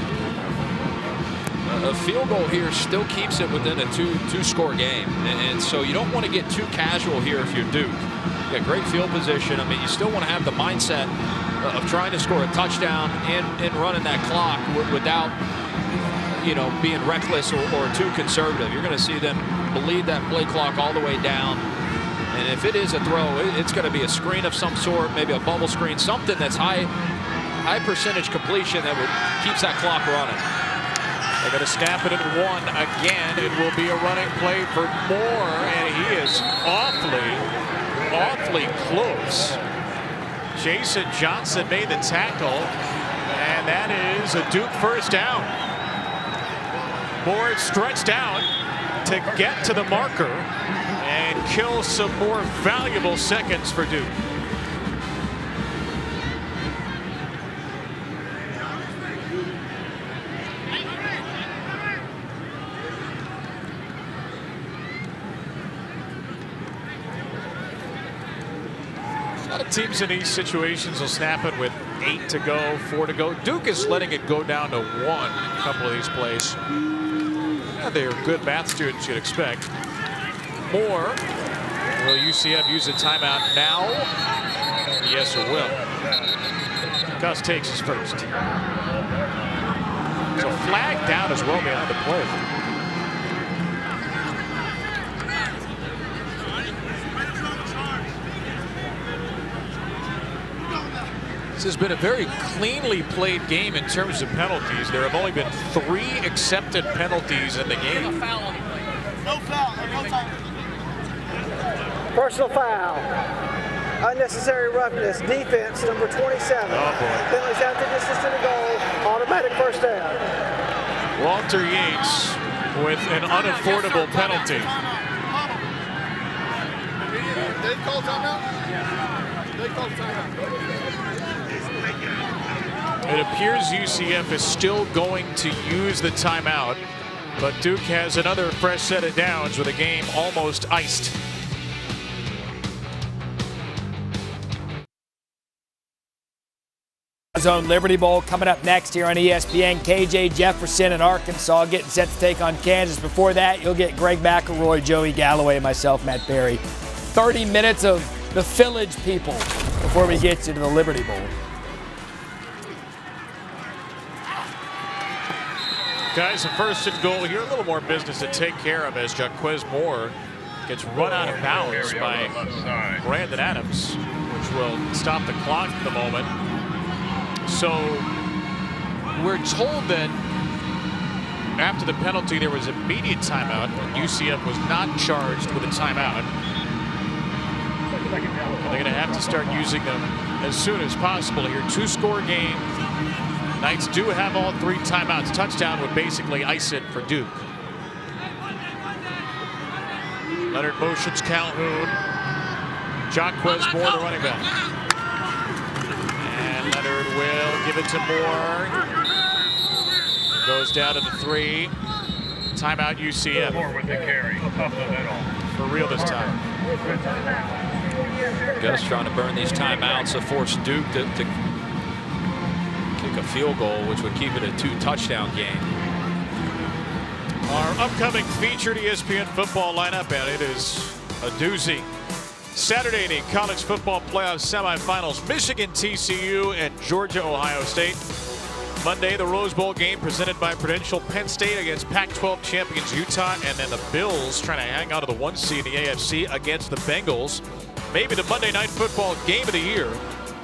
A field goal here still keeps it within a two-score game, and so you don't want to get too casual here if you're Duke. You got great field position. I mean, you still want to have the mindset of trying to score a touchdown and running that clock without being reckless or too conservative. You're going to see them bleed that play clock all the way down. And if it is a throw, it's going to be a screen of some sort, maybe a bubble screen, something that's high percentage completion that keeps that clock running. They're going to snap it at 1 again. It will be a running play for Moore, and he is awfully close. Jason Johnson made the tackle, and that is a Duke first down. Moore stretched out to get to the marker and kill some more valuable seconds for Duke. A lot of teams in these situations will snap it with 8 to go, 4 to go. Duke is letting it go down to 1 a couple of these plays. Yeah, they're good math students, you'd expect. Moore, will UCF use a timeout now? Yes, it will. Gus takes his first. So flag down as well behind the play. This has been a very cleanly played game in terms of penalties. There have only been 3 accepted penalties in the game. No foul. Personal foul. Unnecessary roughness. Defense, number 27. Oh, boy. Penalties after distance to the goal. Automatic first down. Walter Yates with an unaffordable penalty. They call timeout? They call timeout. It appears UCF is still going to use the timeout, but Duke has another fresh set of downs with a game almost iced. Zone Liberty Bowl coming up next here on ESPN. KJ Jefferson and Arkansas getting set to take on Kansas. Before that, you'll get Greg McElroy, Joey Galloway, and myself, Matt Berry. 30 minutes of the Village people before we get you to the Liberty Bowl. Guys, a first and goal here. A little more business to take care of as Jaquez Moore gets run out of bounds by Brandon Adams, which will stop the clock for the moment. So we're told that after the penalty there was immediate timeout. UCF was not charged with a timeout. They're going to have to start using them as soon as possible here. 2-score game. Knights do have all 3 timeouts. Touchdown would basically ice it for Duke. Leonard motions Calhoun. Jaquez Moore, the running back. And Leonard will give it to Moore. Goes down to the 3. Timeout UCF. Moore with the carry up the middle. For real this time. Gus trying to burn these timeouts to force Duke to kick a field goal, which would keep it a 2-touchdown game. Our upcoming featured ESPN football lineup, and it is a doozy. Saturday, the college football playoff semifinals, Michigan, TCU, and Georgia, Ohio State. Monday, the Rose Bowl game presented by Prudential, Penn State against Pac-12 champions Utah, and then the Bills trying to hang on to the 1 seed in the AFC against the Bengals. Maybe the Monday Night Football game of the year,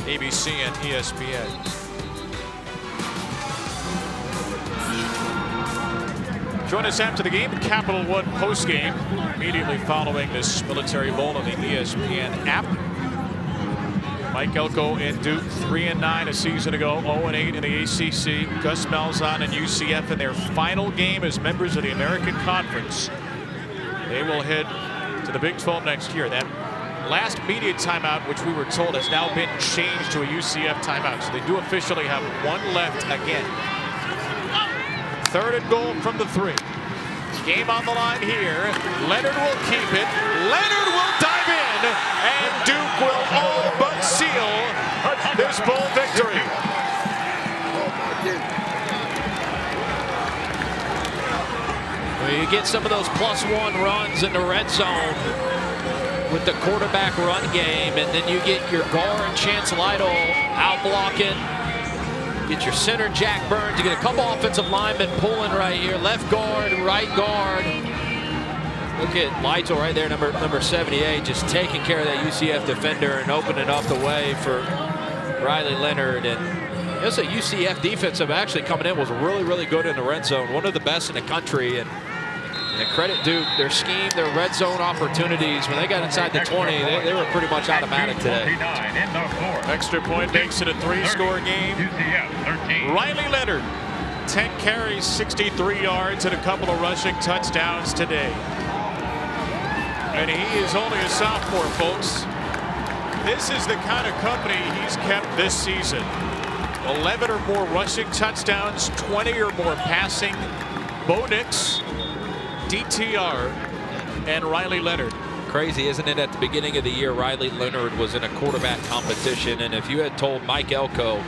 ABC and ESPN. Join us after the game, Capital One postgame, immediately following this Military Bowl on the ESPN app. Mike Elko and Duke 3-9 a season ago, 0-8 in the ACC. Gus Malzahn and UCF in their final game as members of the American Conference. They will head to the Big 12 next year. That last media timeout, which we were told has now been changed to a UCF timeout. So they do officially have 1 left again. 3rd and goal from the 3. Game on the line here. Leonard will keep it. Leonard will dive in, and Duke will all but seal this bowl victory. Well, you get some of those +1 runs in the red zone with the quarterback run game, and then you get your Gar and Chance Lytle out blocking get your center, Jack Burns. You get a couple offensive linemen pulling right here. Left guard, right guard. Look at Lytle right there, number 78, just taking care of that UCF defender and opening up the way for Riley Leonard. And it's a UCF defensive actually coming in was really, really good in the red zone. One of the best in the country. And credit Duke, their scheme, their red zone opportunities, when they got inside the 20, they were pretty much automatic today. Extra point makes it a 3-score game. Riley Leonard, 10 carries, 63 yards, and a couple of rushing touchdowns today. And he is only a sophomore, folks. This is the kind of company he's kept this season. 11 or more rushing touchdowns, 20 or more passing. Bo Nix, DTR, and Riley Leonard. Crazy, isn't it? At the beginning of the year, Riley Leonard was in a quarterback competition, and if you had told Mike Elko,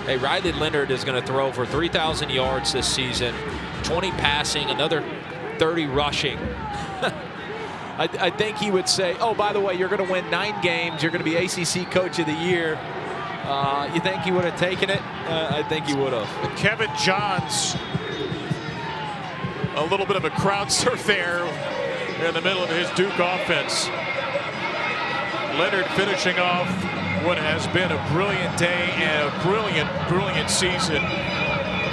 hey, Riley Leonard is going to throw for 3,000 yards this season, 20 passing, another 30 rushing, I think he would say, oh, by the way, you're going to win 9 games, you're going to be ACC Coach of the Year. You think he would have taken it? I think he would have. Kevin Johns, a little bit of a crowd surf there in the middle of his Duke offense. Leonard finishing off what has been a brilliant day and a brilliant, brilliant season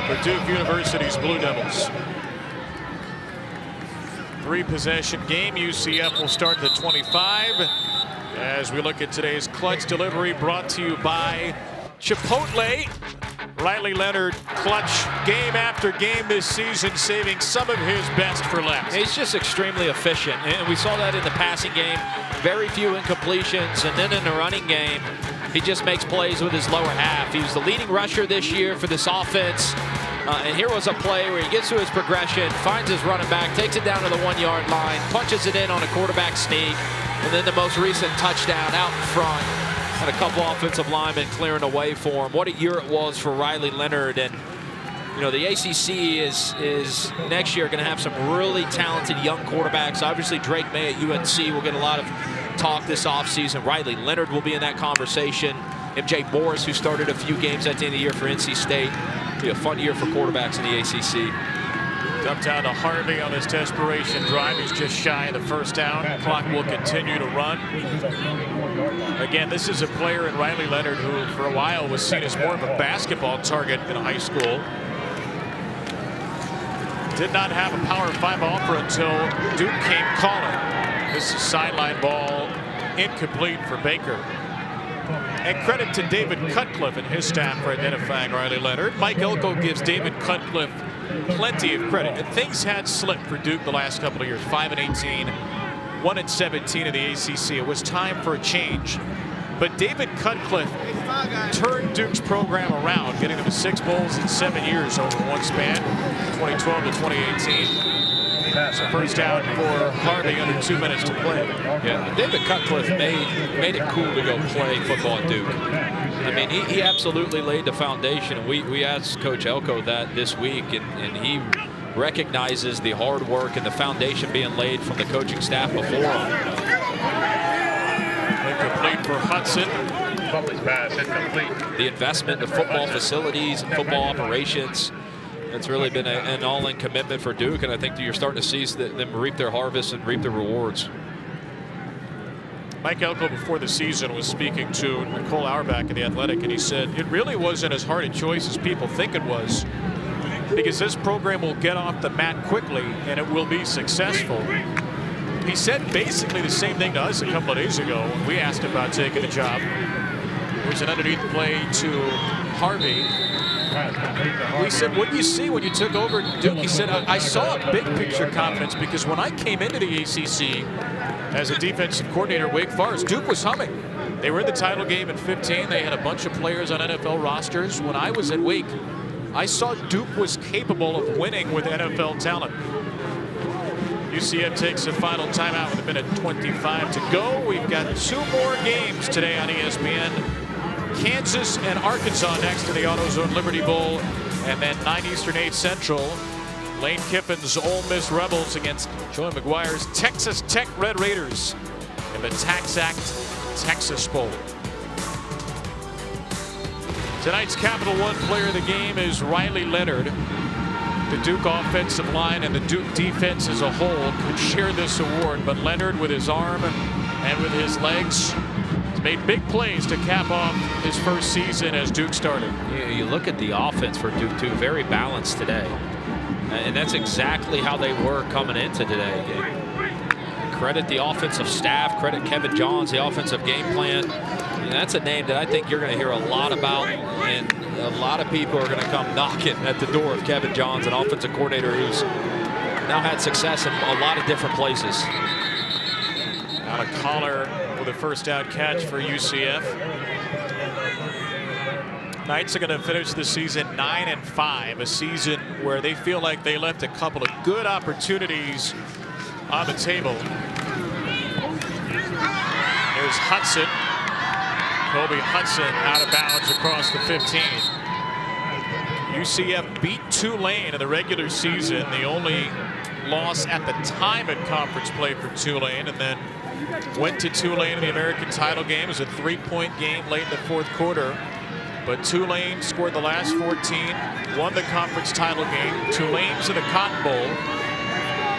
for Duke University's Blue Devils. 3-possession game. UCF will start at the 25 as we look at today's clutch delivery brought to you by Chipotle. Riley Leonard, clutch game after game this season, saving some of his best for last. He's just extremely efficient, and we saw that in the passing game. Very few incompletions, and then in the running game, he just makes plays with his lower half. He was the leading rusher this year for this offense, and here was a play where he gets to his progression, finds his running back, takes it down to the 1-yard line, punches it in on a quarterback sneak, and then the most recent touchdown out in front. And a couple offensive linemen clearing away for him. What a year it was for Riley Leonard. And, you know, the ACC is next year going to have some really talented young quarterbacks. Obviously, Drake May at UNC will get a lot of talk this offseason. Riley Leonard will be in that conversation. MJ Morris, who started a few games at the end of the year for NC State. It'll be a fun year for quarterbacks in the ACC. Dump down to Harvey on this desperation drive. He's just shy of the first down. Clock will continue to run. Again, this is a player in Riley Leonard who for a while was seen as more of a basketball target in high school. Did not have a Power 5 offer until Duke came calling. This is sideline ball incomplete for Baker. And credit to David Cutcliffe and his staff for identifying Riley Leonard. Mike Elko gives David Cutcliffe plenty of credit. And things had slipped for Duke the last couple of years. 5-18, 1-17 in the ACC. It was time for a change. But David Cutcliffe turned Duke's program around, getting them to 6 bowls in 7 years over one span, 2012 to 2018. So first down for Harvey, under 2 minutes to play. Yeah, David Cutcliffe made it cool to go play football at Duke. I mean, he absolutely laid the foundation. And we asked Coach Elko that this week, and he recognizes the hard work and the foundation being laid from the coaching staff before him. Incomplete for Hudson. Pass, incomplete. The investment in the football facilities and football operations, it's really been an all-in commitment for Duke, and I think that you're starting to see them reap their harvest and reap their rewards. Mike Elko before the season was speaking to Nicole Auerbach of The Athletic, and he said it really wasn't as hard a choice as people think it was, because this program will get off the mat quickly and it will be successful. He said basically the same thing to us a couple of days ago when we asked about taking the job. There's an underneath play to Harvey. We said, what do you see when you took over Duke? He said, I saw a big picture confidence, because when I came into the ACC as a defensive coordinator at Wake Forest, Duke was humming. They were in the title game in 15. They had a bunch of players on NFL rosters. When I was at Wake, I saw Duke was capable of winning with NFL talent. UCF takes a final timeout with 1:25 to go. We've got 2 more games today on ESPN. Kansas and Arkansas next to the AutoZone Liberty Bowl, and then 9 Eastern, 8 Central. Lane Kiffin's Ole Miss Rebels against Joey McGuire's Texas Tech Red Raiders in the Tax Act Texas Bowl. Tonight's Capital One Player of the Game is Riley Leonard. The Duke offensive line and the Duke defense as a whole could share this award, but Leonard, with his arm and with his legs, has made big plays to cap off his first season as Duke started. You look at the offense for Duke, too, very balanced today. And that's exactly how they were coming into today. Credit the offensive staff, credit Kevin Johns, the offensive game plan. And that's a name that I think you're going to hear a lot about, and a lot of people are going to come knocking at the door of Kevin Johns, an offensive coordinator who's now had success in a lot of different places. Out of Collar with a first down catch for UCF. Knights are going to finish the season 9-5, a season where they feel like they left a couple of good opportunities on the table. There's Hudson. Kobe Hudson out of bounds across the 15. UCF beat Tulane in the regular season, the only loss at the time in conference play for Tulane, and then went to Tulane in the American title game. It was a 3-point game late in the fourth quarter, but Tulane scored the last 14, won the conference title game. Tulane's in the Cotton Bowl.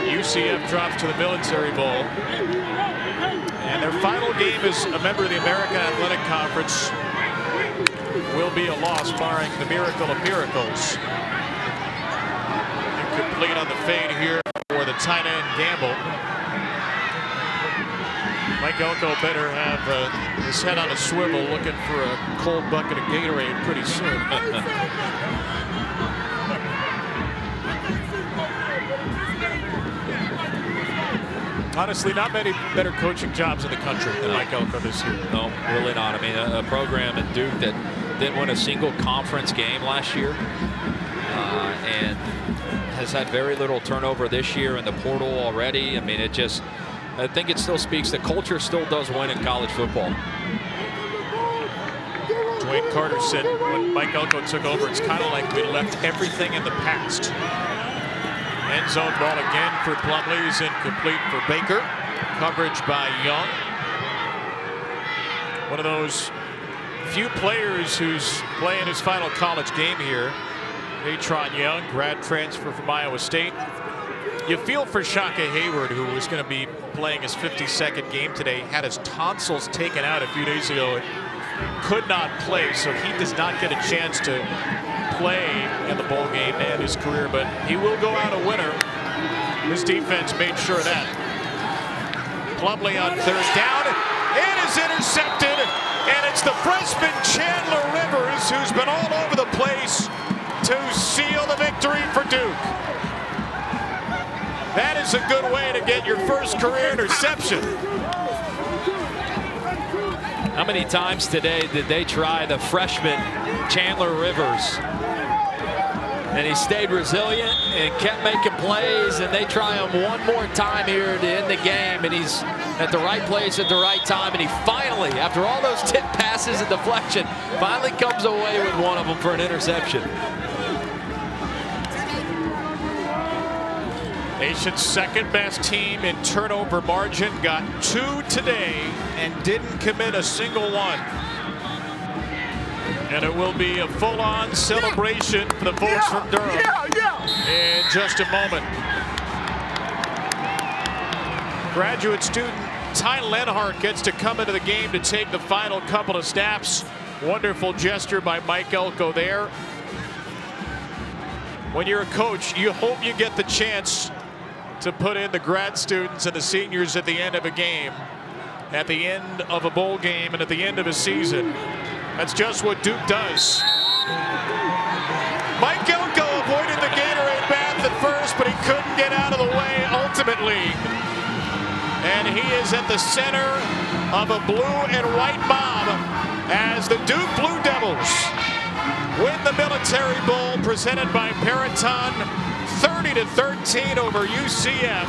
UCF drops to the Military Bowl. And their final game as a member of the American Athletic Conference will be a loss, barring the miracle of miracles. Incomplete on the fade here for the tight end Gamble. Mike Elko better have his head on a swivel looking for a cold bucket of Gatorade pretty soon. Honestly, not many better coaching jobs in the country than Mike Elko this year. No, really not. I mean, a program at Duke that didn't win a single conference game last year and has had very little turnover this year in the portal already. I mean, I think it still speaks that culture still does win in college football. Dwayne Carter said when Mike Elko took over, it's kind of like we left everything in the past. End zone ball again for Plumlee is incomplete for Baker. Coverage by Young. One of those few players who's playing his final college game here. Atron Young, grad transfer from Iowa State. You feel for Shaka Hayward, who was going to be playing his 52nd game today. Had his tonsils taken out a few days ago and could not play, so he does not get a chance to play in the bowl game to end his career, but he will go out a winner. His defense made sure of that. Plumlee on third down. It is intercepted, and it's the freshman Chandler Rivers who's been all over the place to seal the victory for Duke. That is a good way to get your first career interception. How many times today did they try the freshman Chandler Rivers? And he stayed resilient and kept making plays, and they try him one more time here to end the game, and he's at the right place at the right time, and he finally, after all those tip passes and deflection, finally comes away with one of them for an interception. Nation's second best team in turnover margin got 2 today and didn't commit a single one. And it will be a full-on celebration for the folks from Durham in just a moment. Graduate student Ty Lenhart gets to come into the game to take the final couple of snaps. Wonderful gesture by Mike Elko there. When you're a coach, you hope you get the chance to put in the grad students and the seniors at the end of a game, at the end of a bowl game, and at the end of a season. That's just what Duke does. Mike Elko avoided the Gatorade bath at first, but he couldn't get out of the way ultimately. And he is at the center of a blue and white mob as the Duke Blue Devils win the Military Bowl presented by Peraton, 30-13 over UCF,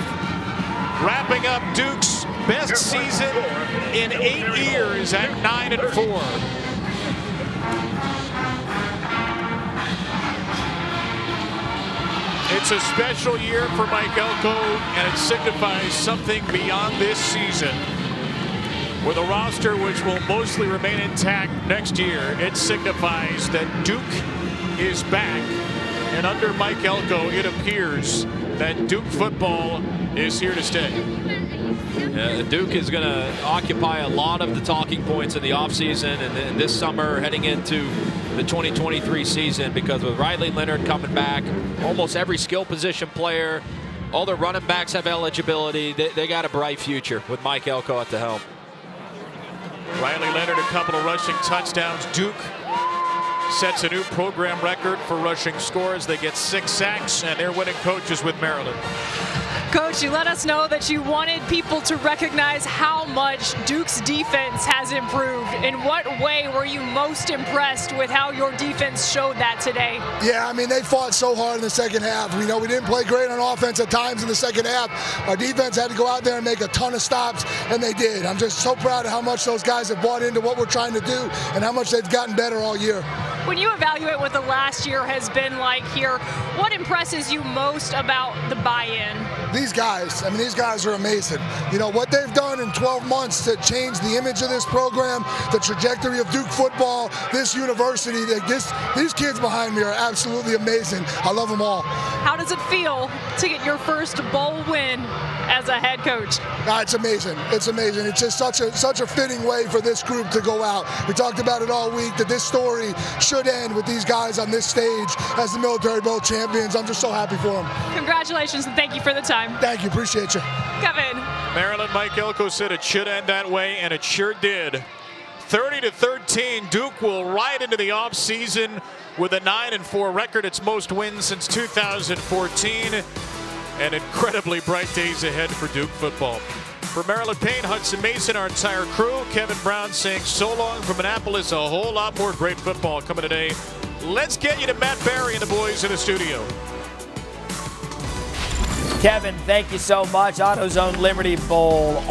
wrapping up Duke's best season in 8 years at 9-4. It's a special year for Mike Elko, and it signifies something beyond this season. With a roster which will mostly remain intact next year, it signifies that Duke is back. And under Mike Elko, it appears that Duke football is here to stay. Duke is going to occupy a lot of the talking points in the offseason and this summer heading into the 2023 season, because with Riley Leonard coming back, almost every skill position player, all their running backs have eligibility. They got a bright future with Mike Elko at the helm. Riley Leonard, a couple of rushing touchdowns. Duke sets a new program record for rushing scores. They get 6 sacks, and they're winning coaches with Maryland. Coach, you let us know that you wanted people to recognize how much Duke's defense has improved. In what way were you most impressed with how your defense showed that today? Yeah, I mean, they fought so hard in the second half. We know we didn't play great on offense at times in the second half. Our defense had to go out there and make a ton of stops, and they did. I'm just so proud of how much those guys have bought into what we're trying to do and how much they've gotten better all year. When you evaluate what the last year has been like here, what impresses you most about the buy-in? These guys are amazing. You know, what they've done in 12 months to change the image of this program, the trajectory of Duke football, this university, these kids behind me are absolutely amazing. I love them all. How does it feel to get your first bowl win as a head coach? It's amazing. It's amazing. It's just such a fitting way for this group to go out. We talked about it all week, that this story should end with these guys on this stage as the Military Bowl champions. I'm just so happy for them. Congratulations, and thank you for the time. Thank you. Appreciate you. Kevin. Maryland, Mike Elko said it should end that way, and it sure did. 30-13, Duke will ride into the offseason with a 9-4 record. Its most wins since 2014. And incredibly bright days ahead for Duke football. For Maryland Payne, Hudson Mason, our entire crew, Kevin Brown saying so long from Annapolis. A whole lot more great football coming today. Let's get you to Matt Barry and the boys in the studio. Kevin, thank you so much. AutoZone Liberty Bowl